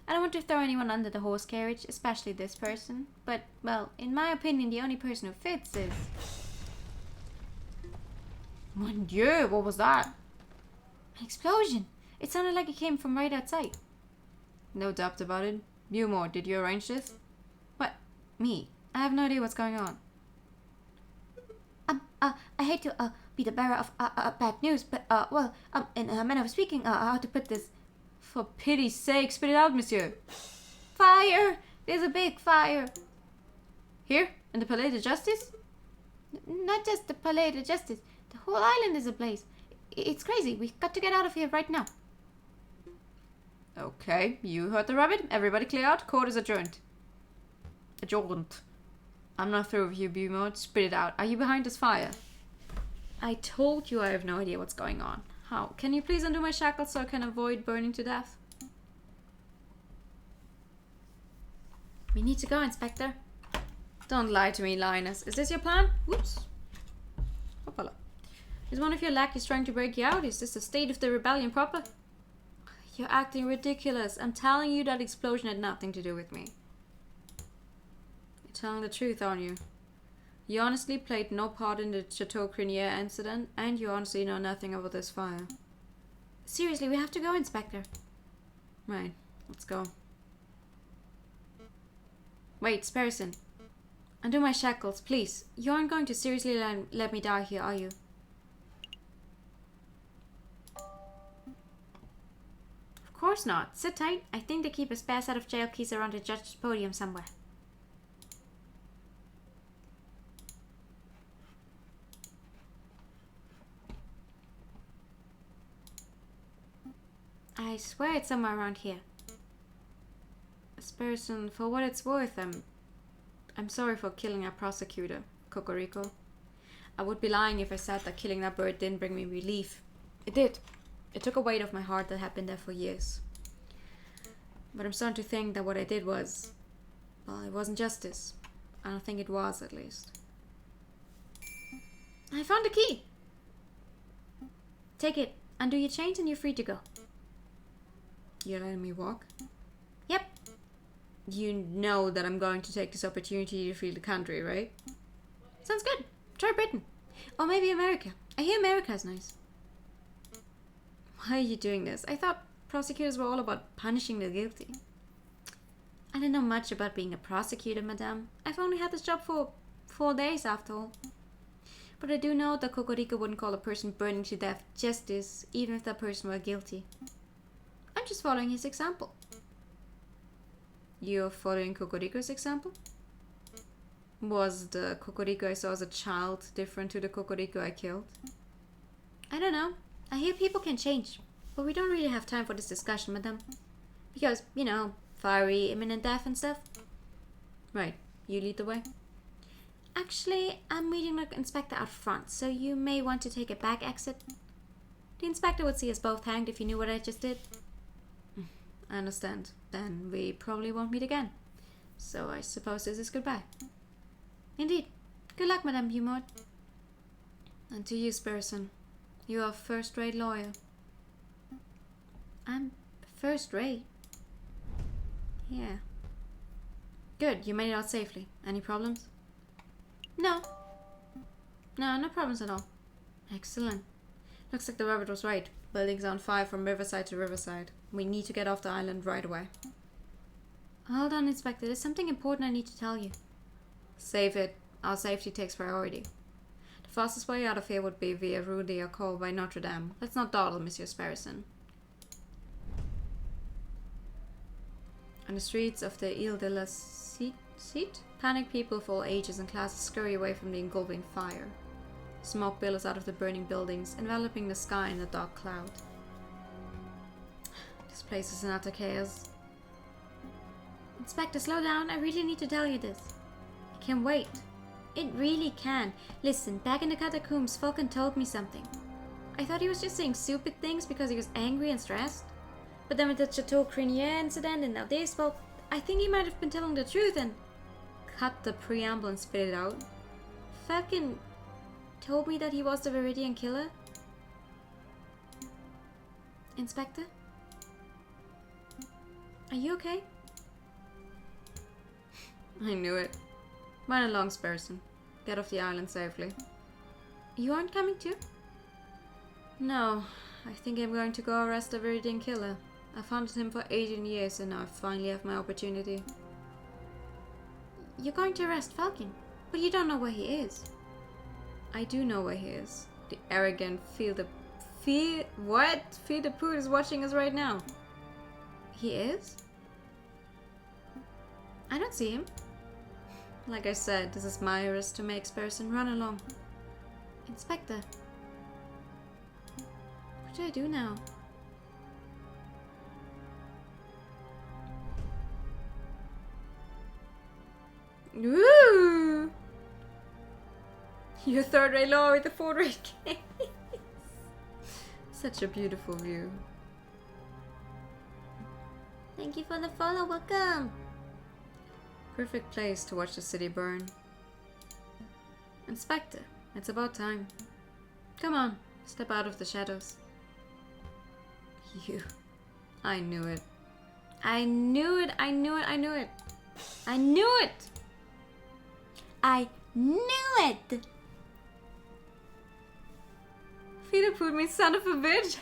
I don't want to throw anyone under the horse carriage, especially this person. But, well, in my opinion, the only person who fits is... Mon Dieu, what was that? An explosion. It sounded like it came from right outside. No doubt about it. Bumore, did you arrange this? What? Me? I have no idea what's going on. I hate to, be the bearer of, bad news, but, well, in a manner of speaking, how to put this... For pity's sake, spit it out, monsieur. Fire! There's a big fire. Here? In the Palais de Justice? Not just the Palais de Justice. The whole island is ablaze. It's crazy. We've got to get out of here right now. Okay, you heard the rabbit. Everybody clear out. Court is adjourned. Adjourned. I'm not through with you, Bumore. Spit it out. Are you behind this fire? I told you I have no idea what's going on. How? Can you please undo my shackles so I can avoid burning to death? We need to go, Inspector. Don't lie to me, Linus. Is this your plan? Whoops. Hoppala. Is one of your lackeys trying to break you out? Is this the state of the rebellion proper? You're acting ridiculous. I'm telling you that explosion had nothing to do with me. You're telling the truth, aren't you? You honestly played no part in the Chateau Crinier incident, and you honestly know nothing about this fire. Seriously, we have to go, Inspector. Right, let's go. Wait, Sparrison. Undo my shackles, please. You aren't going to seriously let me die here, are you? Of course not. Sit tight. I think they keep a spare set of jail keys around the judge's podium somewhere. I swear it's somewhere around here. Sparrison, for what it's worth, I'm sorry for killing our prosecutor, Cocorico. I would be lying if I said that killing that bird didn't bring me relief. It did. It took a weight off my heart that had been there for years. But I'm starting to think that what I did was... well, it wasn't justice. I don't think it was, at least. I found the key! Take it. Undo your chains and you're free to go. You're letting me walk? Yep. You know that I'm going to take this opportunity to flee the country, right? Sounds good. Try Britain. Or maybe America. I hear America is nice. Why are you doing this? I thought prosecutors were all about punishing the guilty. I don't know much about being a prosecutor, madame. I've only had this job for 4 days, after all. But I do know that Cocorico wouldn't call a person burning to death justice, even if that person were guilty. I'm just following his example. You're following Cocorico's example? Was the Cocorico I saw as a child different to the Cocorico I killed? I don't know. I hear people can change. But we don't really have time for this discussion, madame. Because, you know, fiery, imminent death and stuff. Right. You lead the way. Actually, I'm meeting the inspector out front, so you may want to take a back exit. The inspector would see us both hanged if he knew what I just did. I understand. Then we probably won't meet again. So I suppose this is goodbye. Indeed. Good luck, Madame Bumore. And to you, Sparrison. You are a first-rate lawyer. I'm first rate. Yeah. Good, you made it out safely. Any problems? No. No problems at all. Excellent. Looks like the Herbert was right. Building's on fire from riverside to riverside. We need to get off the island right away. Hold on, Inspector. There's something important I need to tell you. Save it. Our safety takes priority. The fastest way out of here would be via Rue de Accord by Notre Dame. Let's not dawdle, Monsieur Sparrison. On the streets of the Ile de la Cite, panicked people of all ages and classes scurry away from the engulfing fire. Smoke billows out of the burning buildings, enveloping the sky in a dark cloud. This place is in utter chaos. Inspector, slow down. I really need to tell you this. It can wait. It really can. Listen, back in the catacombs, Falcon told me something. I thought he was just saying stupid things because he was angry and stressed. But then with the Chateau Crinier incident and now this, well, I think he might have been telling the truth and... Cut the preamble and spit it out. Falcon told me that he was the Viridian killer. Inspector? Are you okay? I knew it. Run along, Sparrison. Get off the island safely. You aren't coming too? No, I think I'm going to go arrest the Viridian killer. I've hunted him for 18 years and now I finally have my opportunity. You're going to arrest Falcon, but you don't know where he is. I do know where he is. The arrogant Feel the Poot is watching us right now. He is? I don't see him. Like I said, this is my arrest to make, Sparrison. Run along. Inspector. What do I do now? Woo! You're third-rate law with a fourth-rate case. Such a beautiful view. Thank you for the follow. Welcome. Perfect place to watch the city burn. Inspector, it's about time. Come on, step out of the shadows. You. I knew it. I knew it. I knew it. I knew it. I knew it. I knew it. Peter Poot means son of a bitch.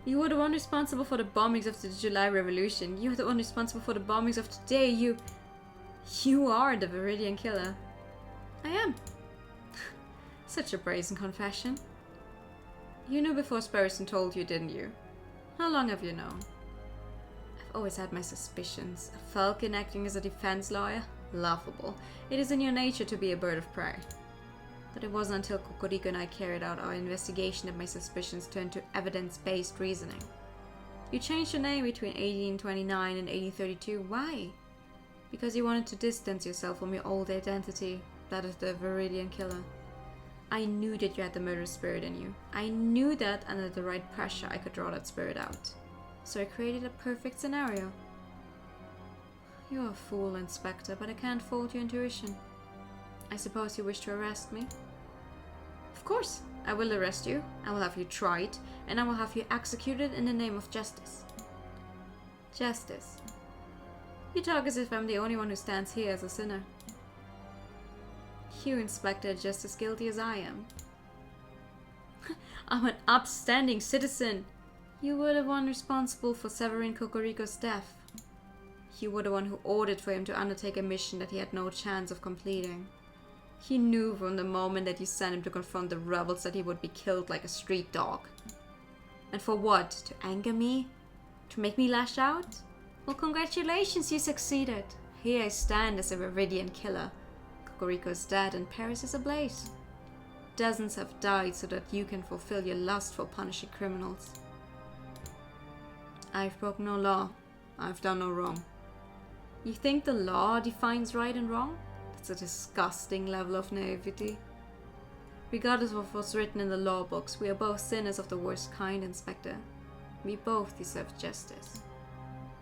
You were the one responsible for the bombings of the July Revolution. You were the one responsible for the bombings of today. You are the Viridian killer. I am. Such a brazen confession. You knew before Sparrison told you, didn't you? How long have you known? I've always had my suspicions. A falcon acting as a defense lawyer? Laughable. It is in your nature to be a bird of prey. But it wasn't until Cocorico and I carried out our investigation that my suspicions turned to evidence-based reasoning. You changed your name between 1829 and 1832. Why? Because you wanted to distance yourself from your old identity, that of the Viridian killer. I knew that you had the murderous spirit in you. I knew that under the right pressure I could draw that spirit out. So I created a perfect scenario. You're a fool, Inspector, but I can't fault your intuition. I suppose you wish to arrest me? Of course, I will arrest you, I will have you tried, and I will have you executed in the name of justice. Justice. You talk as if I'm the only one who stands here as a sinner. You, Inspector, are just as guilty as I am. I'm an upstanding citizen. You were the one responsible for severing Cocorico's death. You were the one who ordered for him to undertake a mission that he had no chance of completing. He knew from the moment that you sent him to confront the rebels that he would be killed like a street dog. And for what? To anger me? To make me lash out? Well, congratulations, you succeeded. Here I stand as a Viridian killer. Cocorico is dead and Paris is ablaze. Dozens have died so that you can fulfill your lust for punishing criminals. I've broken no law. I've done no wrong. You think the law defines right and wrong? That's a disgusting level of naivety. Regardless of what's written in the law books, we are both sinners of the worst kind, Inspector. We both deserve justice.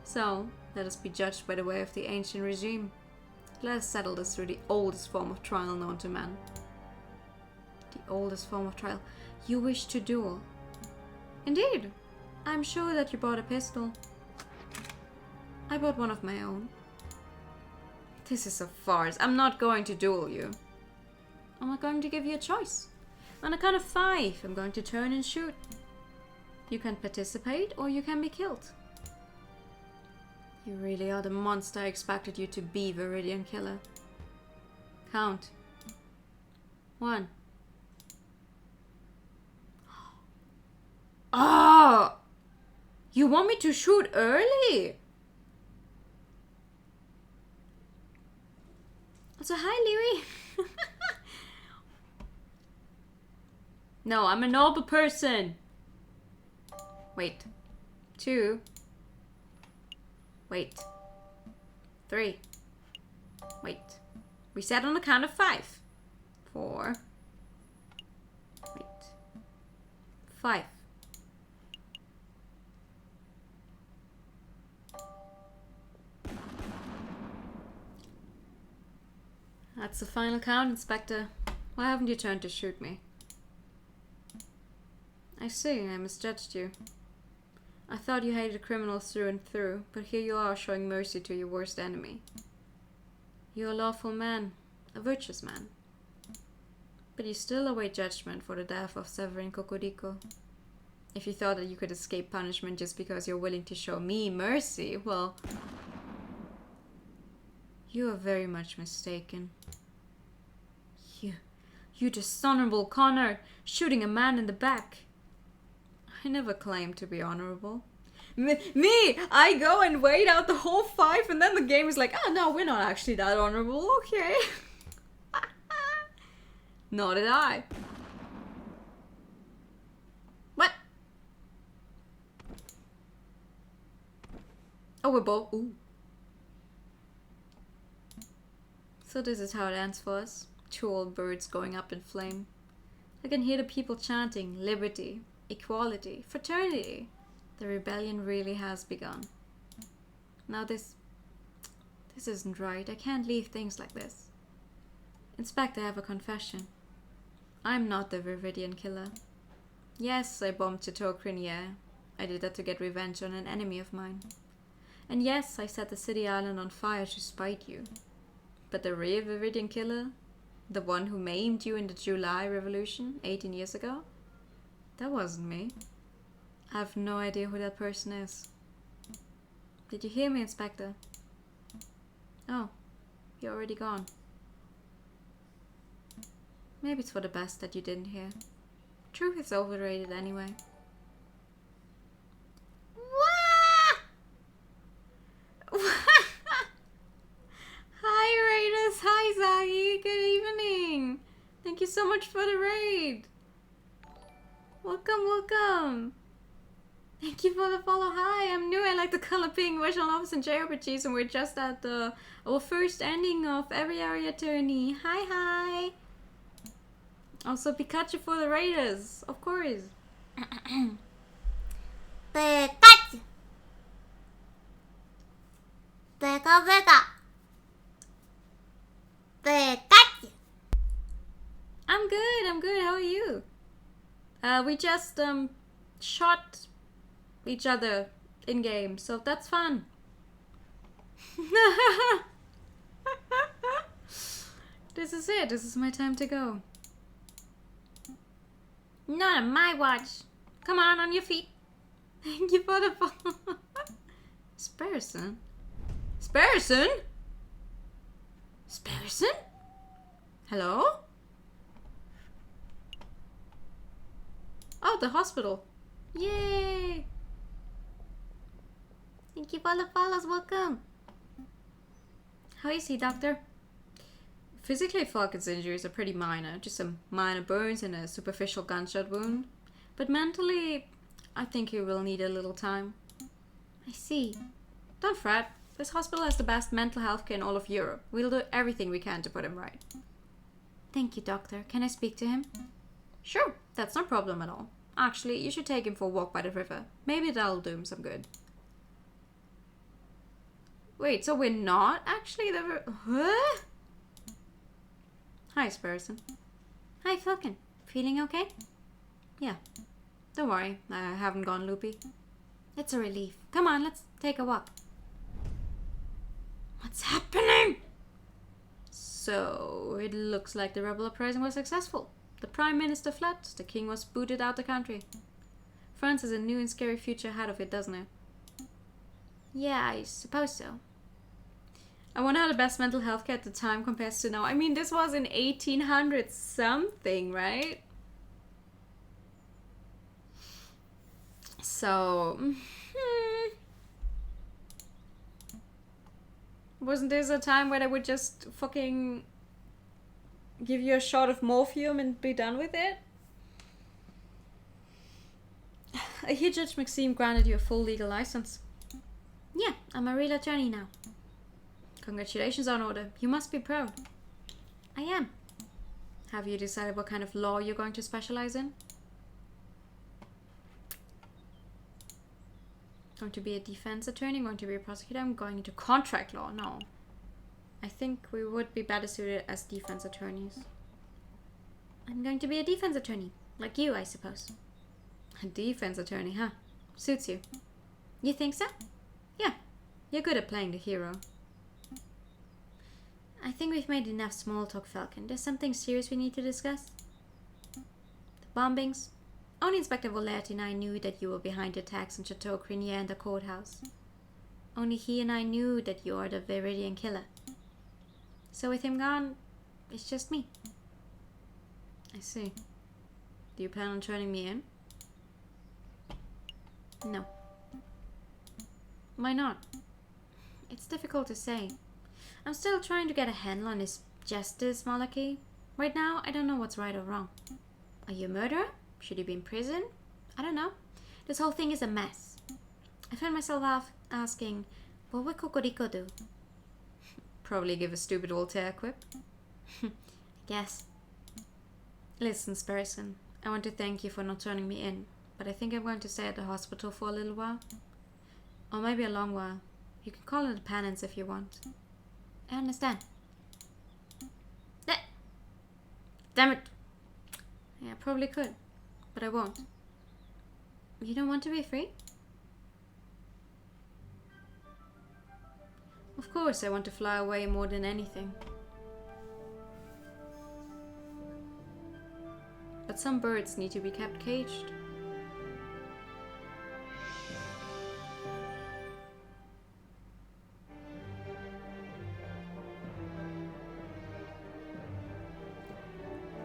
So, let us be judged by the way of the ancient regime. Let us settle this through the oldest form of trial known to man. The oldest form of trial. You wish to duel? Indeed. I'm sure that you bought a pistol. I bought one of my own. This is a farce. I'm not going to duel you. I'm not going to give you a choice. On a count of 5, I'm going to turn and shoot. You can participate or you can be killed. You really are the monster I expected you to be, Viridian Killer. Count. 1. Oh! You want me to shoot early? So hi, Leary. No, I'm a noble person. Wait. 2. Wait. 3. Wait. We said on the count of 5. 4. Wait. 5. That's the final count, Inspector. Why haven't you turned to shoot me? I see, I misjudged you. I thought you hated criminals through and through, but here you are showing mercy to your worst enemy. You're a lawful man, a virtuous man. But you still await judgment for the death of Severin Cocorico. If you thought that you could escape punishment just because you're willing to show me mercy, well... you are very much mistaken. You dishonorable Connor, shooting a man in the back. I never claimed to be honorable. Me! I go and wait out the whole 5 and then the game is like, oh no, we're not actually that honorable, okay. Nor did I. What? Oh, we're both... ooh. So this is how it ends for us. 2 old birds going up in flame. I can hear the people chanting liberty, equality, fraternity. The rebellion really has begun. Now this isn't right. I can't leave things like this. Inspector, I have a confession. I'm not the Viridian Killer. Yes, I bombed Chateau Crinier. I did that to get revenge on an enemy of mine. And yes, I set the city island on fire to spite you. But the real Viridian Killer, the one who maimed you in the July Revolution 18 years ago, that wasn't me. I have no idea who that person is. Did you hear me, Inspector? Oh, you're already gone. Maybe it's for the best that you didn't hear. Truth is overrated anyway. Hi Raiders, hi Zagi, good evening. Thank you so much for the raid. Welcome, welcome. Thank you for the follow. Hi, I'm new. I like the color pink. Visual Office and JRPGs, and we're just at our first ending of Aviary Attorney. Hi, hi. Also Pikachu for the Raiders, of course. Pikachu. Pika. Pikachu. I'm good. How are you? We just shot each other in game, so that's fun. This is it. This is my time to go. Not on my watch. Come on your feet. Thank you for the follow. Sparrison? Sparrison? Sparrison? Hello? Oh, the hospital. Yay! Thank you for the follows. Welcome. How is he, doctor? Physically, Falcon's injuries are pretty minor. Just some minor burns and a superficial gunshot wound. But mentally, I think he will need a little time. I see. Don't fret. This hospital has the best mental health care in all of Europe. We'll do everything we can to put him right. Thank you, doctor. Can I speak to him? Sure, that's no problem at all. Actually, you should take him for a walk by the river. Maybe that'll do him some good. Wait, so we're not actually the... Huh? Hi, Sparrison. Hi, Falcon. Feeling okay? Yeah. Don't worry, I haven't gone loopy. It's a relief. Come on, let's take a walk. What's happening? So, it looks like the rebel uprising was successful. The Prime Minister fled, the King was booted out the country. France has a new and scary future ahead of it, doesn't it? Yeah, I suppose so. I wonder how the best mental health care at the time compares to now. I mean, this was in 1800 something, right? So, wasn't this a time where they would just fucking give you a shot of morphium and be done with it? I hear Judge Maxime granted you a full legal license. Yeah, I'm a real attorney now. Congratulations on order. You must be proud. I am. Have you decided what kind of law you're going to specialize in? Going to be a defense attorney? Going to be a prosecutor? I'm going into contract law. No. I think we would be better suited as defense attorneys. I'm going to be a defense attorney. Like you, I suppose. A defense attorney, huh? Suits you. You think so? Yeah. You're good at playing the hero. I think we've made enough small talk, Falcon. There's something serious we need to discuss. The bombings. Only Inspector Volerti and I knew that you were behind the attacks in Chateau Crinier and the courthouse. Only he and I knew that you are the Viridian killer. So with him gone, it's just me. I see. Do you plan on turning me in? No. Why not? It's difficult to say. I'm still trying to get a handle on this justice monarchy. Right now, I don't know what's right or wrong. Are you a murderer? Should you be in prison? I don't know. This whole thing is a mess. I find myself asking, what would Cocorico do? Probably give a stupid Voltaire quip. Guess. Listen, Sparrison, I want to thank you for not turning me in, but I think I'm going to stay at the hospital for a little while. Or maybe a long while. You can call it a penance if you want. I understand. Damn it. Yeah, I probably could, but I won't. You don't want to be free? Of course, I want to fly away more than anything. But some birds need to be kept caged.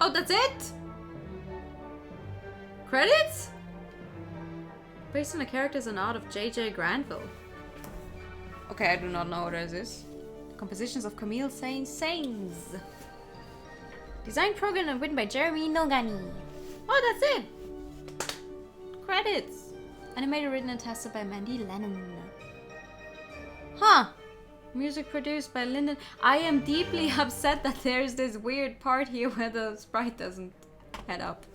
Oh, that's it? Credits? Based on the characters and art of J.J. Granville. Okay, I do not know what this is. Compositions of Camille Sainz. Design, programmed and written by Jeremy Nogani. Oh, that's it! Credits. Animated, written and tested by Mandy Lennon. Huh. Music produced by Lyndon. I am deeply upset that there's this weird part here where the sprite doesn't head up.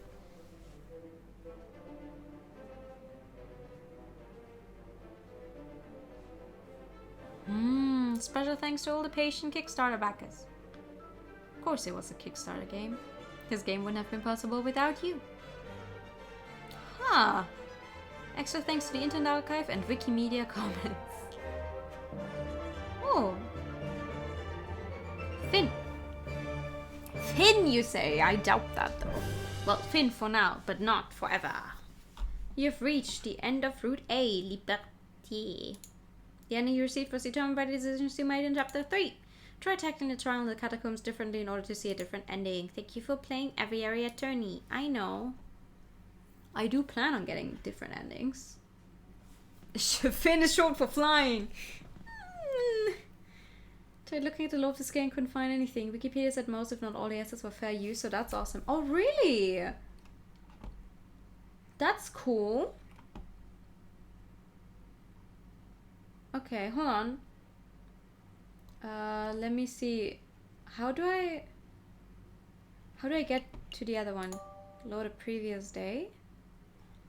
Special thanks to all the patient Kickstarter backers. Of course it was a Kickstarter game. This game wouldn't have been possible without you. Huh. Extra thanks to the Internet Archive and Wikimedia comments. Oh. Finn. Finn, you say? I doubt that, though. Well, Finn for now, but not forever. You've reached the end of Route A, Liberté. The ending you received was determined by the decisions you made in Chapter 3. Try tackling the trial in the catacombs differently in order to see a different ending. Thank you for playing Aviary Attorney. I know. I do plan on getting different endings. Finn is short for flying. Tried looking at the lore of this game, couldn't find anything. Wikipedia said most, if not all, the assets were fair use, so that's awesome. Oh, really? That's cool. Okay, hold on. Let me see. How do I get to the other one? Load a previous day?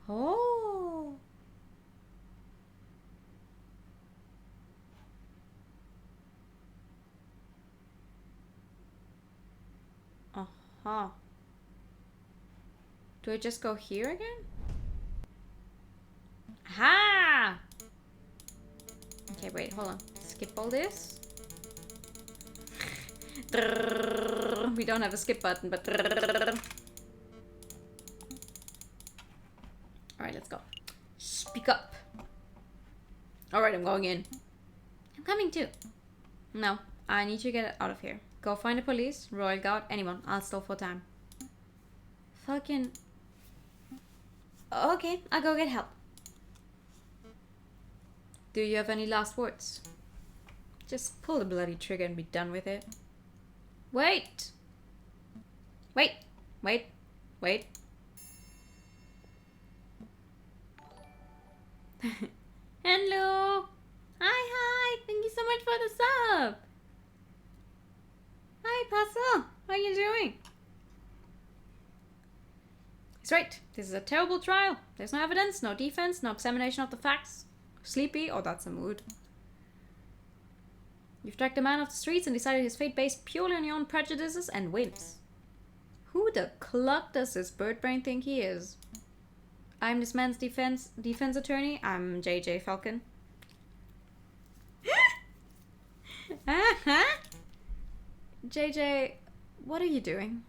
Oh. Uh-huh. Do I just go here again? Ha! Okay, wait, hold on. Skip all this. We don't have a skip button, but... Alright, let's go. Speak up. Alright, I'm going in. I'm coming too. No, I need you to get out of here. Go find the police, Royal Guard, anyone. I'll stall for time. Fucking... Okay, I'll go get help. Do you have any last words? Just pull the bloody trigger and be done with it. Wait! Wait! Wait! Wait! Hello! Hi! Thank you so much for the sub! Hi, Puzzle! How are you doing? He's right. This is a terrible trial. There's no evidence, no defense, no examination of the facts. Sleepy? Oh, that's a mood. You've dragged a man off the streets and decided his fate based purely on your own prejudices and whims. Who the cluck does this bird brain think he is? I'm this man's defense attorney. I'm JJ Falcon. JJ, what are you doing?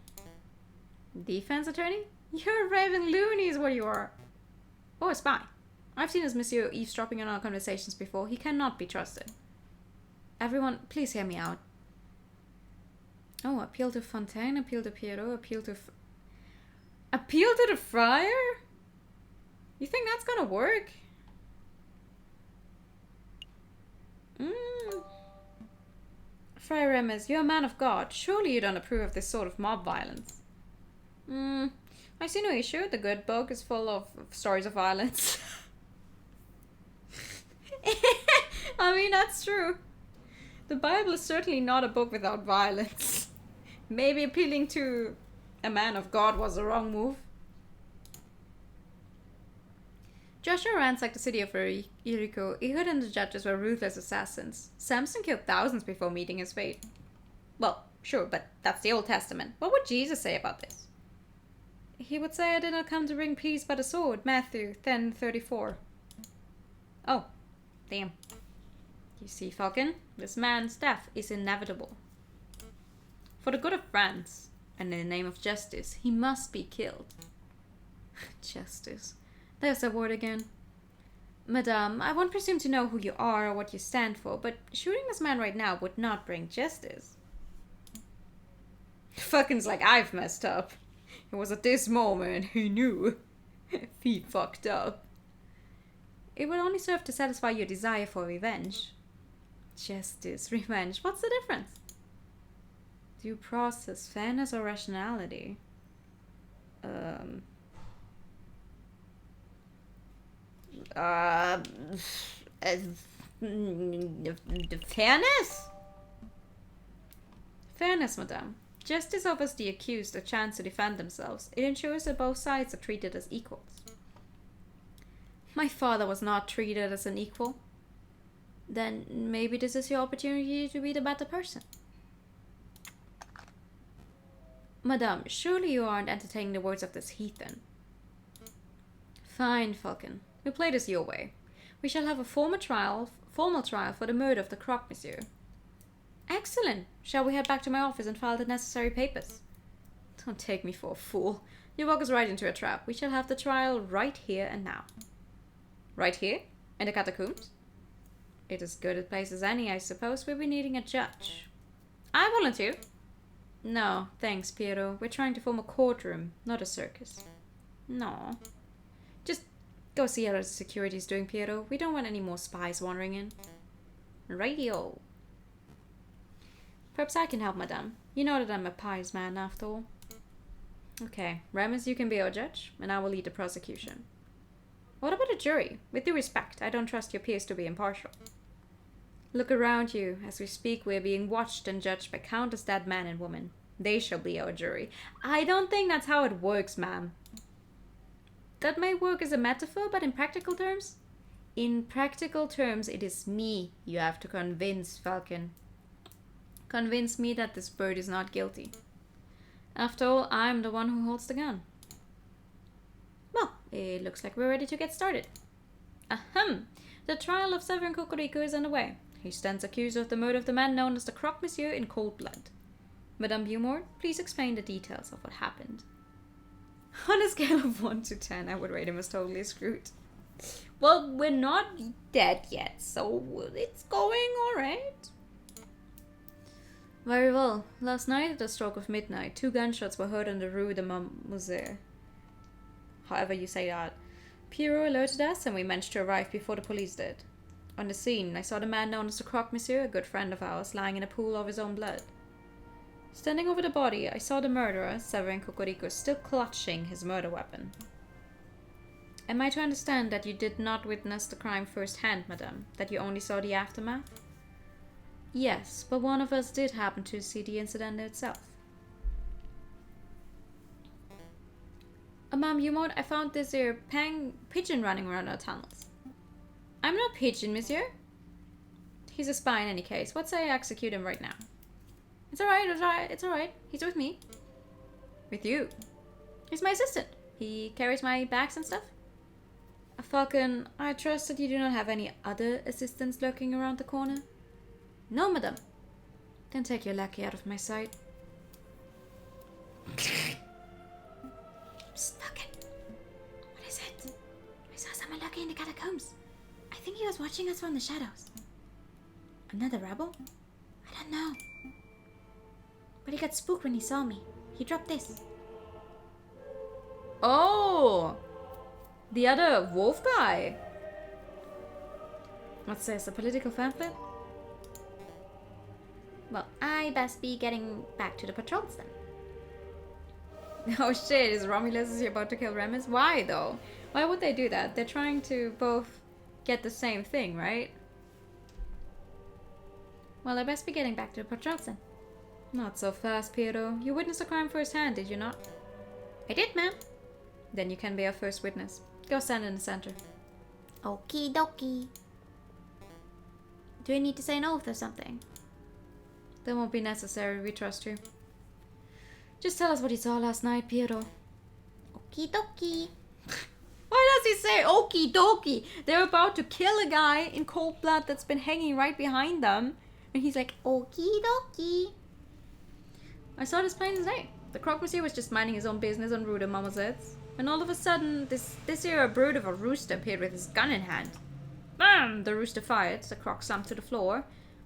Defense attorney? You're a raving loony is what you are. Or a spy. I've seen this monsieur eavesdropping on our conversations before. He cannot be trusted. Everyone, please hear me out. Oh, appeal to Fontaine, appeal to Pierrot, appeal to the friar? You think that's gonna work? Friar Remes, you're a man of God. Surely you don't approve of this sort of mob violence. I see no issue. The good book is full of stories of violence. I mean, that's true. The Bible is certainly not a book without violence. Maybe appealing to a man of God was the wrong move. Joshua ransacked the city of Jericho. Ehud and the judges were ruthless assassins. Samson killed thousands before meeting his fate. Well, sure, but that's the Old Testament. What would Jesus say about this? He would say, I did not come to bring peace but a sword. Matthew 10:34. Oh, damn. You see, Falcon, this man's death is inevitable. For the good of France, and in the name of justice, he must be killed. Justice. There's that word again. Madame, I won't presume to know who you are or what you stand for, but shooting this man right now would not bring justice. Falcon's like, I've messed up. It was at this moment he knew. He fucked up. It would only serve to satisfy your desire for revenge. Justice, revenge, what's the difference? Due process, fairness, or rationality? Fairness? Fairness, madame. Justice offers the accused a chance to defend themselves. It ensures that both sides are treated as equals. My father was not treated as an equal. Then maybe this is your opportunity to be the better person. Madame, surely you aren't entertaining the words of this heathen. Fine, Falcon. We'll play this your way. We shall have a formal trial for the murder of the croc, monsieur. Excellent. Shall we head back to my office and file the necessary papers? Don't take me for a fool. You walk us right into a trap. We shall have the trial right here and now. Right here? In the catacombs? It is good a place as any, I suppose. We'll be needing a judge. I volunteer. No, thanks, Piero. We're trying to form a courtroom, not a circus. No. Just go see how the security's doing, Piero. We don't want any more spies wandering in. Radio. Perhaps I can help, madame. You know that I'm a pious man, after all. Okay, Remus, you can be our judge, and I will lead the prosecution. What about a jury? With due respect, I don't trust your peers to be impartial. Look around you. As we speak, we are being watched and judged by countless dead men and women. They shall be our jury. I don't think that's how it works, ma'am. That may work as a metaphor, but in practical terms? In practical terms, it is me you have to convince, Falcon. Convince me that this bird is not guilty. After all, I'm the one who holds the gun. Well, it looks like we're ready to get started. Ahem! The trial of Severin Cocorico is underway. He stands accused of the murder of the man known as the Croque Monsieur in cold blood. Madame Beaumont, please explain the details of what happened. On a scale of 1 to 10, I would rate him as totally screwed. Well, we're not dead yet, so it's going alright. Very well. Last night at the stroke of midnight, 2 gunshots were heard on the Rue de Montmusée. However you say that. Pierrot alerted us and we managed to arrive before the police did. On the scene, I saw the man known as the Croque Monsieur, a good friend of ours, lying in a pool of his own blood. Standing over the body, I saw the murderer, Severin Cocorico, still clutching his murder weapon. Am I to understand that you did not witness the crime firsthand, madame? That you only saw the aftermath? Yes, but one of us did happen to see the incident itself. Madame Beaumont, I found this here pigeon running around our tunnels. I'm no pigeon, monsieur. He's a spy in any case. What say I execute him right now? It's alright. He's with me. With you? He's my assistant. He carries my bags and stuff. Falcon, I trust that you do not have any other assistants lurking around the corner? No, madame. Then take your lackey out of my sight. Psst, Falcon. What is it? I saw someone lurking in the catacombs. I think he was watching us from the shadows. Another rebel? I don't know. But he got spooked when he saw me. He dropped this. Oh! The other wolf guy. What's this, a political pamphlet? Well, I best be getting back to the patrols then. Oh shit, is Romulus about to kill Remus? Why though? Why would they do that? They're trying to both get the same thing, right? Well, I best be getting back to the patrols then. Not so fast, Piero. You witnessed the crime firsthand, did you not? I did, ma'am. Then you can be our first witness. Go stand in the center. Okie dokie. Do I need to say an oath or something? That won't be necessary, we trust you. Just tell us what you saw last night, Piero. Okie dokie. Why does he say okie dokie? They're about to kill a guy in cold blood that's been hanging right behind them. And he's like, okie dokie. I saw this plain as day. The Croque Monsieur was just minding his own business on Rue de Montmusée. And all of a sudden, this here brood of a rooster appeared with his gun in hand. Bam! The rooster fired. The croc slumped to the floor.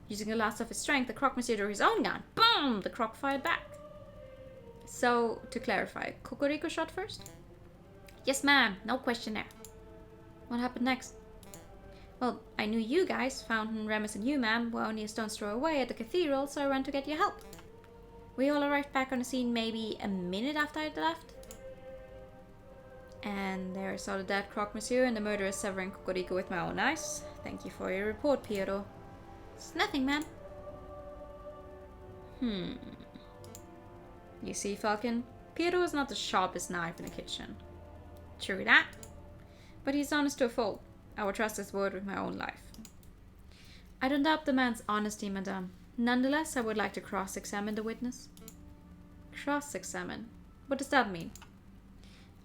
Using the last of his strength, the Croque Monsieur drew his own gun. Boom! The croc fired back. So, to clarify, Cocorico shot first? Yes, ma'am. No question there. What happened next? Well, I knew you guys, Fountain, Remus, and you, ma'am, were only a stone's throw away at the cathedral, so I ran to get your help. We all arrived back on the scene maybe a minute after I'd left. And there I saw the dead Croque Monsieur and the murderer Severin Cocorico with my own eyes. Thank you for your report, Piero. It's nothing, ma'am. You see, Falcon, Piero is not the sharpest knife in the kitchen. True that. But he's honest to a fault. I will trust his word with my own life. I don't doubt the man's honesty, madame. Nonetheless, I would like to cross-examine the witness. Cross-examine? What does that mean?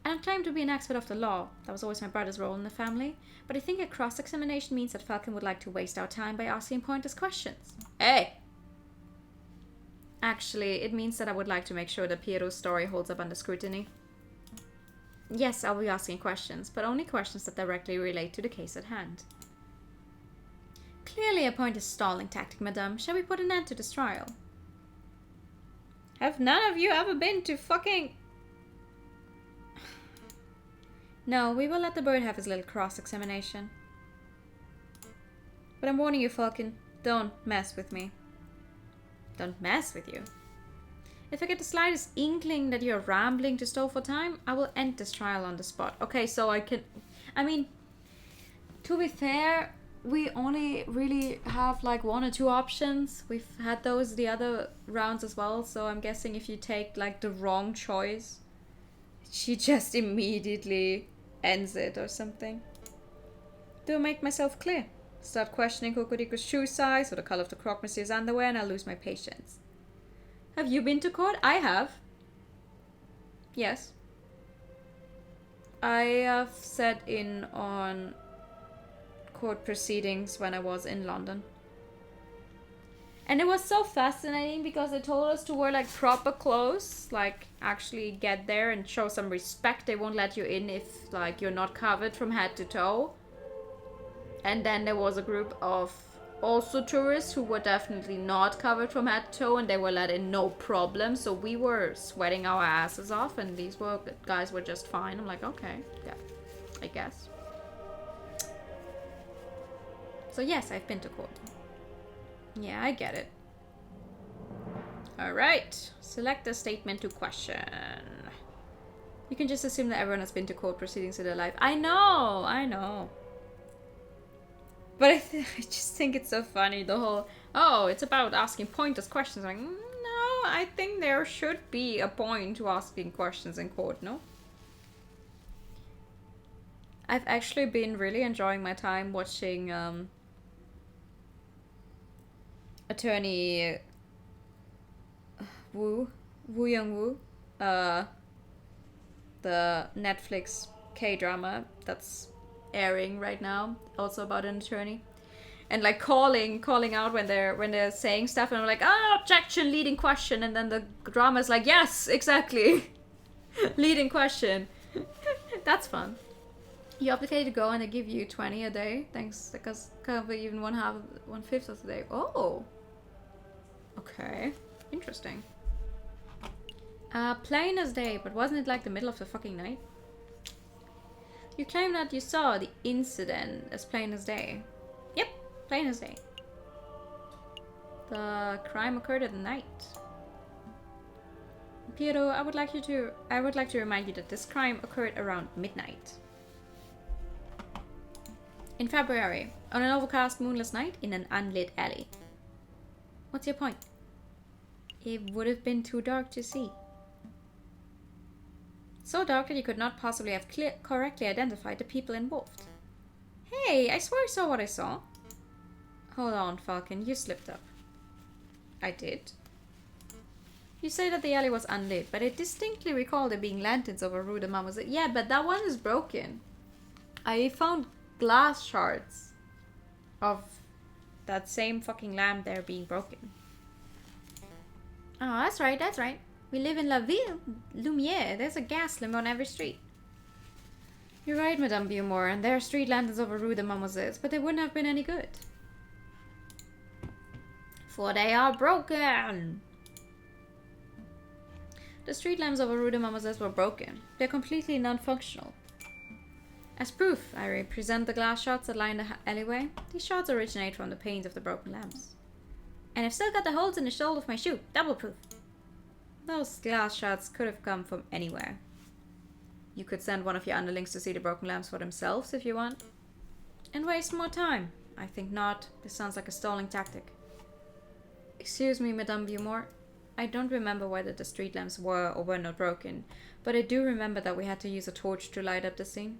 I don't claim to be an expert of the law. That was always my brother's role in the family. But I think a cross-examination means that Falcon would like to waste our time by asking pointless questions. Hey! Actually, it means that I would like to make sure that Piero's story holds up under scrutiny. Yes, I'll be asking questions, but only questions that directly relate to the case at hand. Clearly a pointless stalling tactic, madame. Shall we put an end to this trial? Have none of you ever been to fucking... No, we will let the bird have his little cross-examination. But I'm warning you, Falcon, don't mess with me. Don't mess with you? If I get the slightest inkling that you're rambling to stall for time, I will end this trial on the spot. Okay, so I can... I mean, to be fair, we only really have like 1 or 2 options. We've had those the other rounds as well, so I'm guessing if you take like the wrong choice, she just immediately ends it or something. Do I make myself clear? Start questioning Cocorico's shoe size or the color of the Croque Monsieur's underwear and I'll lose my patience. Have you been to court? I have. Yes. I have sat in on court proceedings when I was in London. And it was so fascinating because they told us to wear like proper clothes, like actually get there and show some respect. They won't let you in if like you're not covered from head to toe. And then there was a group of also tourists who were definitely not covered from head to toe, and they were let in no problem. So we were sweating our asses off, and these guys were just fine. I'm like, okay, yeah, I guess. So yes, I've been to court. Yeah, I get it. Alright, select a statement to question. You can just assume that everyone has been to court proceedings in their life. I know. But I just think it's so funny, the whole, oh, it's about asking pointless questions. Like, no, I think there should be a point to asking questions in court, no? I've actually been really enjoying my time watching Attorney Woo Young-woo, the Netflix K-drama that's airing right now, also about an attorney, and like calling out when they're saying stuff, and I'm like, oh, objection, leading question, and then the drama's like, yes, exactly, leading question. That's fun. You apply to go and they give you 20 a day, thanks, because cover even 1/5 of the day. Oh, okay, interesting. Plain as day, but wasn't it like the middle of the fucking night? You claim that you saw the incident as plain as day. Yep, plain as day. The crime occurred at night. Piero, I would like to remind you that this crime occurred around midnight. In February, on an overcast moonless night in an unlit alley. What's your point? It would have been too dark to see. So dark that you could not possibly have correctly identified the people involved. Hey, I swear I saw what I saw. Hold on, Falcon, you slipped up. I did. You say that the alley was unlit, but I distinctly recall there being lanterns over Rue de Mademoiselle. Yeah, but that one is broken. I found glass shards of that same fucking lamp there being broken. Oh, that's right. We live in La Ville Lumiere. There's a gas lamp on every street. You're right, Madame Beaumont, and there are street lanterns over Rue de Mademoiselle, but they wouldn't have been any good. For they are broken. The street lamps over Rue de Mademoiselle were broken. They're completely non-functional. As proof, I represent the glass shards that line the alleyway. These shards originate from the panes of the broken lamps. And I've still got the holes in the sole of my shoe. Double proof. Those glass shards could have come from anywhere. You could send one of your underlings to see the broken lamps for themselves if you want. And waste more time. I think not. This sounds like a stalling tactic. Excuse me, Madame Beaumont. I don't remember whether the street lamps were or were not broken, but I do remember that we had to use a torch to light up the scene.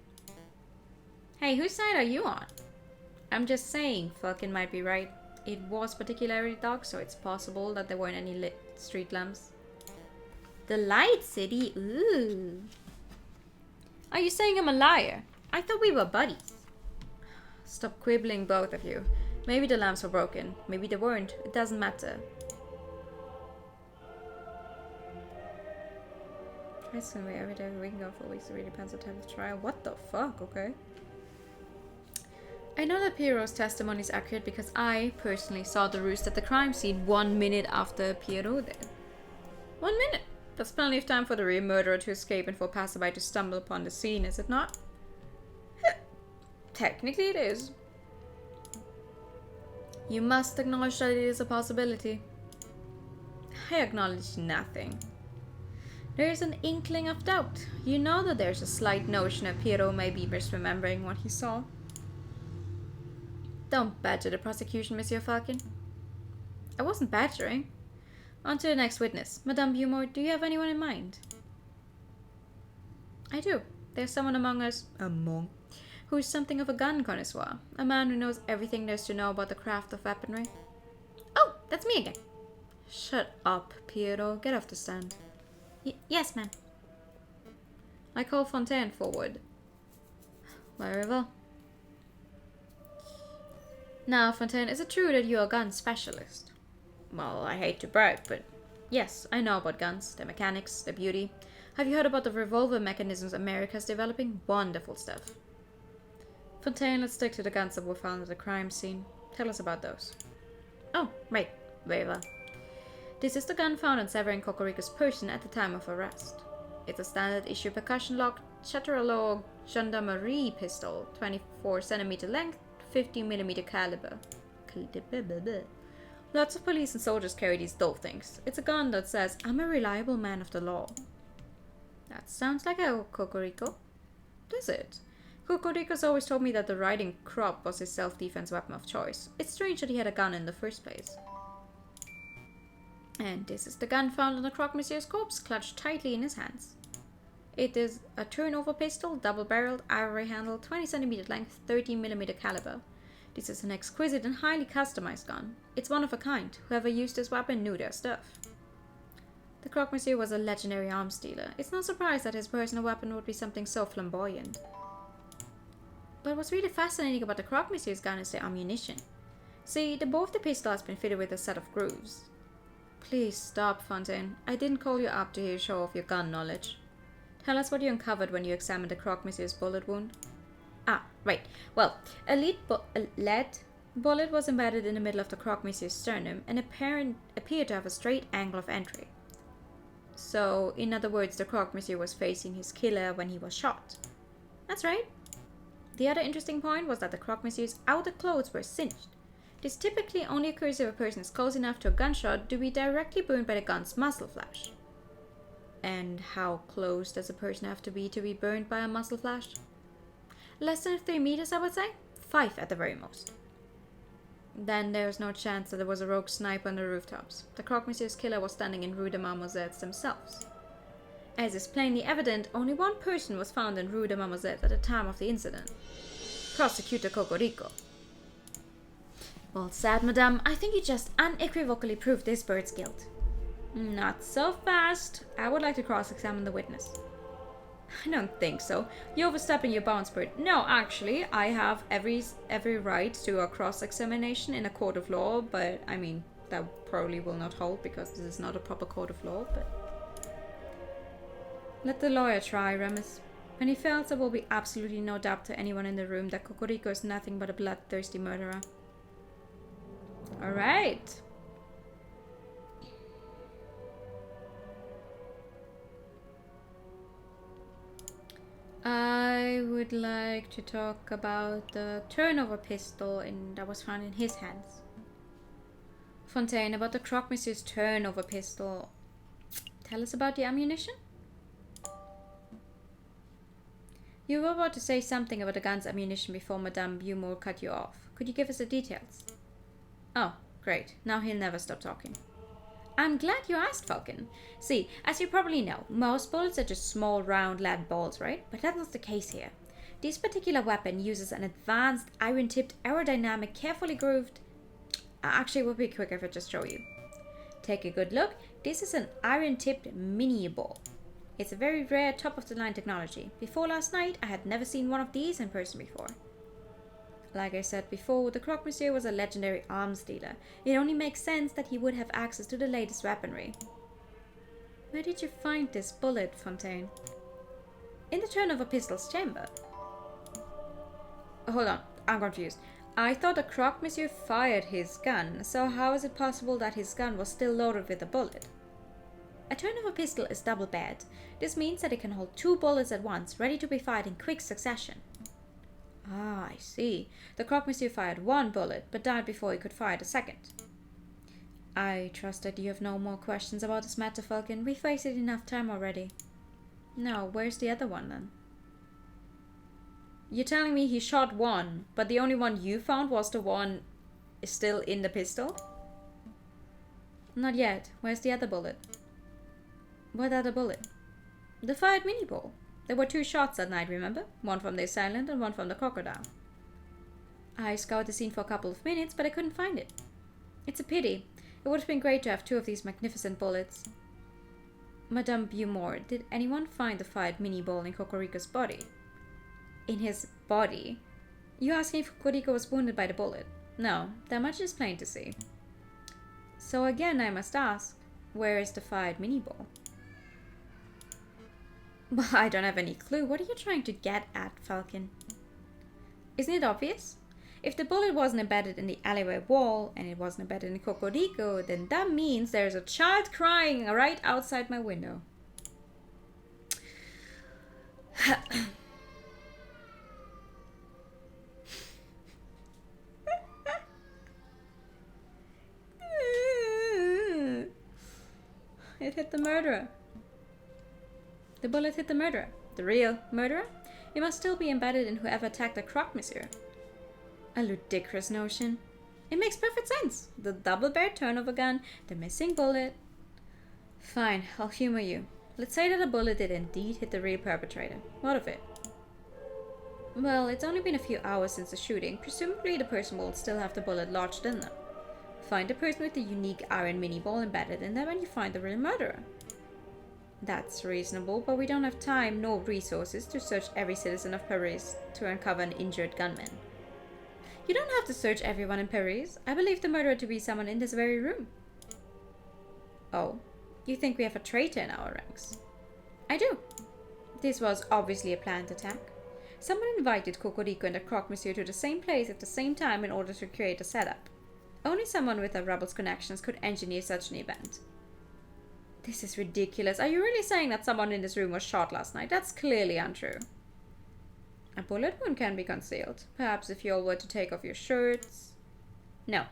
Hey, whose side are you on? I'm just saying, Falcon might be right. It was particularly dark, so it's possible that there weren't any lit street lamps. The Light City? Ooh. Are you saying I'm a liar? I thought we were buddies. Stop quibbling, both of you. Maybe the lamps were broken. Maybe they weren't. It doesn't matter. Try somewhere every day we can go for weeks. It really depends on the type of trial. What the fuck? Okay. I know that Piero's testimony is accurate because I personally saw the roost at the crime scene 1 minute after Piero did. 1 minute? That's plenty of time for the real murderer to escape and for a passerby to stumble upon the scene, is it not? Technically it is. You must acknowledge that it is a possibility. I acknowledge nothing. There is an inkling of doubt. You know that there's a slight notion that Piero may be misremembering what he saw. Don't badger the prosecution, Monsieur Falcon. I wasn't badgering. On to the next witness. Madame Beaumont, do you have anyone in mind? I do. There's someone among us, who is something of a gun connoisseur. A man who knows everything there's to know about the craft of weaponry. Oh, that's me again. Shut up, Piero. Get off the stand. Yes, ma'am. I call Fontaine forward. Very well. Now, Fontaine, is it true that you're a gun specialist? Well, I hate to brag, but yes, I know about guns, their mechanics, their beauty. Have you heard about the revolver mechanisms America's developing? Wonderful stuff. Fontaine, let's stick to the guns that were found at the crime scene. Tell us about those. Oh, right. Waiver. This is the gun found on Severin Cocorico's person at the time of arrest. It's a standard issue percussion-locked Chateauroux gendarmerie pistol, 24cm length, 50mm caliber. Lots of police and soldiers carry these dull things. It's a gun that says, I'm a reliable man of the law. That sounds like a Cocorico. Does it? Cocorico's always told me that the riding crop was his self-defense weapon of choice. It's strange that he had a gun in the first place. And this is the gun found on the Croque Monsieur's corpse, clutched tightly in his hands. It is a turnover pistol, double-barreled, ivory handle, 20cm length, 30mm caliber. This is an exquisite and highly customized gun. It's one of a kind. Whoever used this weapon knew their stuff. The Croque Monsieur was a legendary arms dealer. It's no surprise that his personal weapon would be something so flamboyant. But what's really fascinating about the Croque Monsieur's gun is the ammunition. See, the bow of the pistol has been fitted with a set of grooves. Please stop, Fontaine. I didn't call you up to hear you show off your gun knowledge. Tell us what you uncovered when you examined the Croque Monsieur's bullet wound. Ah, right. Well, a lead bullet was embedded in the middle of the Croque Monsieur's sternum and appeared to have a straight angle of entry. So, in other words, the Croque Monsieur was facing his killer when he was shot. That's right. The other interesting point was that the Croque Monsieur's outer clothes were singed. This typically only occurs if a person is close enough to a gunshot to be directly burned by the gun's muzzle flash. And how close does a person have to be burned by a muzzle flash? Less than 3 meters, I would say. 5 at the very most. Then there's no chance that there was a rogue sniper on the rooftops. The Croque Monsieur's killer was standing in Rue de Marmoset themselves. As is plainly evident, only one person was found in Rue de Marmoset at the time of the incident. Prosecutor Cocorico. Well said, madame. I think you just unequivocally proved this bird's guilt. Not so fast. I would like to cross-examine the witness. I don't think so. You're overstepping your bounds, Bert. No, actually, I have every right to a cross-examination in a court of law, but, I mean, that probably will not hold because this is not a proper court of law, but... Let the lawyer try, Remus. When he fails, there will be absolutely no doubt to anyone in the room that Cocorico is nothing but a bloodthirsty murderer. Alright. I would like to talk about the turnover pistol that was found in his hands. Fontaine, about the Croque Monsieur's turnover pistol. Tell us about the ammunition? You were about to say something about the gun's ammunition before Madame Beaumont cut you off. Could you give us the details? Oh, great. Now he'll never stop talking. I'm glad you asked, Falcon. See, as you probably know, most bullets are just small, round lead balls, right? But that was the case here. This particular weapon uses an advanced, iron-tipped, aerodynamic, carefully grooved... Actually, it would be quicker if I just show you. Take a good look. This is an iron-tipped mini ball. It's a very rare, top-of-the-line technology. Before last night, I had never seen one of these in person before. Like I said before, the Croque Monsieur was a legendary arms dealer. It only makes sense that he would have access to the latest weaponry. Where did you find this bullet, Fontaine? In the turnover pistol's chamber. Hold on, I'm confused. I thought the Croque Monsieur fired his gun, so how is it possible that his gun was still loaded with a bullet? A turnover pistol is double-barreled. This means that it can hold 2 bullets at once, ready to be fired in quick succession. Ah, I see. The Croque Monsieur fired 1 bullet, but died before he could fire the second. I trust that you have no more questions about this matter, Falcon. We've wasted enough time already. No, where's the other one then? You're telling me he shot 1, but the only one you found was the one still in the pistol? Not yet. Where's the other bullet? What other bullet? The fired mini ball. There were 2 shots that night, remember? One from the assailant and one from the crocodile. I scoured the scene for a couple of minutes, but I couldn't find it. It's a pity. It would have been great to have 2 of these magnificent bullets. Madame Beaumont, did anyone find the fired mini ball in Cocorico's body? In his body? You asking if Cocorico was wounded by the bullet? No, that much is plain to see. So again, I must ask, where is the fired mini ball? Well, I don't have any clue. What are you trying to get at, Falcon? Isn't it obvious? If the bullet wasn't embedded in the alleyway wall, and it wasn't embedded in Cocorico, then that means there's a child crying right outside my window. It hit the murderer. The bullet hit the murderer. The real murderer? It must still be embedded in whoever attacked the croc, monsieur. A ludicrous notion. It makes perfect sense. The double barrel turn of a gun, the missing bullet. Fine, I'll humor you. Let's say that a bullet did indeed hit the real perpetrator. What of it? Well, it's only been a few hours since the shooting. Presumably the person will still have the bullet lodged in them. Find the person with the unique iron mini ball embedded in them and you find the real murderer. That's reasonable, but we don't have time nor resources to search every citizen of Paris to uncover an injured gunman. You don't have to search everyone in Paris. I believe the murderer to be someone in this very room. Oh, you think we have a traitor in our ranks? I do. This was obviously a planned attack. Someone invited Cocorico and the Croque Monsieur to the same place at the same time in order to create a setup. Only someone with a rebel's connections could engineer such an event. This is ridiculous. Are you really saying that someone in this room was shot last night? That's clearly untrue. A bullet wound can be concealed. Perhaps if you all were to take off your shirts. No.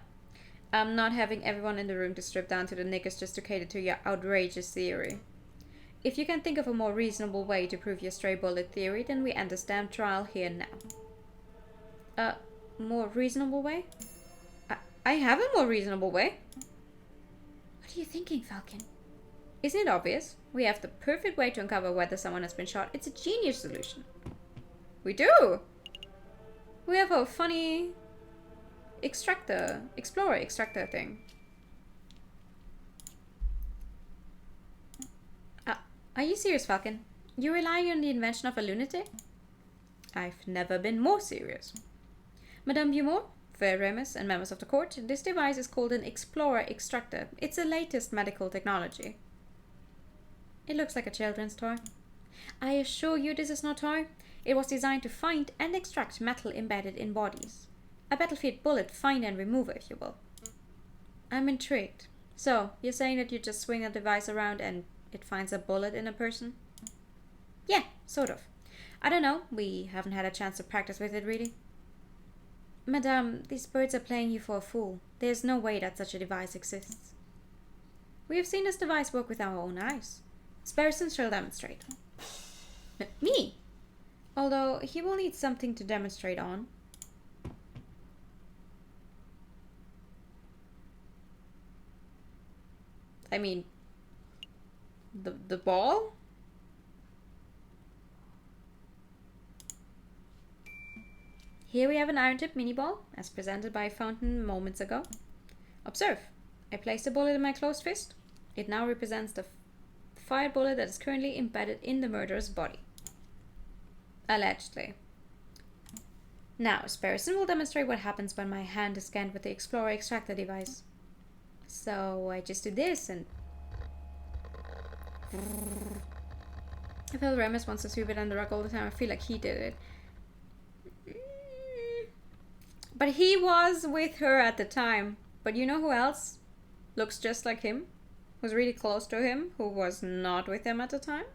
I'm not having everyone in the room to strip down to the knickers just to cater to your outrageous theory. If you can think of a more reasonable way to prove your stray bullet theory, then we end this damn trial here and now. A more reasonable way? I have a more reasonable way. What are you thinking, Falcon? Isn't it obvious? We have the perfect way to uncover whether someone has been shot. It's a genius solution. We do! We have a funny explorer extractor thing. Are you serious, Falcon? You relying on the invention of a lunatic? I've never been more serious. Madame Beaumont, Fair Remus, and members of the court, this device is called an explorer extractor. It's the latest medical technology. It looks like a children's toy. I assure you this is not a toy. It was designed to find and extract metal embedded in bodies. A battlefield bullet find and remover, if you will. I'm intrigued. So, you're saying that you just swing a device around and it finds a bullet in a person? Yeah, sort of. I don't know. We haven't had a chance to practice with it, really. Madame, these birds are playing you for a fool. There's no way that such a device exists. We have seen this device work with our own eyes. Sparrison shall demonstrate. Me? Although, he will need something to demonstrate on. I mean, the ball? Here we have an iron tip mini ball, as presented by Fountain moments ago. Observe, I placed the bullet in my closed fist. It now represents the fired bullet that is currently embedded in the murderer's body. Allegedly. Now, Sparrison will demonstrate what happens when my hand is scanned with the Explorer extractor device. So, I just do this and... I feel Remus wants to sweep it under the rug all the time. I feel like he did it. But he was with her at the time. But you know who else looks just like him? Was really close to him? Who was not with him at the time?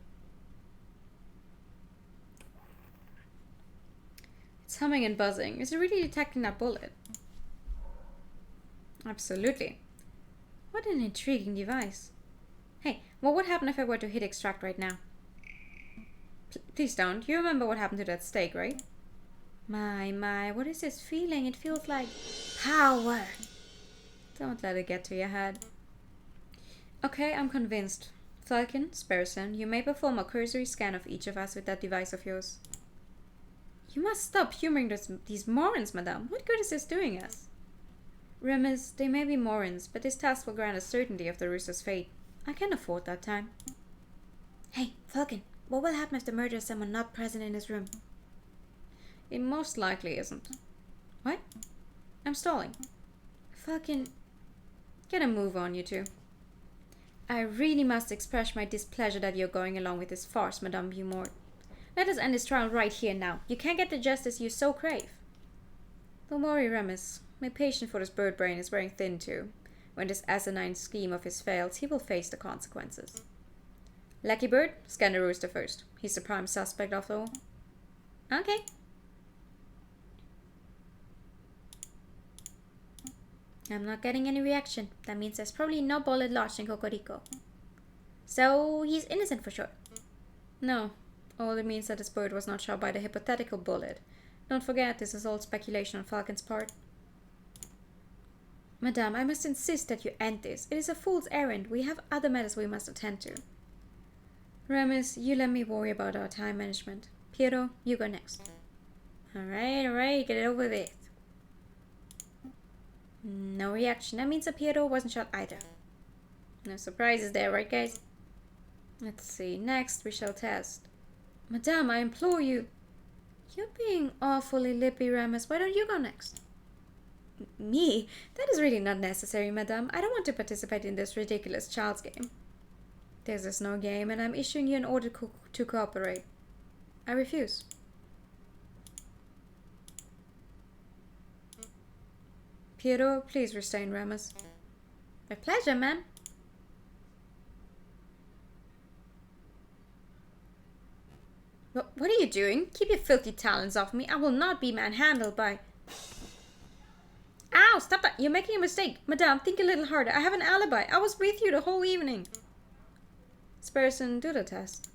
It's humming and buzzing. Is it really detecting that bullet? Absolutely. What an intriguing device. Hey, what would happen if I were to hit extract right now? Please don't. You remember what happened to that steak, right? My, what is this feeling? It feels like power. Don't let it get to your head. Okay, I'm convinced. Falcon, Sparrison, you may perform a cursory scan of each of us with that device of yours. You must stop humoring these morons, madame. What good is this doing us? Remus, they may be morons, but this task will grant us certainty of the rooster's fate. I can afford that time. Hey, Falcon, what will happen if the murderer is someone not present in this room? It most likely isn't. What? I'm stalling. Fucking... Get a move on, you two. I really must express my displeasure that you're going along with this farce, Madame Beaumont. Let us end this trial right here now. You can't get the justice you so crave. Don't worry, Remus. My patience for this bird brain is wearing thin too. When this asinine scheme of his fails, he will face the consequences. Lucky Bird, scan the rooster first. He's the prime suspect after all. Okay. I'm not getting any reaction. That means there's probably no bullet lodged in Cocorico. So, he's innocent for sure. No. All it means that this bird was not shot by the hypothetical bullet. Don't forget, this is all speculation on Falcon's part. Madame, I must insist that you end this. It is a fool's errand. We have other matters we must attend to. Remus, you let me worry about our time management. Piero, you go next. Alright, get it over with. No reaction. That means that Piero wasn't shot either. No surprises there, right guys? Let's see. Next, we shall test. Madame, I implore you. You're being awfully lippy, Remus. Why don't you go next? Me? That is really not necessary, Madame. I don't want to participate in this ridiculous child's game. This is no game, and I'm issuing you an order to cooperate. I refuse. Piero, please restrain Remus. With pleasure, ma'am. What are you doing? Keep your filthy talons off me. I will not be manhandled by... Ow! Stop that! You're making a mistake. Madame, think a little harder. I have an alibi. I was with you the whole evening. Sparrowson, do the test.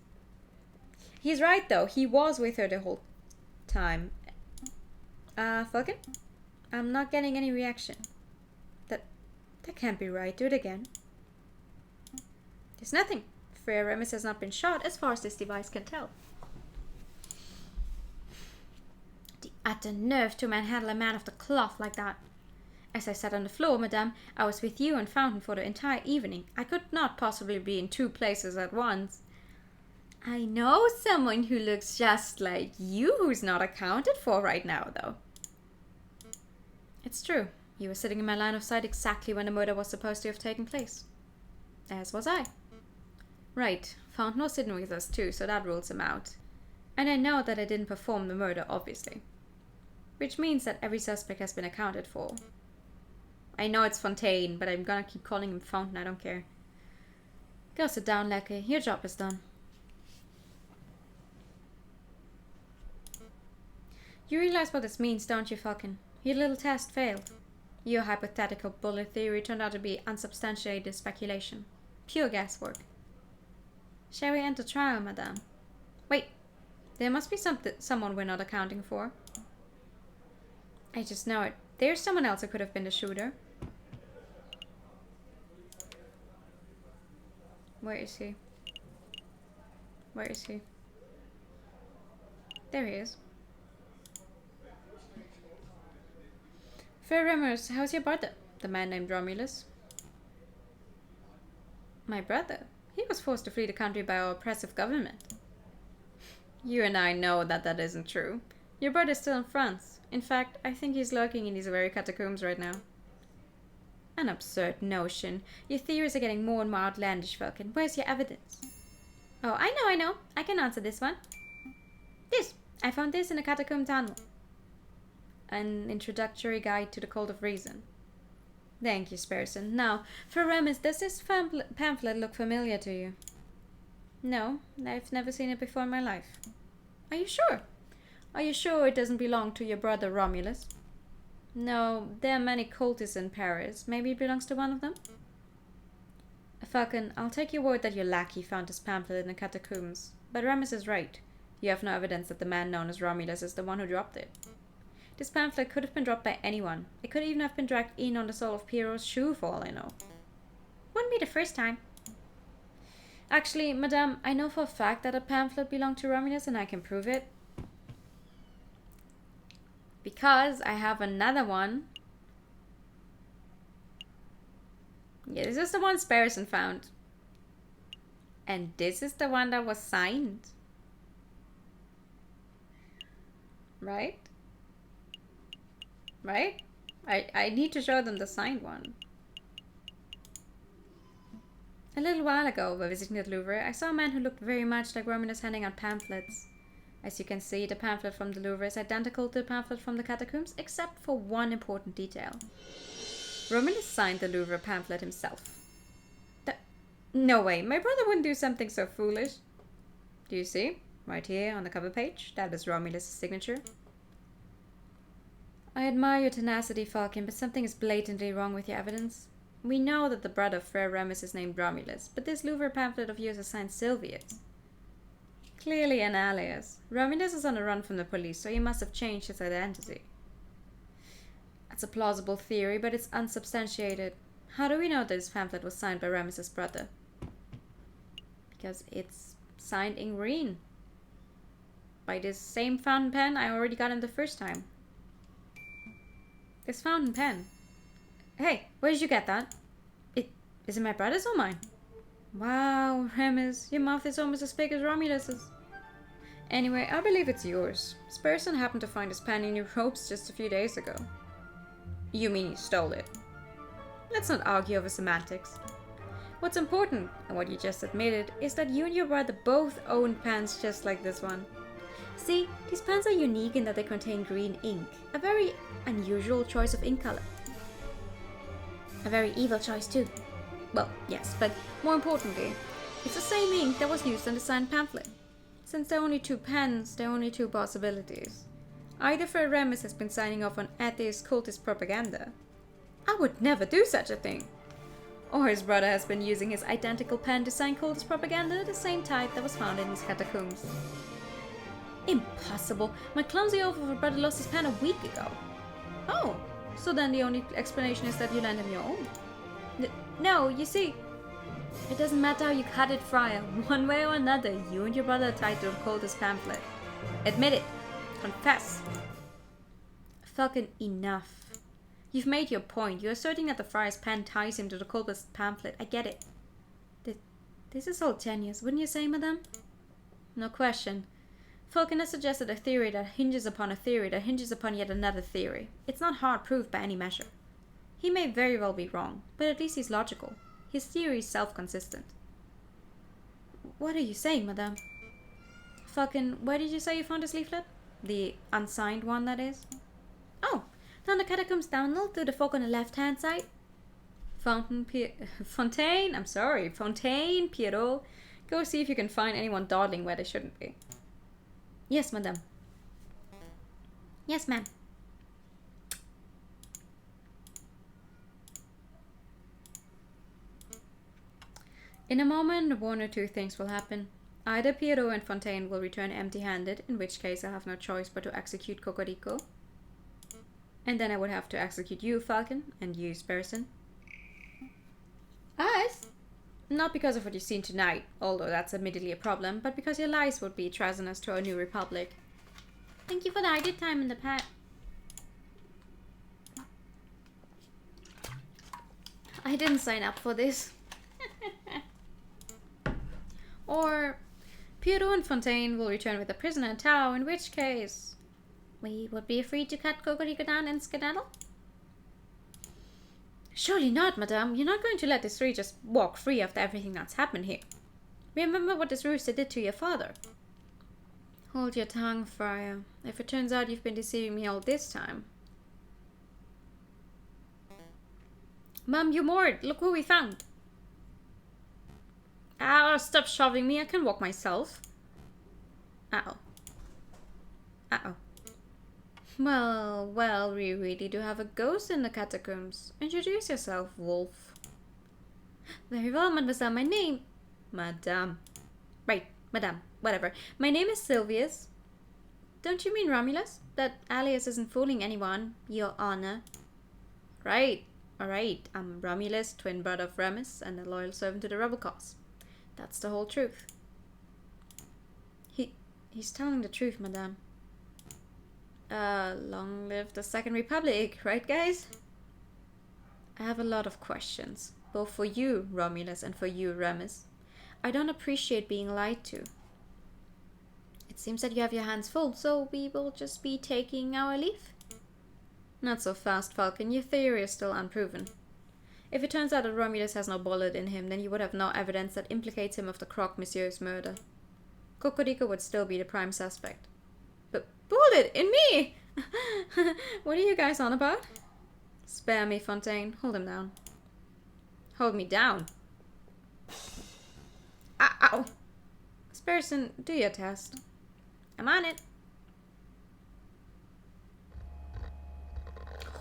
He's right, though. He was with her the whole time. Falcon? I'm not getting any reaction. That can't be right. Do it again. There's nothing. Freya Remus has not been shot as far as this device can tell. The utter nerve to manhandle a man of the cloth like that. As I sat on the floor, Madame, I was with you and Fountain for the entire evening. I could not possibly be in two places at once. I know someone who looks just like you who's not accounted for right now, though. It's true. You were sitting in my line of sight exactly when the murder was supposed to have taken place. As was I. Right. Fountain was sitting with us too, so that rules him out. And I know that I didn't perform the murder, obviously. Which means that every suspect has been accounted for. I know it's Fontaine, but I'm gonna keep calling him Fountain, I don't care. Go sit down, Lecky. Your job is done. You realize what this means, don't you, Falcon? Your little test failed. Your hypothetical bullet theory turned out to be unsubstantiated speculation. Pure guesswork. Shall we enter trial, Madame? Wait. There must be someone we're not accounting for. I just know it. There's someone else who could have been the shooter. Where is he? Where is he? There he is. Fair Remus, how's your brother? The man named Romulus. My brother? He was forced to flee the country by our oppressive government. You and I know that that isn't true. Your brother's still in France. In fact, I think he's lurking in these very catacombs right now. An absurd notion. Your theories are getting more and more outlandish, Falcon. Where's your evidence? Oh, I know. I can answer this one. This. I found this in a catacomb tunnel. An introductory guide to the cult of reason. Thank you, Sparrowson. Now, for Remus, does this pamphlet look familiar to you? No, I've never seen it before in my life. Are you sure? Are you sure it doesn't belong to your brother Romulus? No, there are many cultists in Paris. Maybe it belongs to one of them? Falcon, I'll take your word that your lackey found this pamphlet in the catacombs. But Remus is right. You have no evidence that the man known as Romulus is the one who dropped it. This pamphlet could have been dropped by anyone. It could even have been dragged in on the sole of Piero's shoe for all I know. Wouldn't be the first time. Actually, Madame, I know for a fact that a pamphlet belonged to Romulus and I can prove it. Because I have another one. Yeah, this is the one Sparrowson found. And this is the one that was signed. Right? Right? I need to show them the signed one. A little while ago, while visiting the Louvre, I saw a man who looked very much like Romulus handing out pamphlets. As you can see, the pamphlet from the Louvre is identical to the pamphlet from the catacombs, except for one important detail. Romulus signed the Louvre pamphlet himself. No way, my brother wouldn't do something so foolish. Do you see? Right here on the cover page, that is Romulus' signature. I admire your tenacity, Falcon, but something is blatantly wrong with your evidence. We know that the brother of Frere Remus is named Romulus, but this Louvre pamphlet of yours is signed Silvius. Clearly an alias. Romulus is on the run from the police, so he must have changed his identity. That's a plausible theory, but it's unsubstantiated. How do we know that this pamphlet was signed by Remus's brother? Because it's signed in green. By this same fountain pen I already got him the first time. This fountain pen. Hey, where did you get that? Is it my brother's or mine? Wow, Remus, your mouth is almost as big as Romulus's. Anyway, I believe it's yours. This person happened to find this pen in your robes just a few days ago. You mean he stole it? Let's not argue over semantics. What's important, and what you just admitted, is that you and your brother both own pens just like this one. See, these pens are unique in that they contain green ink, a very unusual choice of ink color. A very evil choice too. Well, yes, but more importantly, it's the same ink that was used on the signed pamphlet. Since there are only two pens, there are only two possibilities. Either Frere Remus has been signing off on atheist cultist propaganda. I would never do such a thing. Or his brother has been using his identical pen to sign cultist propaganda, the same type that was found in these catacombs. Impossible! My clumsy oaf of a brother lost his pen a week ago. Oh, so then the only explanation is that you lent him your own. No, you see, it doesn't matter how you cut it, Friar. One way or another, you and your brother are tied to the cultist pamphlet. Admit it. Confess. Falcon, enough. You've made your point. You're asserting that the friar's pen ties him to the cultist pamphlet. I get it. This is all genius, wouldn't you say, madame? No question. Falcon has suggested a theory that hinges upon a theory that hinges upon yet another theory. It's not hard proof by any measure. He may very well be wrong, but at least he's logical. His theory is self-consistent. What are you saying, madame? Falcon, where did you say you found this leaflet? The unsigned one, that is? Oh, down the catacombs tunnel through the fog on the left-hand side. Fontaine, Pierrot. Go see if you can find anyone dawdling where they shouldn't be. Yes, madame. Yes, ma'am. In a moment, one or two things will happen. Either Pierrot and Fontaine will return empty-handed, in which case I have no choice but to execute Cocorico. And then I would have to execute you, Falcon, and you, Sparrowson. Us? Not because of what you've seen tonight, although that's admittedly a problem, but because your lies would be treasonous to our new republic. Thank you for the idle time in the past. I didn't sign up for this. Or Pierrot and Fontaine will return with a prisoner in tow, in which case we would be free to cut Cocorico down and skedaddle? Surely not, madame. You're not going to let this three just walk free after everything that's happened here. Remember what this rooster did to your father. Hold your tongue, Friar. If it turns out you've been deceiving me all this time. Mum, you moored. Look who we found. Ow, stop shoving me. I can walk myself. Uh-oh. Uh-oh. Well, we really do have a ghost in the catacombs. Introduce yourself, Wolf. Very well, mademoiselle, my name... Madame. Right, madame, whatever. My name is Silvius. Don't you mean Romulus? That alias isn't fooling anyone, your honor. Right, alright. I'm Romulus, twin brother of Remus, and a loyal servant to the rebel cause. That's the whole truth. He's telling the truth, madame. Long live the Second Republic, right guys? I have a lot of questions, both for you, Romulus, and for you, Remus. I don't appreciate being lied to. It seems that you have your hands full, so we will just be taking our leave. Not so fast, Falcon. Your theory is still unproven. If it turns out that Romulus has no bullet in him, then you would have no evidence that implicates him of the Croque Monsieur's murder. Cocorico would still be the prime suspect. But bullet in me! What are you guys on about? Spare me, Fontaine. Hold him down. Hold me down? Ow! Sparrison, do your test. I'm on it.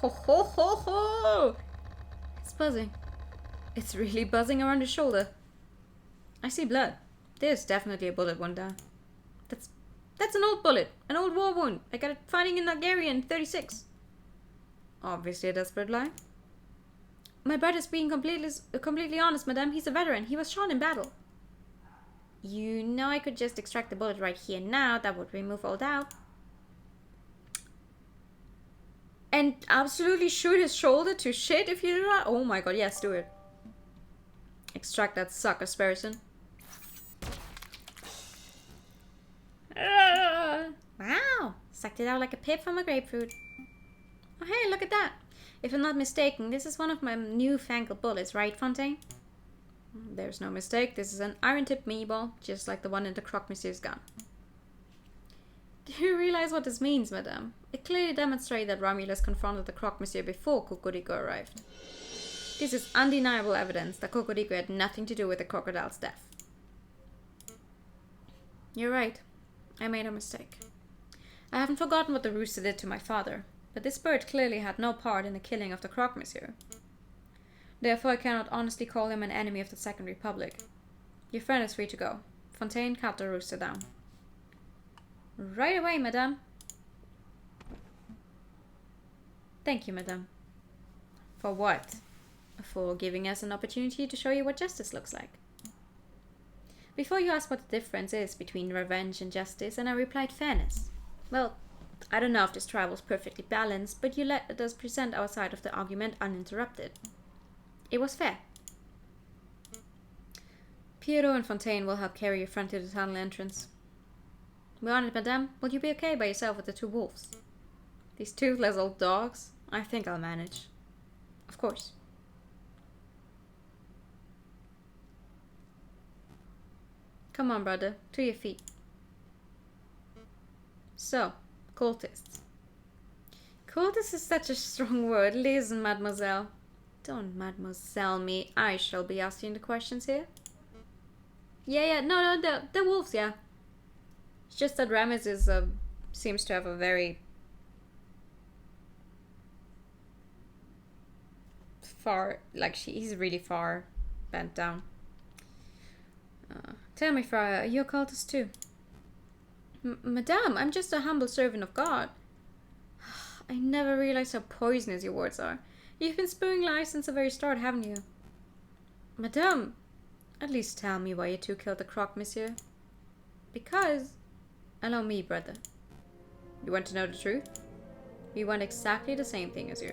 Ho ho ho ho! It's buzzing. It's really buzzing around his shoulder. I see blood. There's definitely a bullet wound there. That's an old bullet. An old war wound. I got it fighting in Bulgaria in 36. Obviously a desperate lie. My brother's being completely honest, madame. He's a veteran. He was shot in battle. You know I could just extract the bullet right here now. That would remove all doubt. And absolutely shoot his shoulder to shit if you do that? Oh my god, yes, do it. Extract that sucker, Sparrison. Wow! Sucked it out like a pip from a grapefruit. Oh hey, look at that. If I'm not mistaken, this is one of my newfangled bullets, right, Fontaine? There's no mistake. This is an iron-tipped mini-ball, just like the one in the Croque Monsieur's gun. Do you realize what this means, madame? It clearly demonstrates that Romulus confronted the Croque Monsieur before Cocorico arrived. This is undeniable evidence that Cocorico had nothing to do with the crocodile's death. You're right. I made a mistake. I haven't forgotten what the rooster did to my father, but this bird clearly had no part in the killing of the Croque Monsieur. Therefore I cannot honestly call him an enemy of the Second Republic. Your friend is free to go. Fontaine, cut the rooster down. Right away, madame. Thank you, madame. For what? For giving us an opportunity to show you what justice looks like. Before you asked what the difference is between revenge and justice, and I replied fairness. Well, I don't know if this trial was perfectly balanced, but you let us present our side of the argument uninterrupted. It was fair. Piero and Fontaine will help carry your friend to the tunnel entrance. We're on it, madame. Will you be okay by yourself with the two wolves? These toothless old dogs? I think I'll manage. Of course. Come on, brother. To your feet. So, cultists. Cultist is such a strong word. Listen, mademoiselle. Don't mademoiselle me. I shall be asking the questions here. Yeah, no, the wolves, yeah. It's just that Ramis is, seems to have a very far, like he's really far bent down. Tell me, Friar, are you a cultist too? Madame, I'm just a humble servant of God. I never realized how poisonous your words are. You've been spewing lies since the very start, haven't you? Madame, at least tell me why you two killed the Croque Monsieur. Because, allow me, brother. You want to know the truth? We want exactly the same thing as you.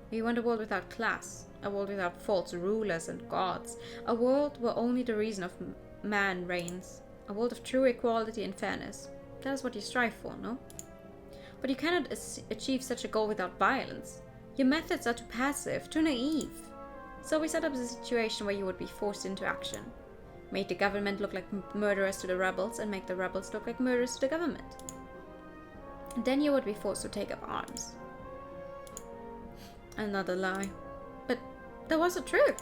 We want a world without class, a world without false rulers and gods, a world where only the reason of man reigns, a world of true equality and fairness. That is what you strive for, no? But you cannot achieve such a goal without violence. Your methods are too passive, too naive. So we set up a situation where you would be forced into action. Make the government look like murderers to the rebels and make the rebels look like murderers to the government. And then you would be forced to take up arms. Another lie. But that was the truth.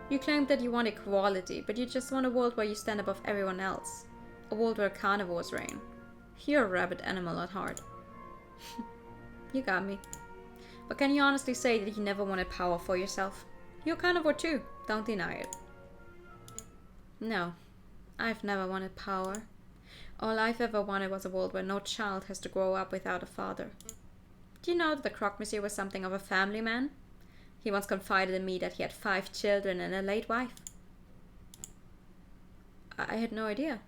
You claimed that you want equality, but you just want a world where you stand above everyone else. A world where carnivores reign. You're a rabid animal at heart. You got me. But can you honestly say that you never wanted power for yourself? You're a carnivore too. Don't deny it. No. I've never wanted power. All I've ever wanted was a world where no child has to grow up without a father. Do you know that the Croque Monsieur was something of a family man? He once confided in me that he had 5 children and a late wife. I had no idea.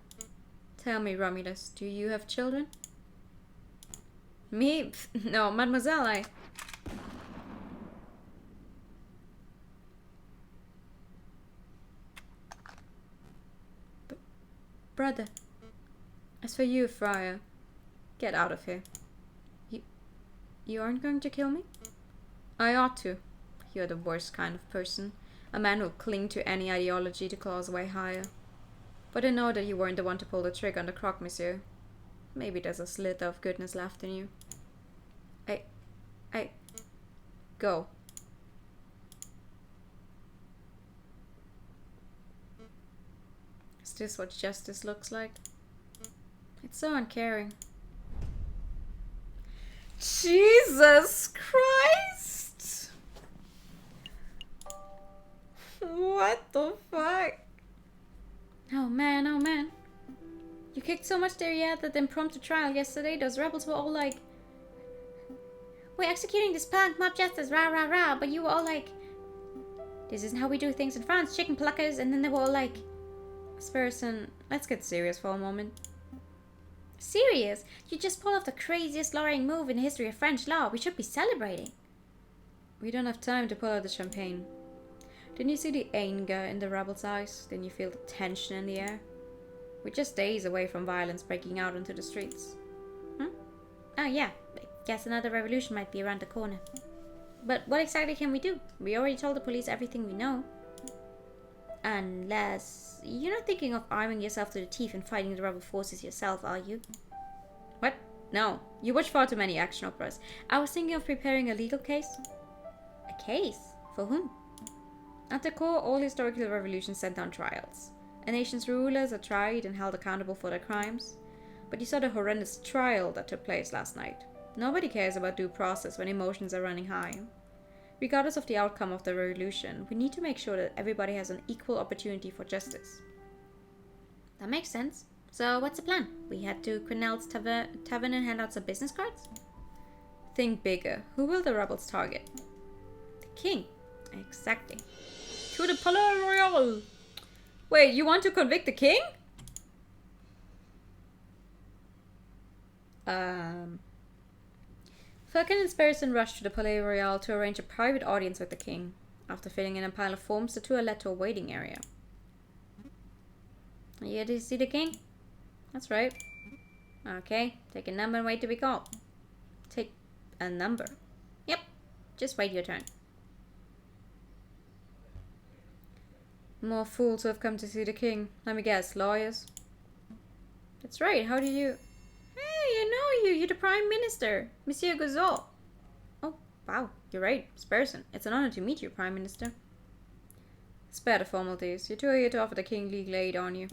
Tell me, Romulus, do you have children? Me? No, mademoiselle, Brother. As for you, Friar, get out of here. You aren't going to kill me? I ought to. You're the worst kind of person. A man who'll cling to any ideology to claw his way higher. But I know that you weren't the one to pull the trigger on the croc, monsieur. Maybe there's a slither of goodness left in you. Go. Is this what justice looks like? It's so uncaring. Jesus Christ! What the fuck? Oh man, oh man. You kicked so much there yet that the impromptu trial yesterday, those rebels were all like, we're executing this punk, mob justice, rah rah rah, but you were all like, this isn't how we do things in France, chicken pluckers, and then they were all like, Sparrowson, let's get serious for a moment. Serious? You just pulled off the craziest lawyering move in the history of French law. We should be celebrating. We don't have time to pull out the champagne. Didn't you see the anger in the rebels' eyes? Didn't you feel the tension in the air? We're just days away from violence breaking out into the streets. Oh yeah, I guess another revolution might be around the corner. But what exactly can we do? We already told the police everything we know. Unless... You're not thinking of arming yourself to the teeth and fighting the rebel forces yourself, are you? What? No. You watch far too many action operas. I was thinking of preparing a legal case. A case? For whom? At the core, all historical revolutions sent down trials. A nation's rulers are tried and held accountable for their crimes. But you saw the horrendous trial that took place last night. Nobody cares about due process when emotions are running high. Regardless of the outcome of the revolution, we need to make sure that everybody has an equal opportunity for justice. That makes sense. So what's the plan? We head to Quenel's tavern and hand out some business cards? Think bigger. Who will the rebels target? The king. Exactly. To the Palais Royal! Wait, you want to convict the king? Falcon and Sparrowson rushed to the Palais Royal to arrange a private audience with the king. After filling in a pile of forms, the two are led to a waiting area. Are you here to see the king? That's right. Okay, take a number and wait to be called. Take a number? Yep, just wait your turn. More fools who have come to see the king. Let me guess, lawyers? That's right, how do you... Hey, I know you. You're the Prime Minister, Monsieur Gazot. Oh, wow, you're right. Sparrowson, it's an honor to meet you, Prime Minister. Spare the formalities. You two are here to offer the king legal aid, aren't you?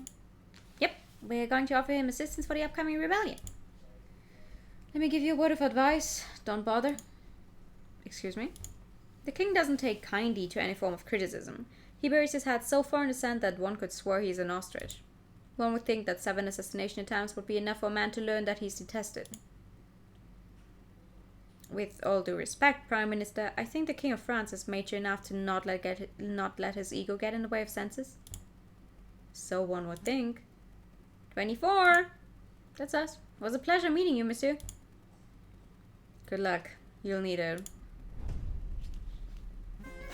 Yep, we're going to offer him assistance for the upcoming rebellion. Let me give you a word of advice. Don't bother. Excuse me? The king doesn't take kindly to any form of criticism. He buries his head so far in the sand that one could swear he's an ostrich. One would think that 7 assassination attempts would be enough for a man to learn that he's detested. With all due respect, Prime Minister, I think the King of France is mature enough to not let his ego get in the way of senses. So one would think. 24! That's us. It was a pleasure meeting you, monsieur. Good luck. You'll need it.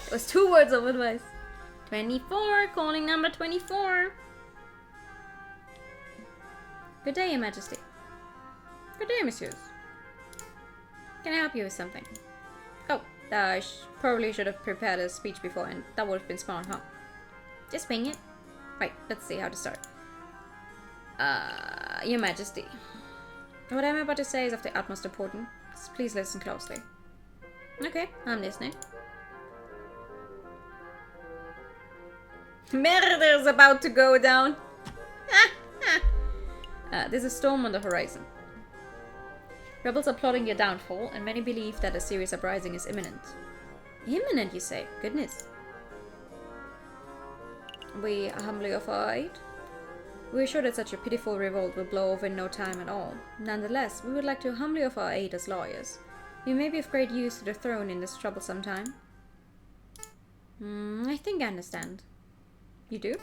It was 2 words of advice. 24, calling number 24. Good day, Your Majesty. Good day, messieurs. Can I help you with something? Oh, I probably should have prepared a speech beforehand. That would have been smart, huh? Just wing it. Right, let's see how to start. Your Majesty. What I'm about to say is of the utmost importance. Please listen closely. Okay, I'm listening. Murder's about to go down. There's a storm on the horizon. Rebels are plotting your downfall, and many believe that a serious uprising is imminent. Imminent, you say? Goodness. We humbly offer our aid. We're sure that such a pitiful revolt will blow over in no time at all. Nonetheless, we would like to humbly offer our aid as lawyers. We may be of great use to the throne in this troublesome time. I think I understand. You do?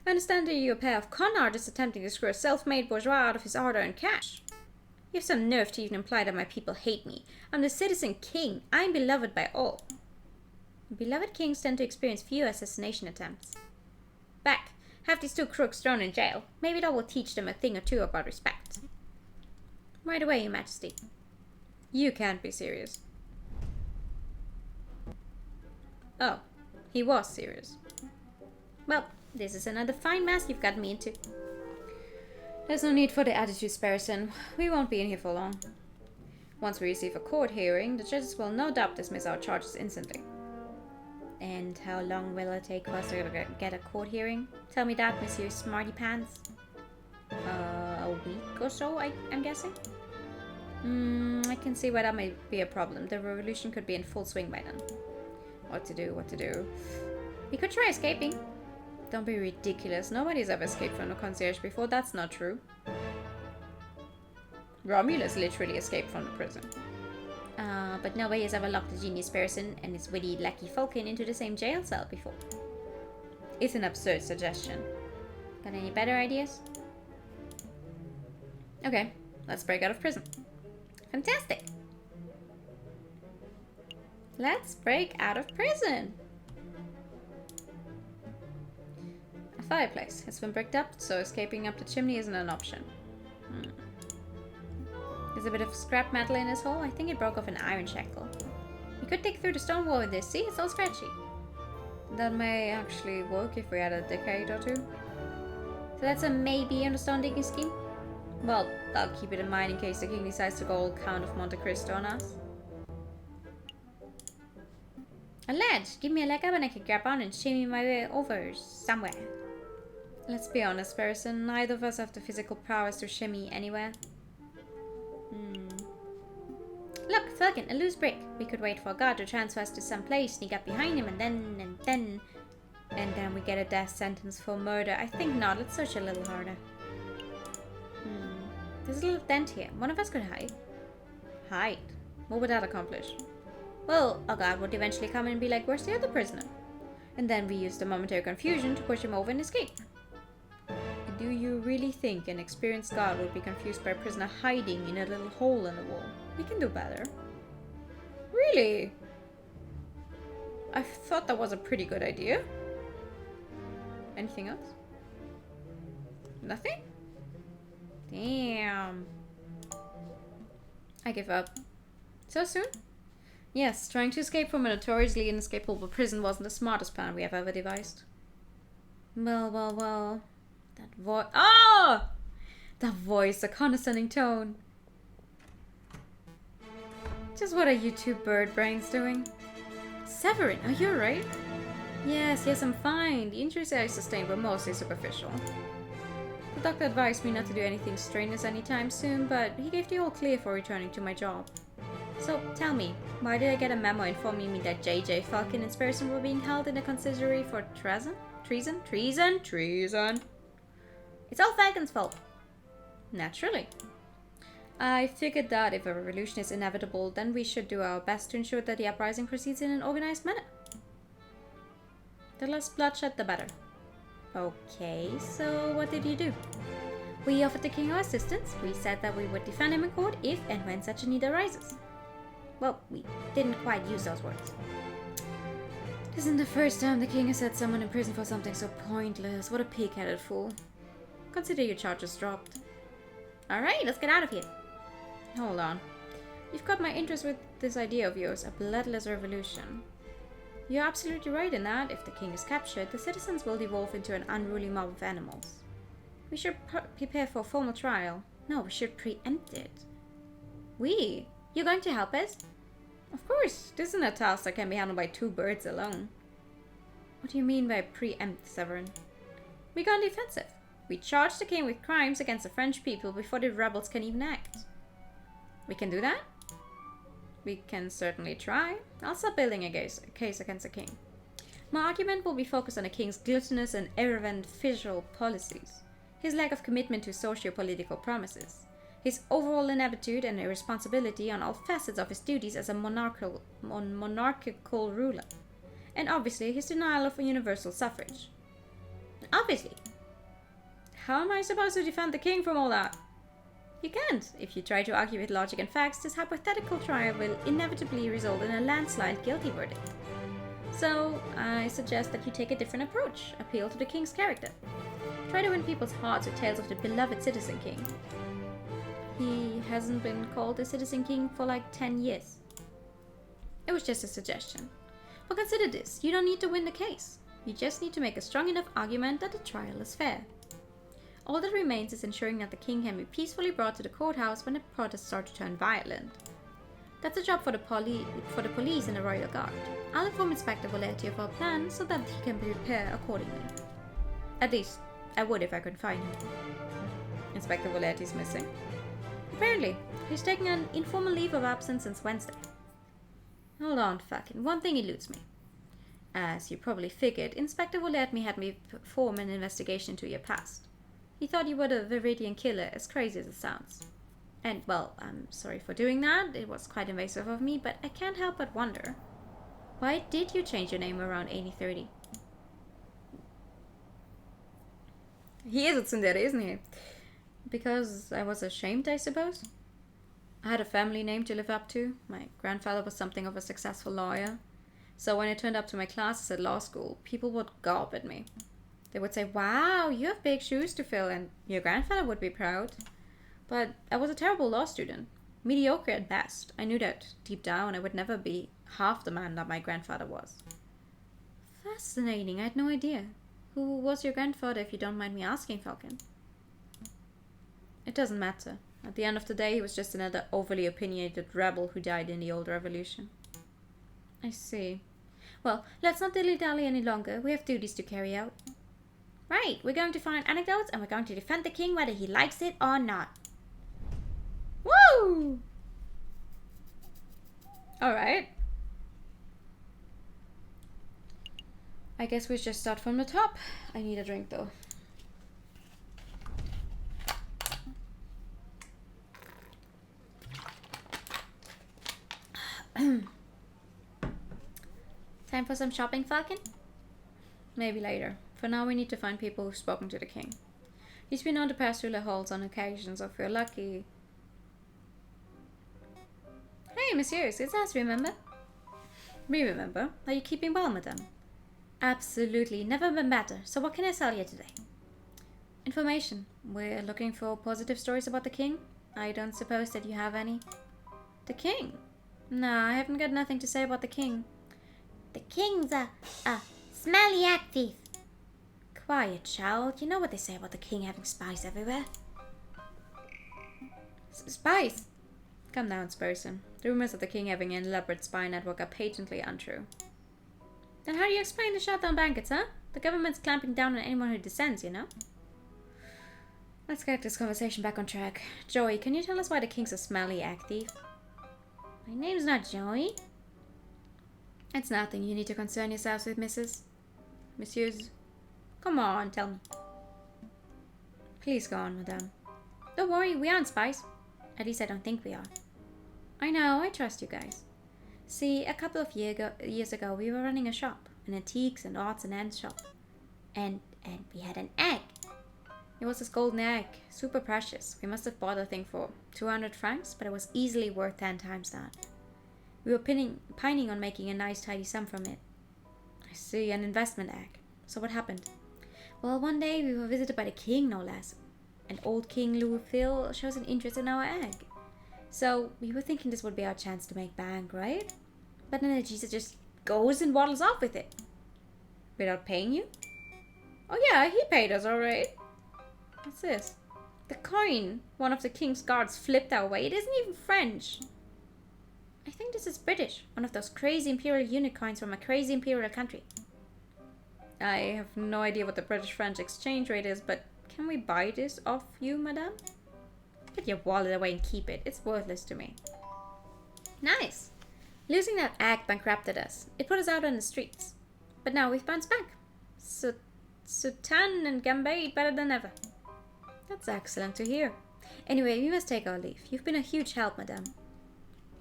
I understand that you're a pair of con artists attempting to screw a self-made bourgeois out of his hard-earned cash. You have some nerve to even imply that my people hate me. I'm the citizen king. I'm beloved by all. Beloved kings tend to experience few assassination attempts. Back. Have these 2 crooks thrown in jail. Maybe that will teach them a thing or two about respect. Right away, Your Majesty. You can't be serious. Oh, he was serious. Well, this is another fine mess you've got me into. There's no need for the attitude, Sparrowson. We won't be in here for long. Once we receive a court hearing, the judges will no doubt dismiss our charges instantly. And how long will it take for us to get a court hearing? Tell me that, Monsieur Smarty Pants. A week or so, I'm guessing? I can see why that may be a problem. The revolution could be in full swing by then. What to do? We could try escaping. Don't be ridiculous. Nobody's ever escaped from the concierge before. That's not true. Romulus literally escaped from the prison. But nobody has ever locked a genius person and his witty lackey Falcon into the same jail cell before. It's an absurd suggestion. Got any better ideas? Okay, let's break out of prison. Fantastic! Let's break out of prison! A fireplace has been bricked up, so escaping up the chimney isn't an option. There's a bit of scrap metal in this hole. I think it broke off an iron shackle. We could dig through the stone wall with this. See, it's all scratchy. That may actually work if we had a decade or two. So that's a maybe on the stone digging scheme? Well, I'll keep it in mind in case the king decides to go all Count of Monte Cristo on us. A ledge! Give me a leg up and I can grab on and shimmy my way over somewhere. Let's be honest, Sparrowson. Neither of us have the physical prowess to shimmy anywhere. Look, Falcon, a loose brick. We could wait for a guard to transfer us to some place, sneak up behind him, and then we get a death sentence for murder. I think not. Let's search a little harder. There's a little dent here. One of us could hide. Hide? What would that accomplish? Well, a guard would eventually come in and be like, where's the other prisoner? And then we use the momentary confusion to push him over and escape. Do you really think an experienced guard would be confused by a prisoner hiding in a little hole in the wall? We can do better. Really? I thought that was a pretty good idea. Anything else? Nothing? Damn. I give up. So soon? Yes, trying to escape from a notoriously inescapable prison wasn't the smartest plan we have ever devised. Well. That voice. Oh! That voice, the condescending tone. Just what are you two bird brains doing? Severin, are you alright? Yes, I'm fine. The injuries I sustained were mostly superficial. The doctor advised me not to do anything strenuous anytime soon, but he gave the all clear for returning to my job. So, tell me, why did I get a memo informing me that JJ, Falcon, and Sparrowson were being held in a consistory for treason? Treason! It's all Falcon's fault. Naturally. I figured that if a revolution is inevitable, then we should do our best to ensure that the uprising proceeds in an organized manner. The less bloodshed, the better. Okay, so what did you do? We offered the king our assistance. We said that we would defend him in court if and when such a need arises. Well, we didn't quite use those words. This isn't the first time the king has set someone in prison for something so pointless. What a pig-headed fool. Consider your charges dropped. Alright, let's get out of here. Hold on. You've got my interest with this idea of yours, a bloodless revolution. You're absolutely right in that, if the king is captured, the citizens will devolve into an unruly mob of animals. We should prepare for a formal trial. No, we should preempt it. We? You're going to help us? Of course, this isn't a task that can be handled by two birds alone. What do you mean by preempt, Severin? We go on the offensive. We charge the king with crimes against the French people before the rebels can even act. We can do that? We can certainly try. I'll start building a case against the king. My argument will be focused on the king's gluttonous and irreverent official policies, his lack of commitment to socio-political promises, his overall ineptitude and irresponsibility on all facets of his duties as a monarchical ruler, and obviously his denial of universal suffrage. Obviously. How am I supposed to defend the king from all that? You can't. If you try to argue with logic and facts, this hypothetical trial will inevitably result in a landslide guilty verdict. So, I suggest that you take a different approach. Appeal to the king's character. Try to win people's hearts with tales of the beloved Citizen King. He hasn't been called the Citizen King for like 10 years. It was just a suggestion. But consider this, you don't need to win the case. You just need to make a strong enough argument that the trial is fair. All that remains is ensuring that the king can be peacefully brought to the courthouse when the protests start to turn violent. That's a job for the police and the royal guard. I'll inform Inspector Voletti of our plan so that he can prepare accordingly. At least, I would if I could find him. Inspector Voletti's missing. Apparently, he's taking an informal leave of absence since Wednesday. Hold on, fucking. One thing eludes me. As you probably figured, Inspector Voletti had me perform an investigation into your past. He thought you were the Viridian killer, as crazy as it sounds. And, well, I'm sorry for doing that. It was quite invasive of me, but I can't help but wonder. Why did you change your name around 8030? He is a tsundere, isn't he? Because I was ashamed, I suppose. I had a family name to live up to. My grandfather was something of a successful lawyer. So when I turned up to my classes at law school, people would gawp at me. They would say, wow, you have big shoes to fill and your grandfather would be proud. But I was a terrible law student. Mediocre at best. I knew that deep down I would never be half the man that my grandfather was. Fascinating. I had no idea. Who was your grandfather, if you don't mind me asking, Falcon? It doesn't matter. At the end of the day, he was just another overly opinionated rebel who died in the old revolution. I see. Well, let's not dilly-dally any longer. We have duties to carry out. Right, we're going to find anecdotes and we're going to defend the king whether he likes it or not. Woo! Alright. I guess we just start from the top. I need a drink though. Time for some shopping, Falcon? Maybe later. For now, we need to find people who've spoken to the king. He's been known to pass through the halls on occasion, so if we're lucky... Hey, messieurs, it's us, remember? We remember. Are you keeping well, madame? Absolutely, never been better. So what can I sell you today? Information. We're looking for positive stories about the king. I don't suppose that you have any. The king? No, I haven't got nothing to say about the king. The king's a smelly act thief. Quiet, child. You know what they say about the king having spies everywhere. Spies? Come now, Spurson. The rumors of the king having an elaborate spy network are patently untrue. Then how do you explain the shutdown blankets, huh? The government's clamping down on anyone who dissents, you know? Let's get this conversation back on track. Joey, can you tell us why the king's a smelly act thief? My name's not Joey. It's nothing you need to concern yourselves with, Messieurs. Come on, tell me. Please go on, madame. Don't worry, we aren't spies. At least I don't think we are. I know, I trust you guys. See, a couple of years ago, we were running a shop. An antiques and odds and ends shop. And we had an egg. It was this golden egg. Super precious. We must have bought the thing for 200 francs, but it was easily worth 10 times that. We were pining on making a nice tidy sum from it. I see, an investment egg. So what happened? Well, one day we were visited by the king, no less. And old King Louis Phil shows an interest in our egg. So we were thinking this would be our chance to make bank, right? But then Jesus just goes and waddles off with it. Without paying you? Oh yeah, he paid us, alright. What's this? The coin one of the king's guards flipped our way. It isn't even French. I think this is British. One of those crazy imperial unit coins from a crazy imperial country. I have no idea what the British-French exchange rate is, but can we buy this off you, madame? Put your wallet away and keep it. It's worthless to me. Nice. Losing that egg bankrupted us. It put us out on the streets. But now we've bounced back. Sultan and Gambay better than ever. That's excellent to hear. Anyway, we must take our leave. You've been a huge help, madame.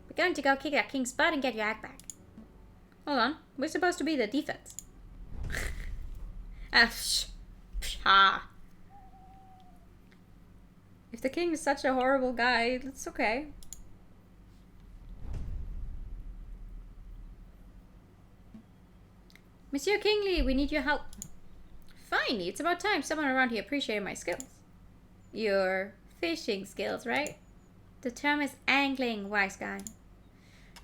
We're going to go kick that king's butt and get your egg back. Hold on. We're supposed to be the defense. Ha. If the king is such a horrible guy, it's okay. Monsieur Kingsley, we need your help. Finally, it's about time someone around here appreciated my skills. Your fishing skills, right? The term is angling, wise guy.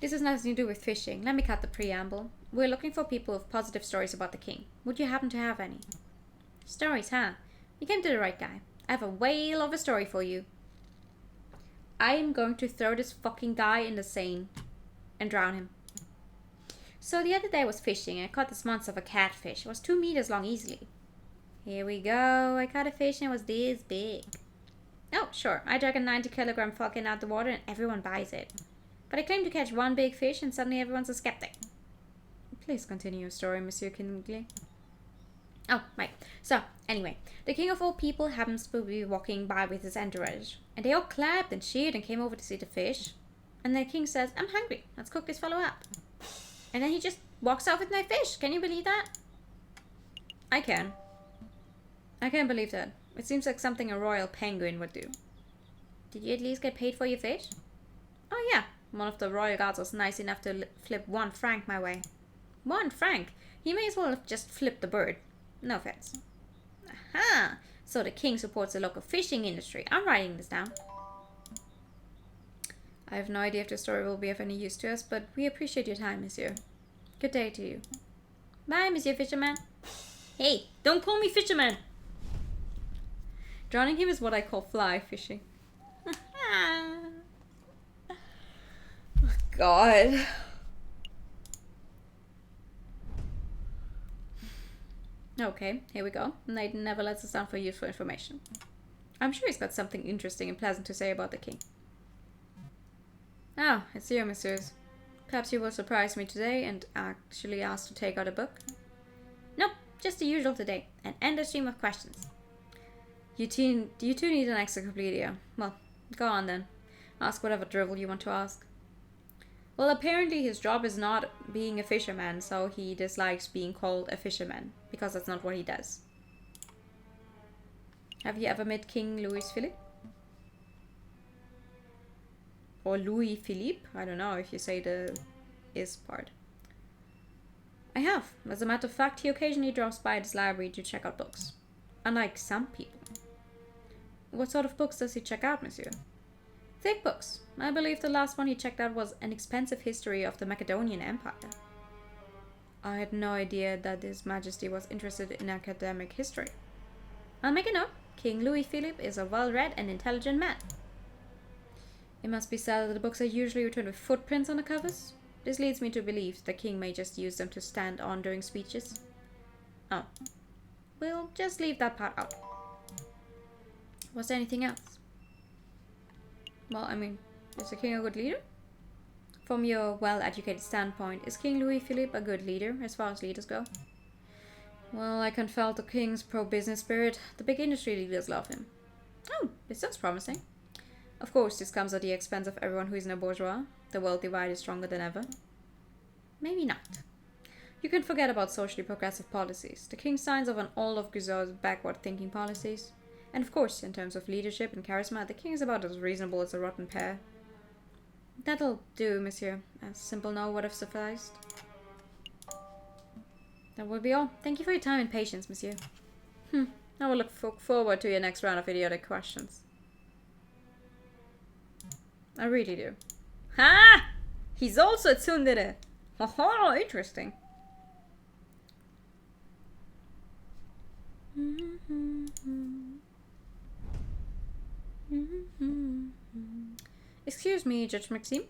This has nothing to do with fishing. Let me cut the preamble. We're looking for people with positive stories about the king. Would you happen to have any? Stories, huh? You came to the right guy. I have a whale of a story for you. I am going to throw this fucking guy in the Seine and drown him. So the other day I was fishing and I caught this monster of a catfish. It was 2 meters long easily. Here we go. I caught a fish and it was this big. Oh, sure. I drag a 90-kilogram fucking out the water and everyone buys it. But I claim to catch one big fish and suddenly everyone's a skeptic. Please continue your story, Monsieur Kingley. Oh, right. So, anyway, the king of all people happens to be walking by with his entourage. And they all clapped and cheered and came over to see the fish. And the king says, I'm hungry. Let's cook this fellow up. And then he just walks off with my fish. Can you believe that? I can. I can't believe that. It seems like something a royal penguin would do. Did you at least get paid for your fish? Oh yeah. One of the royal guards was nice enough to flip 1 franc my way. 1 franc? He may as well have just flipped the bird. No offense. Aha! So the king supports the local fishing industry. I'm writing this down. I have no idea if the story will be of any use to us, but we appreciate your time, monsieur. Good day to you. Bye, Monsieur Fisherman. Hey, don't call me Fisherman! Drowning him is what I call fly fishing. Oh, God. Okay, here we go. Nathan never lets us down for useful information. I'm sure he's got something interesting and pleasant to say about the king. Oh, it's you, messieurs. Perhaps you will surprise me today and actually ask to take out a book? Nope, just the usual today. An endless stream of questions. You two need an encyclopedia. Well, go on then. Ask whatever drivel you want to ask. Well, apparently his job is not being a fisherman, so he dislikes being called a fisherman, because that's not what he does. Have you ever met King Louis Philippe? Or Louis Philippe? I don't know if you say the is part. I have. As a matter of fact, he occasionally drops by this library to check out books. Unlike some people. What sort of books does he check out, monsieur? Thick books. I believe the last one he checked out was An Expensive History of the Macedonian Empire. I had no idea that His Majesty was interested in academic history. I'll make a note. King Louis Philippe is a well-read and intelligent man. It must be said that the books are usually returned with footprints on the covers. This leads me to believe the king may just use them to stand on during speeches. Oh. We'll just leave that part out. Was there anything else? Well, I mean, is the king a good leader? From your well-educated standpoint, is King Louis Philippe a good leader, as far as leaders go? Well, I can felt the king's pro-business spirit. The big industry leaders love him. Oh, this sounds promising. Of course, this comes at the expense of everyone who isn't a bourgeois. The world divide is stronger than ever. Maybe not. You can forget about socially progressive policies. The king signs off on all of Guizot's backward-thinking policies. And of course, in terms of leadership and charisma, the king is about as reasonable as a rotten pear. That'll do, monsieur. A simple no would have sufficed. That will be all. Thank you for your time and patience, monsieur. I will look forward to your next round of idiotic questions. I really do. Ha! He's also a tsundere. Oh, interesting. Excuse me, Judge Maxime.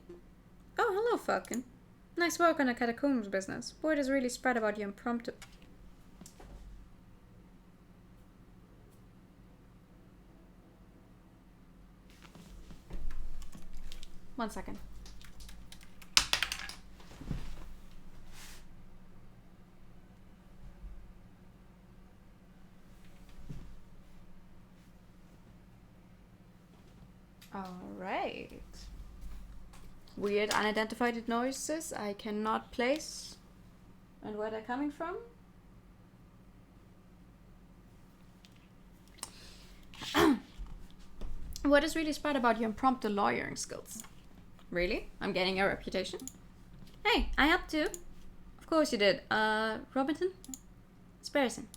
Oh, hello, Falcon. Nice work on the catacombs business. Word has really spread about your impromptu... One second. Alright. Weird unidentified noises I cannot place. And where they're coming from? What is really spread about your impromptu lawyering skills? Really? I'm getting a reputation? Hey, I helped too. Of course you did. Robinson? Sparrison.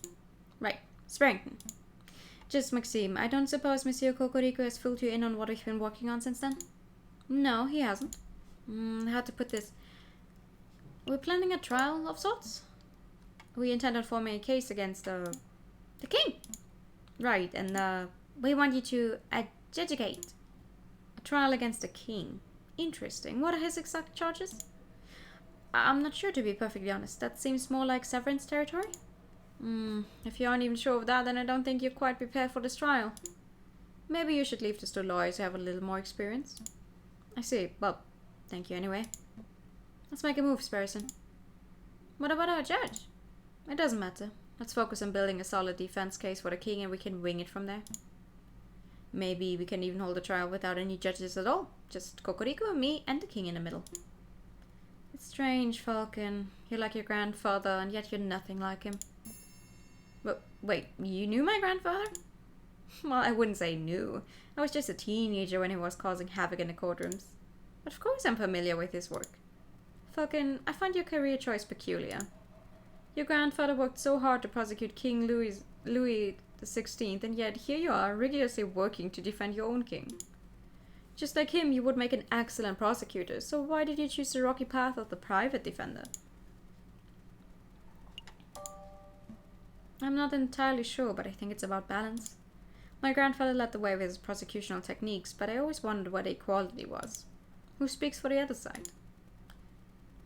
Right, Sparrington. Just Maxime, I don't suppose Monsieur Cocorico has filled you in on what we've been working on since then? No, he hasn't. How to put this? We're planning a trial of sorts. We intend on forming a case against the king. Right, and we want you to adjudicate a trial against the king. Interesting. What are his exact charges? I'm not sure, to be perfectly honest. That seems more like Severance territory. If you aren't even sure of that, then I don't think you're quite prepared for this trial. Maybe you should leave this to lawyers who have a little more experience. I see. Well, thank you anyway. Let's make a move, Sparrison. What about our judge? It doesn't matter. Let's focus on building a solid defense case for the king and we can wing it from there. Maybe we can even hold a trial without any judges at all. Just Kokoriko, me, and the king in the middle. It's strange, Falcon. You're like your grandfather, and yet you're nothing like him. But wait, you knew my grandfather? Well, I wouldn't say knew. I was just a teenager when he was causing havoc in the courtrooms. But of course I'm familiar with his work. Falcon, I find your career choice peculiar. Your grandfather worked so hard to prosecute King Louis XVI, and yet here you are, rigorously working to defend your own king. Just like him, you would make an excellent prosecutor, so why did you choose the rocky path of the private defender? I'm not entirely sure, but I think it's about balance. My grandfather led the way with his prosecutional techniques, but I always wondered what equality was. Who speaks for the other side?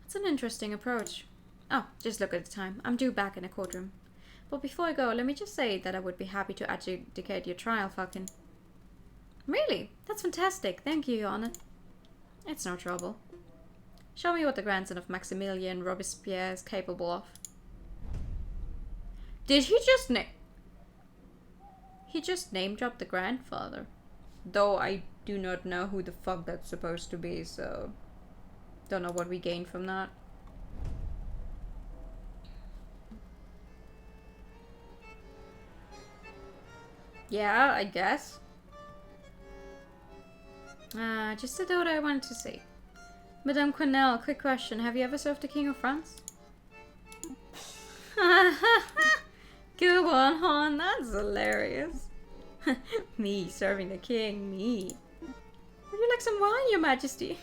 That's an interesting approach. Oh, just look at the time. I'm due back in the courtroom. But before I go, let me just say that I would be happy to adjudicate your trial, Falcon. Really? That's fantastic. Thank you, Your Honor. It's no trouble. Show me what the grandson of Maximilian Robespierre is capable of. Did he just He just name-dropped the grandfather. Though I do not know who the fuck that's supposed to be, so... Don't know what we gained from that. Yeah, I guess. Just a thought I wanted to say. Madame Cornell, quick question. Have you ever served the King of France? Good one, hon. That's hilarious. Me serving the king, me. Would you like some wine, Your Majesty?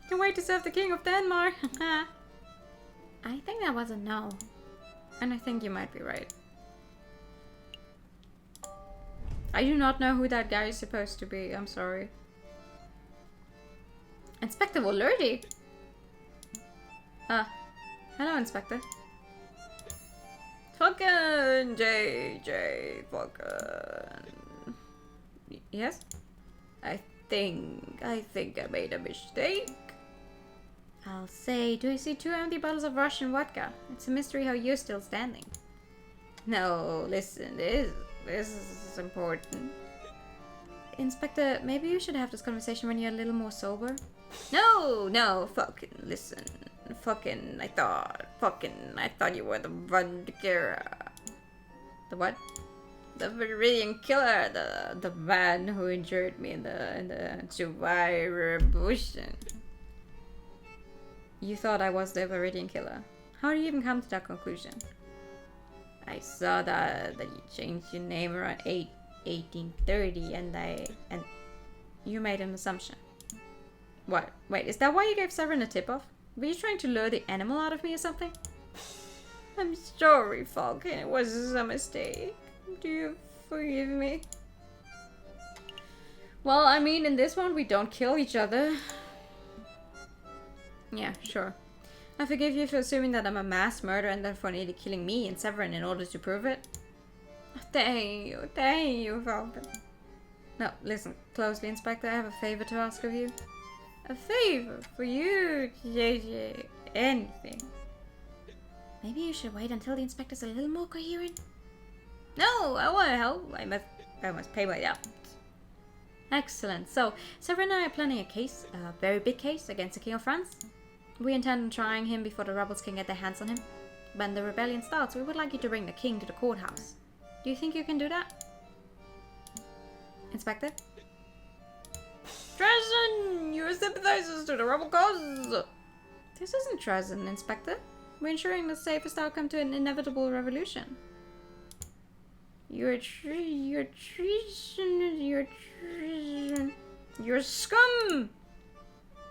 Can't wait to serve the King of Denmark. I think that was a no. And I think you might be right. I do not know who that guy is supposed to be. I'm sorry. Inspector Volerdi. Hello, Inspector. Fucking JJ. Fucking. Yes? I think I made a mistake. I'll say, do I see 2 empty bottles of Russian vodka? It's a mystery how you're still standing. No, listen, this is important. Inspector, maybe you should have this conversation when you're a little more sober. No, fucking listen. I thought you were the one killer. The what? The Viridian killer, the man who injured me in the July Revolution. You thought I was the Viridian killer. How do you even come to that conclusion? I saw that you changed your name around 1830 and you made an assumption. What? Wait, is that why you gave Severin a tip-off? Were you trying to lure the animal out of me or something? I'm sorry, Falcon. It was a mistake. Do you forgive me? Well, I mean, in this one, we don't kill each other. Yeah, sure. I forgive you for assuming that I'm a mass murderer and therefore nearly killing me and Severin in order to prove it. Thank you, Falcon. No, listen closely, Inspector. I have a favor to ask of you. A favor for you, JJ. Anything. Maybe you should wait until the inspector's a little more coherent. No, I want to help. I must pay my debt. Excellent. So, Severin and I are planning a case, a very big case, against the King of France. We intend on trying him before the rebels can get their hands on him. When the rebellion starts, we would like you to bring the king to the courthouse. Do you think you can do that? Inspector? Treason! You are sympathizers to the rebel cause! This isn't treason, Inspector. We're ensuring the safest outcome to an inevitable revolution. You're treason. You're scum!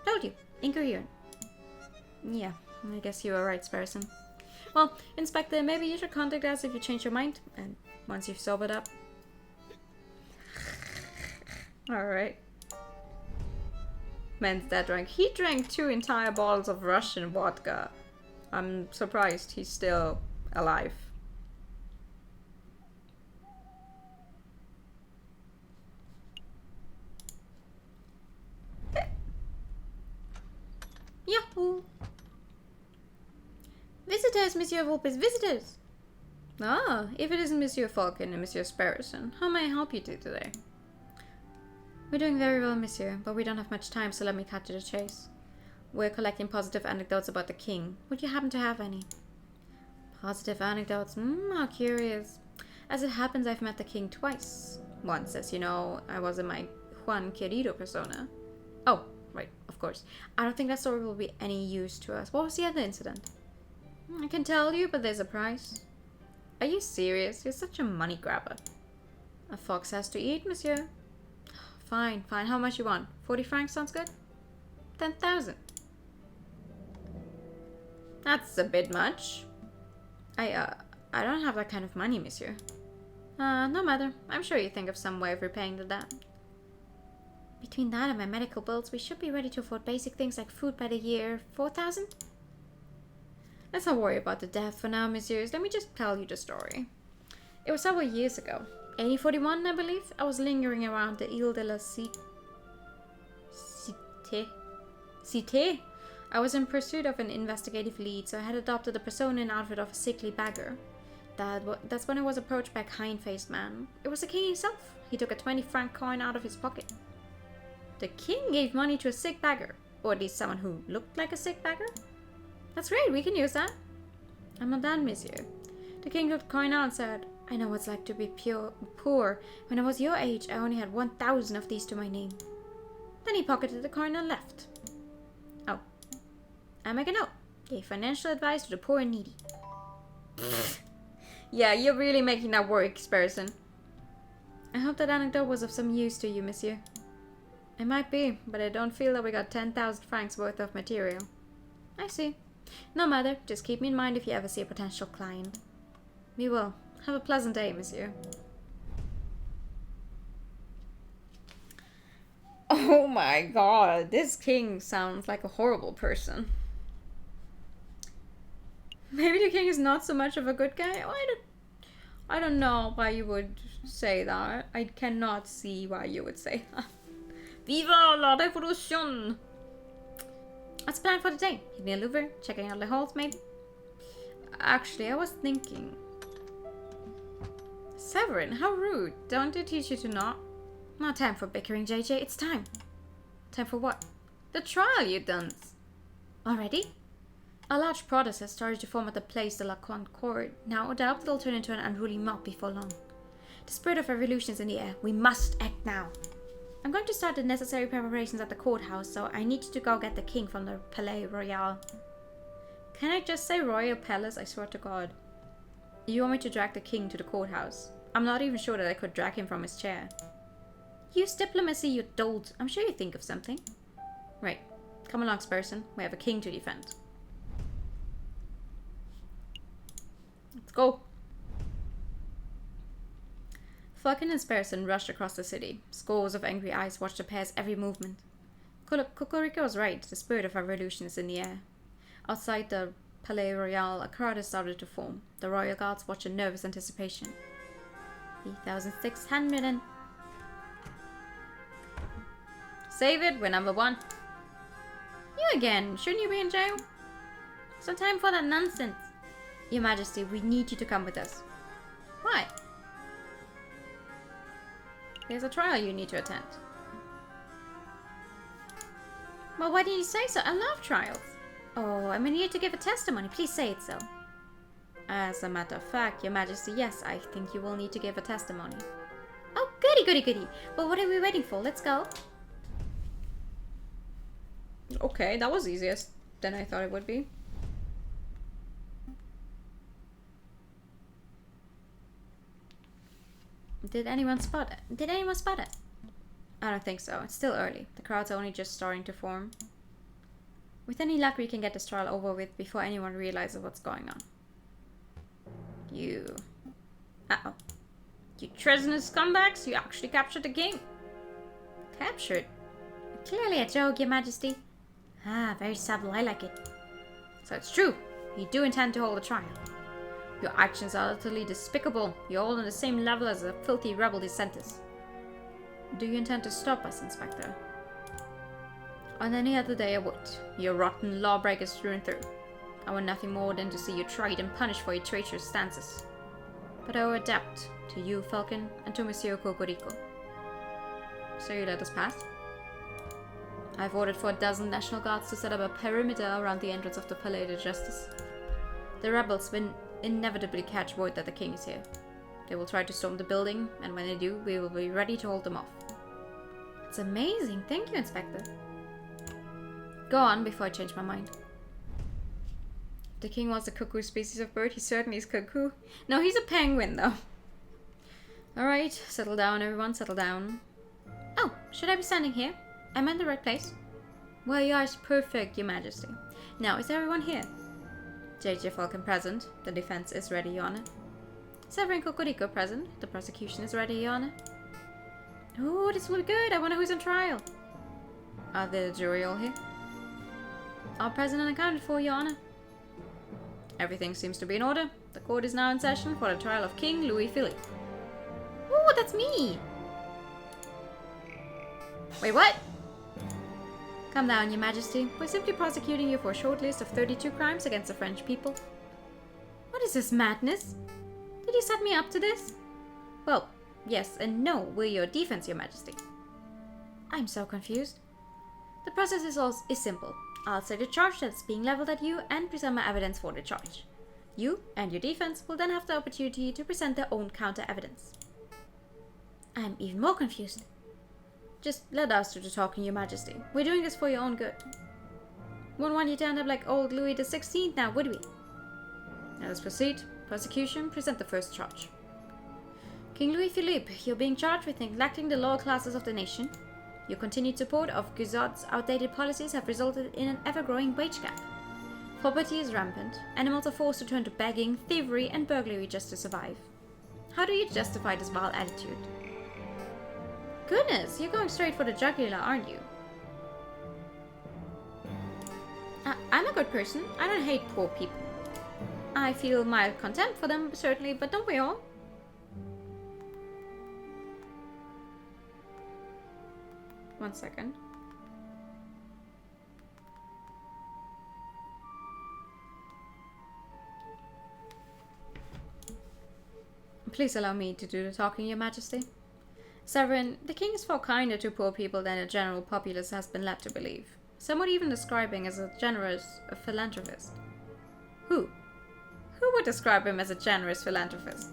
Told you. Incoherent. Yeah, I guess you were right, Sparrowson. Well, Inspector, maybe you should contact us if you change your mind, and once you've sobered up. Alright. Man's that drunk. He drank 2 entire bottles of Russian vodka. I'm surprised he's still alive. Yahoo! Visitors, Monsieur Vulpes, visitors! Ah, if it isn't Monsieur Falcon and Monsieur Sparrowson, how may I help you two today? We're doing very well, Monsieur, but we don't have much time, so let me cut to the chase. We're collecting positive anecdotes about the king. Would you happen to have any? Positive anecdotes? How curious. As it happens, I've met the king twice. Once, as you know, I was in my Juan Querido persona. Oh, right, of course. I don't think that story will be any use to us. What was the other incident? I can tell you, but there's a price. Are you serious? You're such a money grabber. A fox has to eat, Monsieur. Fine, fine. How much you want? 40 francs sounds good? 10,000. That's a bit much. I don't have that kind of money, Monsieur. No matter. I'm sure you think of some way of repaying the debt. Between that and my medical bills, we should be ready to afford basic things like food by the year. 4,000? Let's not worry about the debt for now, Messieurs. Let me just tell you the story. It was several years ago. 1841, I believe. I was lingering around the Ile de la Cité. I was in pursuit of an investigative lead, so I had adopted the persona and outfit of a sickly beggar. That's when I was approached by a kind-faced man. It was the king himself. He took a 20-franc coin out of his pocket. The king gave money to a sick beggar, or at least someone who looked like a sick beggar. That's great, we can use that. I'm not done, Monsieur. The king took the coin out and said, I know what it's like to be poor. When I was your age, I only had 1,000 of these to my name. Then he pocketed the coin and left. Oh. I make a note. Gave financial advice to the poor and needy. Yeah, you're really making that work, Sparrowson. I hope that anecdote was of some use to you, Monsieur. It might be, but I don't feel that we got 10,000 francs worth of material. I see. No matter, just keep me in mind if you ever see a potential client. We will. Have a pleasant day, Monsieur. Oh my god, this king sounds like a horrible person. Maybe the king is not so much of a good guy. I don't know why you would say that. I cannot see why you would say that. Viva la revolution! What's the plan for the day? Hitting a Louvre? Checking out the halls, maybe? Actually, I was thinking... Severin, how rude. Don't they teach you to not? Not time for bickering, JJ. It's time. Time for what? The trial, you dunce. Already? A large protest has started to form at the Place de la Concorde. Now, I doubt it'll turn into an unruly mob before long. The spirit of revolution is in the air. We must act now. I'm going to start the necessary preparations at the courthouse, so I need to go get the king from the Palais Royal. Can I just say Royal Palace? I swear to God. You want me to drag the king to the courthouse? I'm not even sure that I could drag him from his chair. Use diplomacy, you dolt. I'm sure you think of something. Right. Come along, Sparrowson. We have a king to defend. Let's go. Falcon and Sparrowson rushed across the city. Scores of angry eyes watched the pair's every movement. Cocorico was right. The spirit of revolution is in the air. Outside the Palais Royal, a crowd has started to form. The royal guards watch in nervous anticipation. 3,600 and... Save it, we're number 1. You again. Shouldn't you be in jail? It's no time for that nonsense. Your Majesty, we need you to come with us. Why? There's a trial you need to attend. Well, why didn't you say so? I love trials. Oh, I'm here to give a testimony. Please say it so. As a matter of fact, Your Majesty, yes, I think you will need to give a testimony. Oh, goody, goody, goody. But what are we waiting for? Let's go. Okay, that was easier than I thought it would be. Did anyone spot it? I don't think so. It's still early. The crowd's only just starting to form. With any luck, we can get this trial over with before anyone realizes what's going on. You... Uh-oh. You treasonous scumbags, you actually captured the king. Captured? Clearly a joke, Your Majesty. Ah, very subtle, I like it. So it's true. You do intend to hold a trial. Your actions are utterly despicable. You're all on the same level as the filthy rebel dissenters. Do you intend to stop us, Inspector? On any other day I would. You're rotten lawbreakers through and through. I want nothing more than to see you tried and punished for your traitorous stances. But I owe a debt to you, Falcon, and to Monsieur Cocorico. So you let us pass? I've ordered for 12 National Guards to set up a perimeter around the entrance of the Palais de Justice. The rebels will inevitably catch word that the king is here. They will try to storm the building, and when they do, we will be ready to hold them off. It's amazing. Thank you, Inspector. Go on before I change my mind. The king wants a cuckoo species of bird. He certainly is cuckoo. No, he's a penguin, though. Alright, settle down, everyone. Settle down. Oh, should I be standing here? Am I in the right place? Well, you are perfect, Your Majesty. Now, is everyone here? J.J. Falcon present. The defense is ready, Your Honor. Severin Cocorico present. The prosecution is ready, Your Honor. Oh, this will be good. I wonder who's on trial. Are the jury all here? All present and accounted for, Your Honor. Everything seems to be in order. The court is now in session for the trial of King Louis Philippe. Oh, that's me! Wait, what? Calm down, Your Majesty. We're simply prosecuting you for a short list of 32 crimes against the French people. What is this madness? Did you set me up to this? Well, yes and no. We're your defense, Your Majesty. I'm so confused. The process is simple. I'll state a charge that's being leveled at you and present my evidence for the charge. You and your defense will then have the opportunity to present their own counter-evidence. I'm even more confused. Just let us do the talking, Your Majesty. We're doing this for your own good. Wouldn't want you to end up like old Louis XVI now, would we? Now let's proceed. Prosecution, present the first charge. King Louis Philippe, you're being charged with neglecting the lower classes of the nation. Your continued support of Guizot's outdated policies have resulted in an ever-growing wage gap. Poverty is rampant. Animals are forced to turn to begging, thievery, and burglary just to survive. How do you justify this vile attitude? Goodness, you're going straight for the jugular, aren't you? I'm a good person. I don't hate poor people. I feel mild contempt for them, certainly, but don't we all? One second. Please allow me to do the talking, Your Majesty. Severin, the king is far kinder to poor people than the general populace has been led to believe. Some would even describe him as a generous philanthropist. Who? Who would describe him as a generous philanthropist?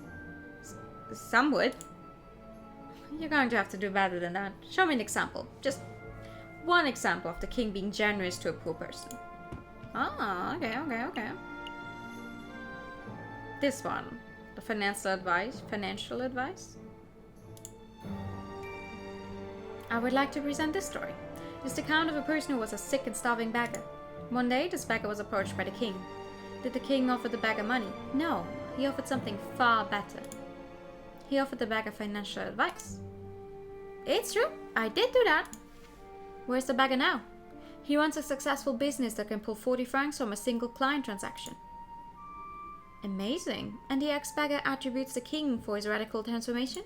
Some would. You're going to have to do better than that. Show me an example. Just one example of the king being generous to a poor person. Ah, okay. This one. The financial advice. I would like to present this story. It's the account of a person who was a sick and starving beggar. One day, this beggar was approached by the king. Did the king offer the beggar money? No, he offered something far better. He offered the beggar financial advice. It's true, I did do that. Where's the beggar now? He runs a successful business that can pull 40 francs from a single client transaction. Amazing. And the ex-beggar attributes the king for his radical transformation?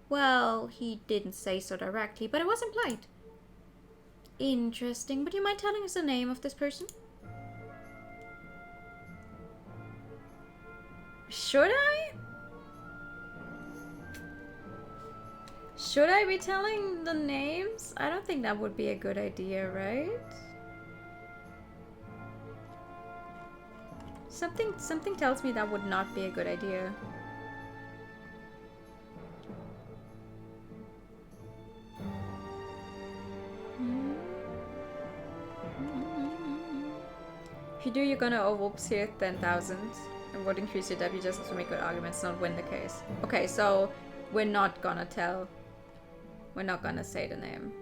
Well, he didn't say so directly, but it was implied. Interesting. Would you mind telling us the name of this person? Should I? Should I be telling the names? I don't think that would be a good idea, right? Something tells me that would not be a good idea. If you do, you're gonna whoops here 10,000 and would increase your deputy just to make good arguments, not win the case. Okay, so we're not gonna tell. We're not gonna say the name.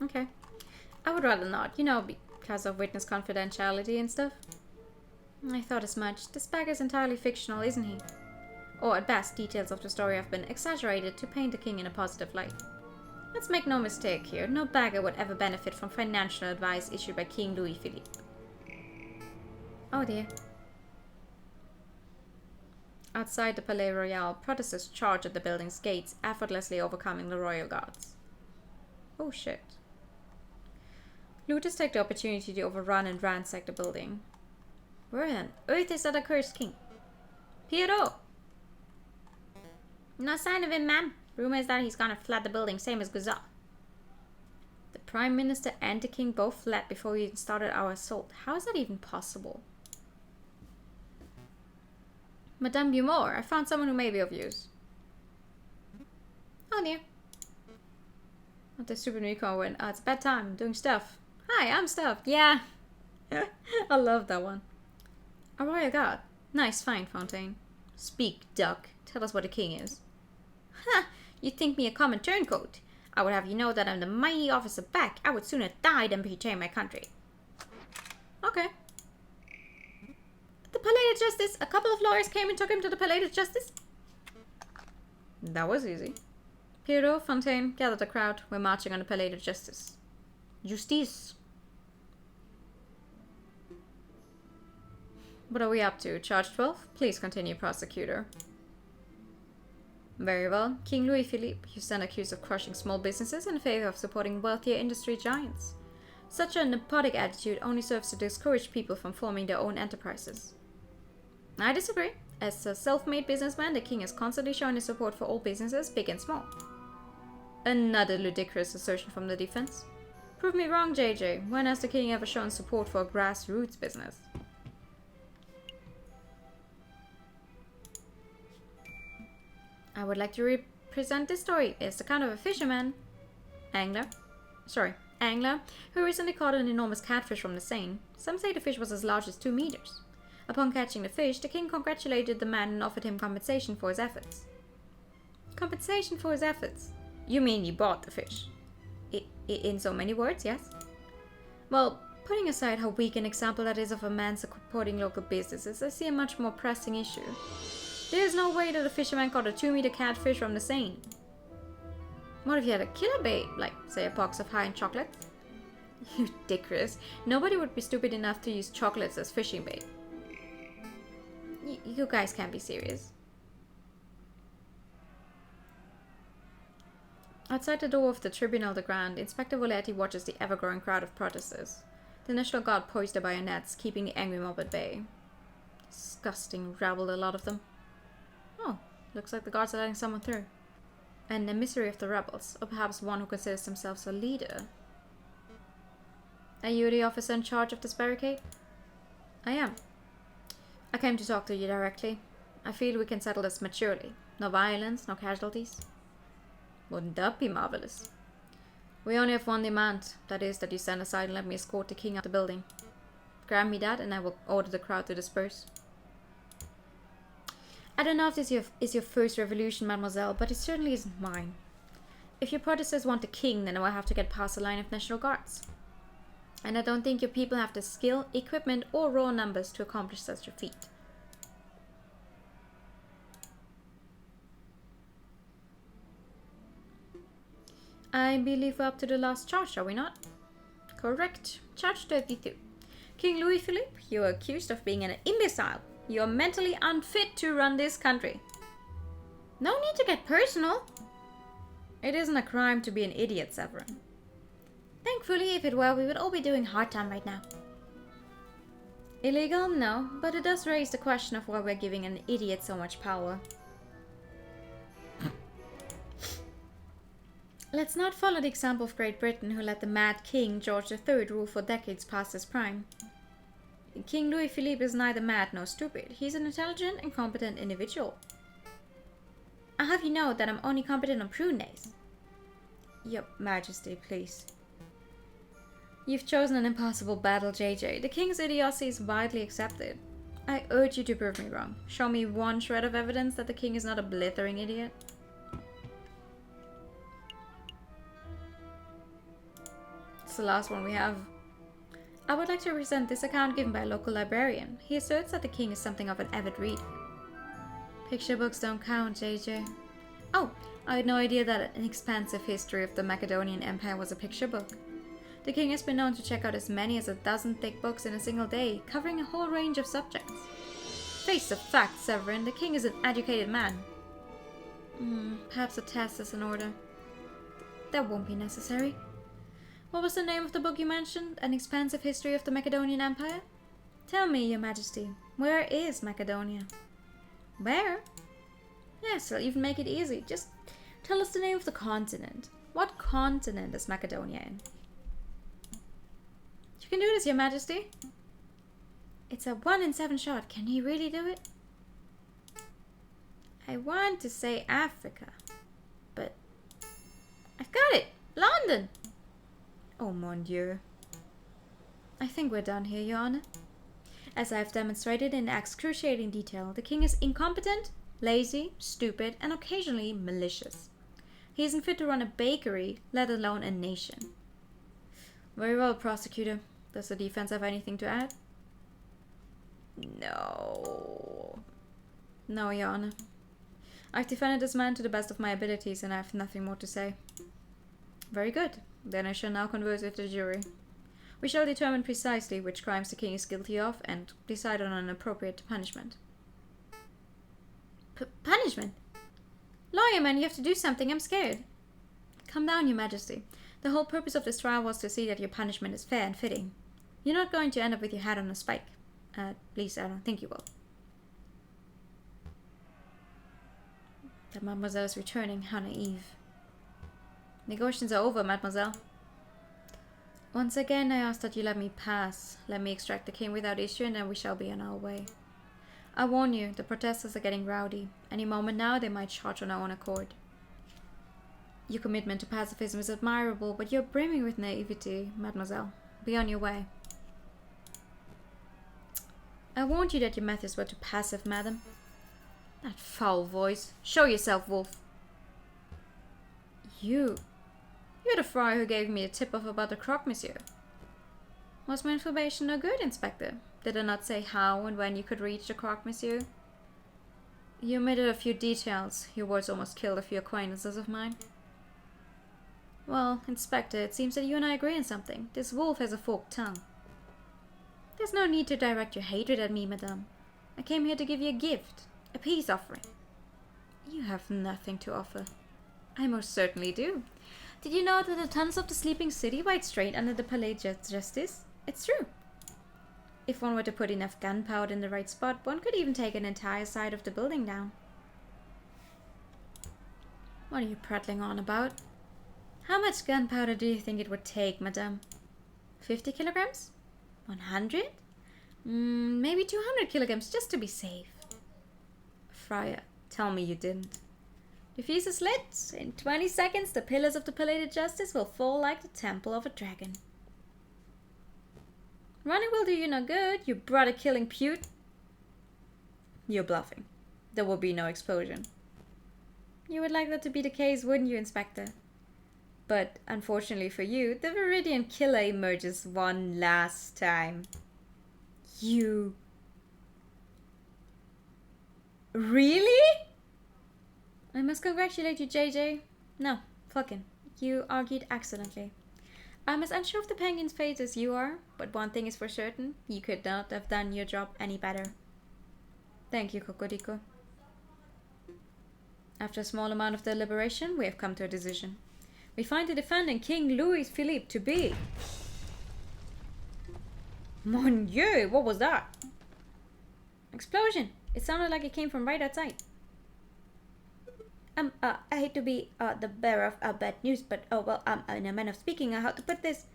Okay. I would rather not, you know, because of witness confidentiality and stuff. I thought as much. This bag is entirely fictional, isn't he? Or at best, details of the story have been exaggerated to paint the king in a positive light. Let's make no mistake here, no bagger would ever benefit from financial advice issued by King Louis Philippe. Oh dear. Outside the Palais Royal, protesters charge at the building's gates, effortlessly overcoming the royal guards. Oh shit. Looters take the opportunity to overrun and ransack the building. Where on earth is that accursed king? Pierrot! No sign of him, ma'am. Rumor is that he's gonna flood the building, same as Guzar. The Prime Minister and the King both fled before we even started our assault. How is that even possible? Madame Beaumont, I found someone who may be of use. Oh dear. What the stupid Nico went, it's bedtime, I'm doing stuff. Hi, I'm stuff. Yeah. I love that one. A royal guard. Nice find, Fontaine. Speak, duck. Tell us what the king is. Ha! You think me a common turncoat? I would have you know that I'm the mighty officer back. I would sooner die than betray my country. Okay. The Palais de Justice. A couple of lawyers came and took him to the Palais de Justice. That was easy. Pierrot, Fontaine, gather the crowd. We're marching on the Palais de Justice. Justice. What are we up to? Charge 12? Please continue, prosecutor. Very well. King Louis Philippe, you stand accused of crushing small businesses in favor of supporting wealthier industry giants. Such a nepotic attitude only serves to discourage people from forming their own enterprises. I disagree. As a self-made businessman, the king has constantly shown his support for all businesses, big and small. Another ludicrous assertion from the defense. Prove me wrong, JJ. When has the king ever shown support for a grassroots business? I would like to represent this story. It's the account of a fisherman, angler, who recently caught an enormous catfish from the Seine. Some say the fish was as large as 2 meters. Upon catching the fish, the king congratulated the man and offered him compensation for his efforts. Compensation for his efforts? You mean he bought the fish? In so many words, yes? Well, putting aside how weak an example that is of a man supporting local businesses, I see a much more pressing issue. There is no way that a fisherman caught a 2-meter catfish from the Seine. What if you had a killer bait, like, say, a box of high-end chocolates? You dick, Chris. Nobody would be stupid enough to use chocolates as fishing bait. You guys can't be serious. Outside the door of the Tribunal de Grande, Inspector Voletti watches the ever-growing crowd of protesters. The National Guard poised their bayonets, keeping the angry mob at bay. Disgusting rabble, a lot of them. Oh, looks like the guards are letting someone through. An emissary of the rebels, or perhaps one who considers themselves a leader. Are you the officer in charge of this barricade? I am. I came to talk to you directly. I feel we can settle this maturely. No violence, no casualties. Wouldn't that be marvelous? We only have one demand. That is that you stand aside and let me escort the king out of the building. Grant me that and I will order the crowd to disperse. I don't know if this is your first revolution, mademoiselle, but it certainly isn't mine. If your protesters want the king, then I will have to get past the line of National Guards. And I don't think your people have the skill, equipment, or raw numbers to accomplish such a feat. I believe we're up to the last charge, are we not? Correct. Charge 32. King Louis Philippe, you are accused of being an imbecile. You are mentally unfit to run this country. No need to get personal. It isn't a crime to be an idiot, Severin. Thankfully, if it were, we would all be doing hard time right now. Illegal? No, but it does raise the question of why we're giving an idiot so much power. Let's not follow the example of Great Britain, who let the mad King George III rule for decades past his prime. King Louis Philippe is neither mad nor stupid. He's an intelligent and competent individual. I'll have you know that I'm only competent on prune days. Your Majesty, please. You've chosen an impossible battle, JJ. The king's idiocy is widely accepted. I urge you to prove me wrong. Show me one shred of evidence that the king is not a blithering idiot. the last one we have. I would like to present this account given by a local librarian. He asserts that the king is something of an avid reader. Picture books don't count, JJ. Oh, I had no idea that An Expansive History of the Macedonian Empire was a picture book. The king has been known to check out as many as 12 thick books in a single day, covering a whole range of subjects. Face the fact, Severin, the king is an educated man. Perhaps a test is in order. That won't be necessary. What was the name of the book you mentioned? An Expansive History of the Macedonian Empire? Tell me, Your Majesty, where is Macedonia? Where? Yes, I'll even make it easy. Just tell us the name of the continent. What continent is Macedonia in? You can do this, Your Majesty. It's a 1 in 7 shot. Can you really do it? I want to say Africa, but I've got it! London! Oh mon dieu. I think we're done here, Your Honor. As I've demonstrated in excruciating detail, the king is incompetent, lazy, stupid, and occasionally malicious. He isn't fit to run a bakery, let alone a nation. Very well, prosecutor. Does the defense have anything to add? No. No, Your Honor. I've defended this man to the best of my abilities and I have nothing more to say. Very good. Then I shall now converse with the jury. We shall determine precisely which crimes the king is guilty of and decide on an appropriate punishment. Punishment? Lawyer man, you have to do something. I'm scared. Calm down, Your Majesty. The whole purpose of this trial was to see that your punishment is fair and fitting. You're not going to end up with your head on a spike. At least I don't think you will. That mademoiselle is returning. How naive. Negotiations are over, mademoiselle. Once again, I ask that you let me pass. Let me extract the king without issue and then we shall be on our way. I warn you, the protesters are getting rowdy. Any moment now, they might charge on their own accord. Your commitment to pacifism is admirable, but you're brimming with naivety, mademoiselle. Be on your way. I warned you that your methods were too passive, madam. That foul voice. Show yourself, wolf. You're the friar who gave me a tip-off about the croque, monsieur. Was my information no good, Inspector? Did I not say how and when you could reach the croque, monsieur? You omitted a few details. Your words almost killed a few acquaintances of mine. Well, Inspector, it seems that you and I agree on something. This wolf has a forked tongue. There's no need to direct your hatred at me, madame. I came here to give you a gift. A peace offering. You have nothing to offer. I most certainly do. Did you know that the tunnels of the sleeping city ride straight under the Palais de Justice? It's true. If one were to put enough gunpowder in the right spot, one could even take an entire side of the building down. What are you prattling on about? How much gunpowder do you think it would take, madame? 50 kilograms? 100? Maybe 200 kilograms, just to be safe. Friar, tell me you didn't. The fuse is lit. In 20 seconds, the pillars of the Palais de Justice will fall like the temple of a dragon. Running will do you no good, you brother-killing pute. You're bluffing. There will be no explosion. You would like that to be the case, wouldn't you, Inspector? But, unfortunately for you, the Viridian Killer emerges one last time. You... Really? I must congratulate you, JJ. No, fucking. You argued excellently. I'm as unsure of the penguin's fate as you are, but one thing is for certain, you could not have done your job any better. Thank you, Cocorico. After a small amount of deliberation, we have come to a decision. We find the defendant, King Louis Philippe, to be... Mon Dieu, what was that? Explosion. It sounded like it came from right outside. I hate to be the bearer of bad news, but in a manner of speaking, how to put this?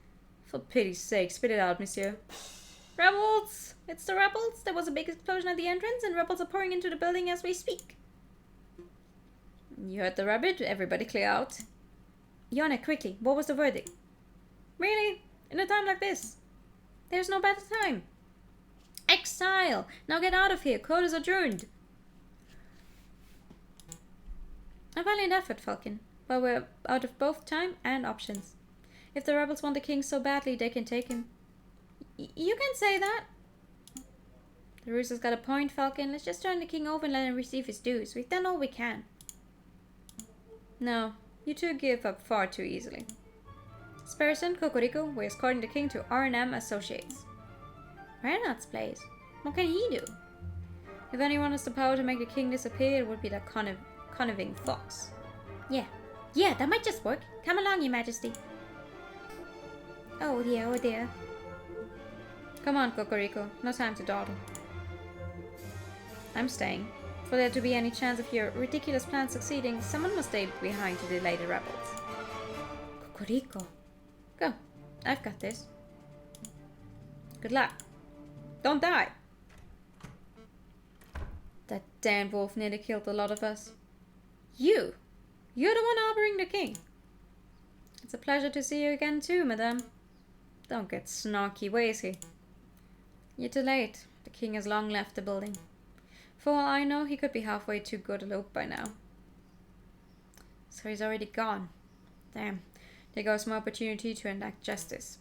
For pity's sake, spit it out, monsieur. Rebels! It's the rebels! There was a big explosion at the entrance, and rebels are pouring into the building as we speak. You heard the rabbit. Everybody clear out. Yona, quickly, what was the verdict? Really? In a time like this? There's no better time. Exile! Now get out of here. Court is adjourned. A valiant effort, Falcon, but we're out of both time and options. If the rebels want the king so badly, they can take him. You can say that. The rooster's got a point, Falcon. Let's just turn the king over and let him receive his dues. We've done all we can. No, you two give up far too easily. This person, Cocorico, we're escorting the king to R&M Associates. Reynard's place? What can he do? If anyone has the power to make the king disappear, it would be that conniving fox. Yeah, that might just work. Come along, Your Majesty. Oh dear. Come on, Cocorico. No time to dawdle. I'm staying. For there to be any chance of your ridiculous plan succeeding, someone must stay behind to delay the rebels. Cocorico. Go. I've got this. Good luck. Don't die. That damn wolf nearly killed a lot of us. You're the one harboring the king. It's a pleasure to see you again too, madame. Don't get snarky, where is he? You're too late. The king has long left the building. For all I know, he could be halfway to Guadeloupe by now. So he's already gone. Damn. There goes my opportunity to enact justice.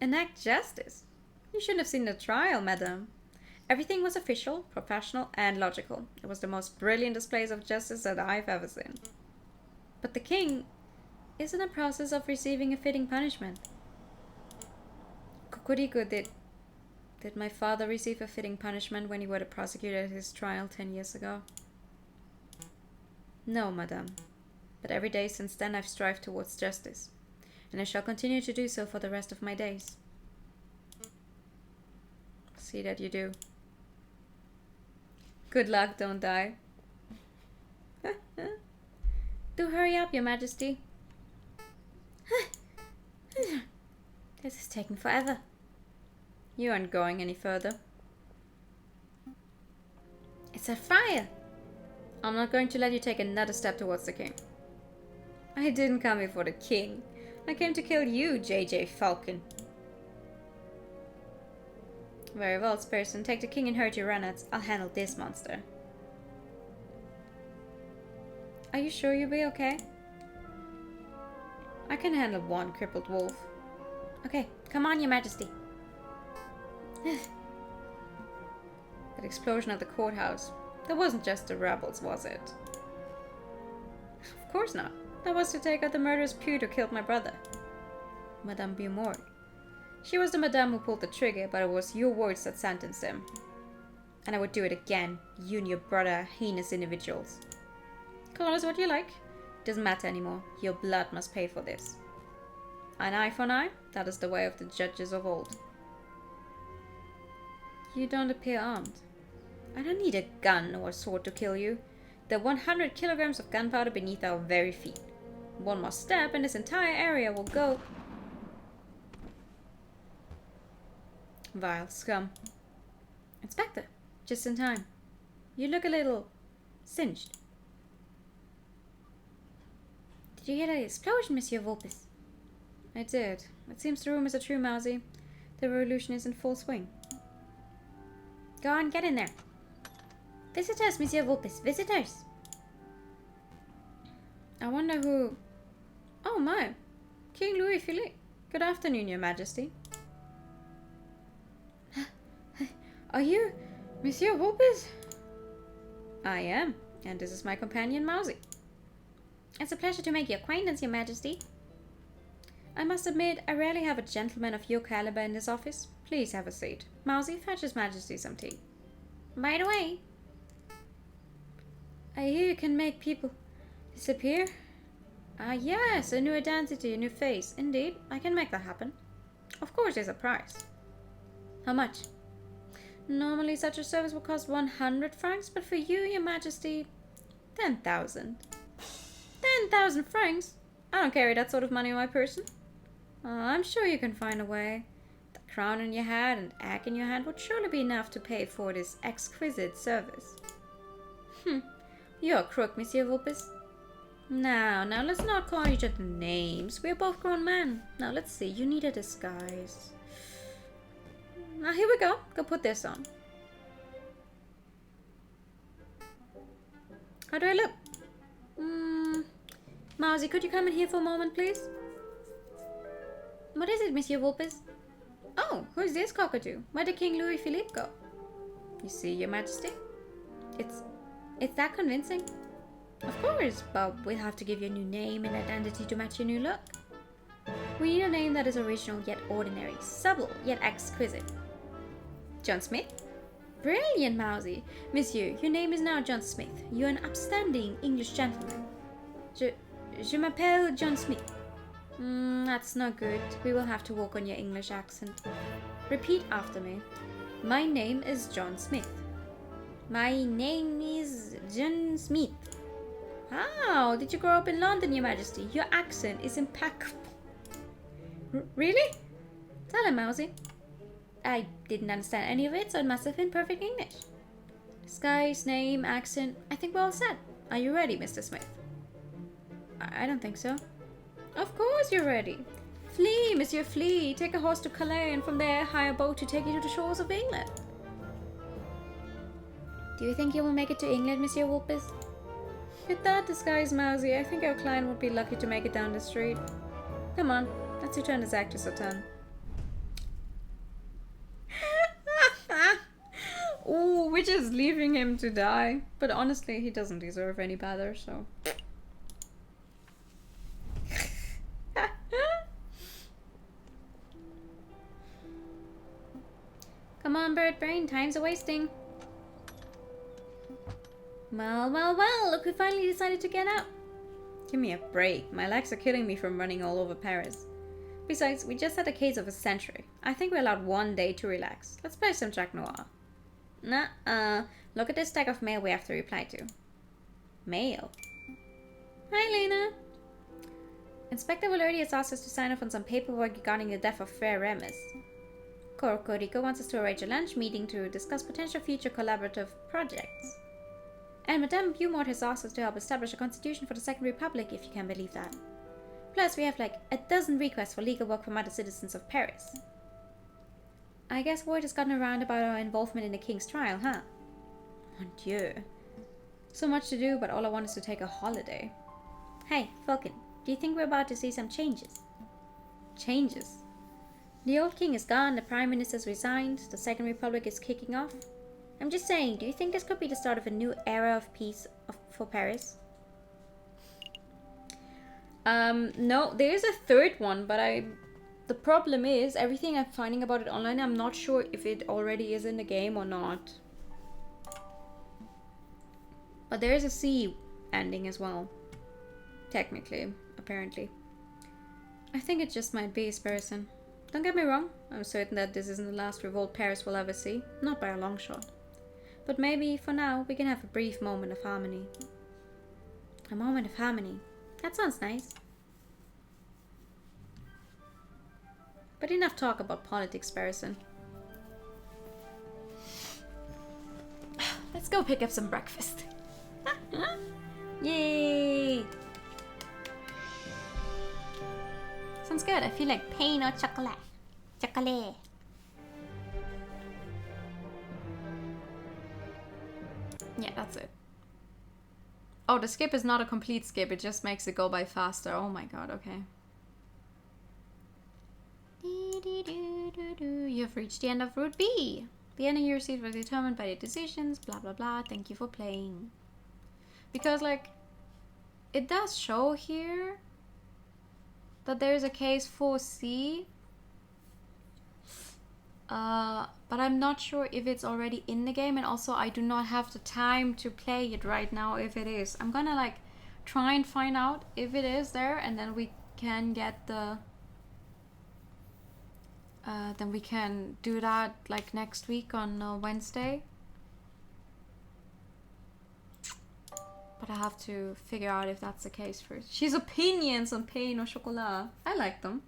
Enact justice? You shouldn't have seen the trial, madame. Everything was official, professional, and logical. It was the most brilliant displays of justice that I've ever seen. But the king is in the process of receiving a fitting punishment. Cocorico, did my father receive a fitting punishment when he were the prosecutor at his trial 10 years ago? No, madame. But every day since then I've strived towards justice, and I shall continue to do so for the rest of my days. See that you do. Good luck, don't die. Do hurry up, Your Majesty. This is taking forever. You aren't going any further. It's a fire! I'm not going to let you take another step towards the king. I didn't come here for the king. I came to kill you, JJ Falcon. Very well, Spearson. Take the king and hurt your runners. I'll handle this monster. Are you sure you'll be okay? I can handle one crippled wolf. Okay, come on, Your Majesty. That explosion at the courthouse. That wasn't just the rebels, was it? Of course not. That was to take out the murderous pute who killed my brother. Madame Beaumont. She was the madame who pulled the trigger, but it was your words that sentenced him. And I would do it again. You and your brother are heinous individuals. Call us what you like. It doesn't matter anymore. Your blood must pay for this. An eye for an eye? That is the way of the judges of old. You don't appear armed. I don't need a gun or a sword to kill you. There are 100 kilograms of gunpowder beneath our very feet. One more step and this entire area will go... Vile scum. Inspector, just in time. You look a little singed. Did you hear that explosion, Monsieur Vulpes? I did. It seems the rumors are true, Mousy. The revolution is in full swing. Go on, get in there. Visitors, Monsieur Vulpes, visitors. I wonder who... Oh my, King Louis Philippe. Good afternoon, Your Majesty. Are you Monsieur Vulpes? I am, and this is my companion Mousy. It's a pleasure to make your acquaintance, Your Majesty. I must admit, I rarely have a gentleman of your caliber in this office. Please have a seat. Mousy, fetch His Majesty some tea. By the way, I hear you can make people disappear. Ah, yes, a new identity, a new face. Indeed, I can make that happen. Of course, there's a price. How much? Normally, such a service will cost 100 francs, but for you, Your Majesty, 10,000. 10,000 francs? I don't carry that sort of money on my person. I'm sure you can find a way. The crown in your head and egg in your hand would surely be enough to pay for this exquisite service. You're a crook, Monsieur Vulpes. Now, let's not call each other names. We're both grown men. Now, let's see. You need a disguise. Now, here we go. Go put this on. How do I look? Mousy, could you come in here for a moment, please? What is it, Monsieur Vulpes? Oh, who's this cockatoo? Where did King Louis Philippe go? You see, Your Majesty? It's that convincing. Of course, but we'll have to give you a new name and identity to match your new look. We need a name that is original yet ordinary, subtle yet exquisite. John Smith? Brilliant, Mousy. Monsieur, your name is now John Smith. You're an upstanding English gentleman. Je m'appelle John Smith. That's not good. We will have to work on your English accent. Repeat after me. My name is John Smith. My name is John Smith. How? Did you grow up in London, Your Majesty? Your accent is impeccable. Really? Tell him, Mousy. I didn't understand any of it, so it must have been perfect English. Disguise, name, accent. I think we're all set. Are you ready, Mr. Smith? I don't think so. Of course you're ready. Flee, Monsieur, flee. Take a horse to Calais and from there hire a boat to take you to the shores of England. Do you think you will make it to England, Monsieur Vulpes? With that disguise, Mousy, I think our client would be lucky to make it down the street. Come on, let's return this actress a ton. Ooh, we're just leaving him to die. But honestly, he doesn't deserve any better, so... Come on, bird brain, time's a wasting. Well, look who finally decided to get out. Give me a break. My legs are killing me from running all over Paris. Besides, we just had a case of a century. I think we're allowed 1 day to relax. Let's play some Jack Noir. Nuh-uh. Look at this stack of mail we have to reply to. Mail? Hi, Lena. Inspector Valerdi has asked us to sign off on some paperwork regarding the death of Frere Remus. Corico wants us to arrange a lunch meeting to discuss potential future collaborative projects. And Madame Beaumont has asked us to help establish a constitution for the Second Republic, if you can believe that. Plus, we have like a dozen requests for legal work from other citizens of Paris. I guess word has gotten around about our involvement in the King's trial, huh? Mon Dieu. So much to do, but all I want is to take a holiday. Hey, Falcon, do you think we're about to see some changes? Changes? The old king is gone, the prime minister's resigned, the Second Republic is kicking off. I'm just saying, do you think this could be the start of a new era of peace for Paris? No, there is a third one, but the problem is, everything I'm finding about it online, I'm not sure if it already is in the game or not. But there is a C ending as well. Technically, apparently. I think it just might be Sparrison. Don't get me wrong, I'm certain that this isn't the last revolt Paris will ever see. Not by a long shot. But maybe, for now, we can have a brief moment of harmony. A moment of harmony. That sounds nice. But enough talk about politics, Sparrison. Let's go pick up some breakfast. Yay! Sounds good. I feel like pain or chocolate. Chocolate. Yeah, that's it. Oh, the skip is not a complete skip. It just makes it go by faster. Oh my god, okay. You have reached the end of Route B. The end of your seat was determined by the decisions, blah blah blah. Thank you for playing. Because, like, it does show here that there is a case for C. But I'm not sure if it's already in the game, and also I do not have the time to play it right now if it is. I'm gonna like try and find out if it is there, and then we can get the then we can do that like next week on Wednesday. But I have to figure out if that's the case first. She's opinions on pain au chocolat. I like them.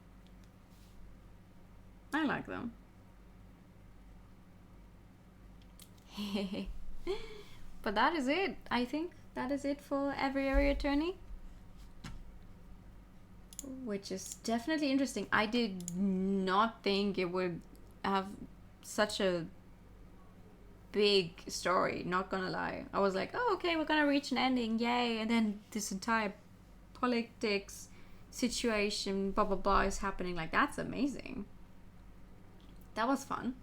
I like them. But that is it. I think that is it for Aviary Attorney, which is definitely interesting. I did not think it would have such a big story, not gonna lie. I was like, oh, okay, we're gonna reach an ending, yay, and then this entire politics situation, blah blah blah, is happening. Like, that's amazing. That was fun.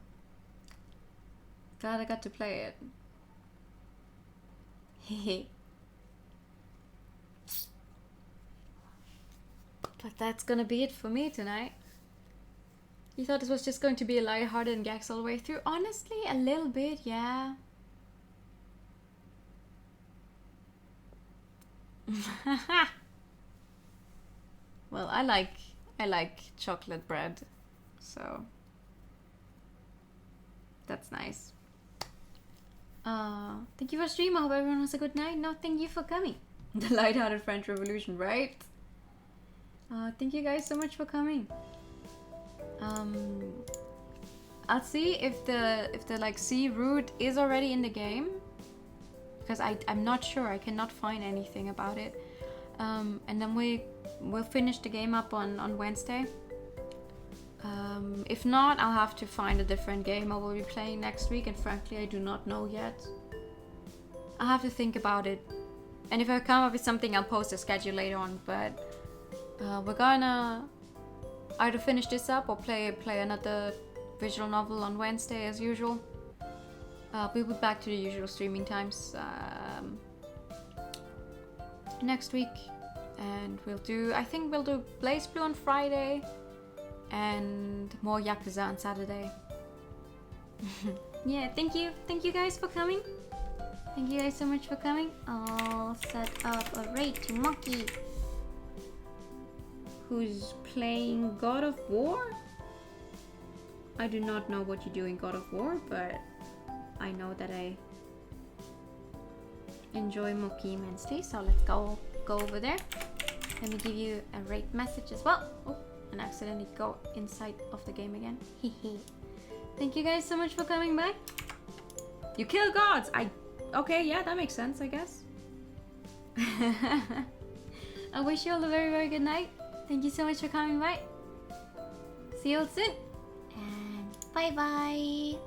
Glad I got to play it. Hehe. But that's gonna be it for me tonight. You thought this was just going to be a lighthearted and gags all the way through? Honestly, a little bit, yeah. Well, I like chocolate bread, so that's nice. Thank you for stream. I hope everyone has a good night. No, thank you for coming. The lighthearted French Revolution, right? Thank you guys so much for coming. I'll see if the like C route is already in the game, because I'm not sure. I cannot find anything about it. And then we'll finish the game up on Wednesday. If not, I'll have to find a different game I will be playing next week, and frankly I do not know yet. I'll have to think about it, and if I come up with something I'll post a schedule later on, but we're gonna either finish this up or play another visual novel on Wednesday as usual. We'll be back to the usual streaming times next week, and I think we'll do Blaze Blue on Friday and more Yakuza on Saturday. Yeah, thank you guys for coming. Thank you guys so much for coming. I'll set up a raid to Monkey, who's playing God of War. I do not know what you do in God of War, but I know that I enjoy Monkey immensely, so let's go over there. Let me give you a raid message as well. Oh, and accidentally go inside of the game again. Thank you guys so much for coming by. You kill gods! Okay, yeah, that makes sense, I guess. I wish you all a very, very good night. Thank you so much for coming by. See you all soon. And bye-bye.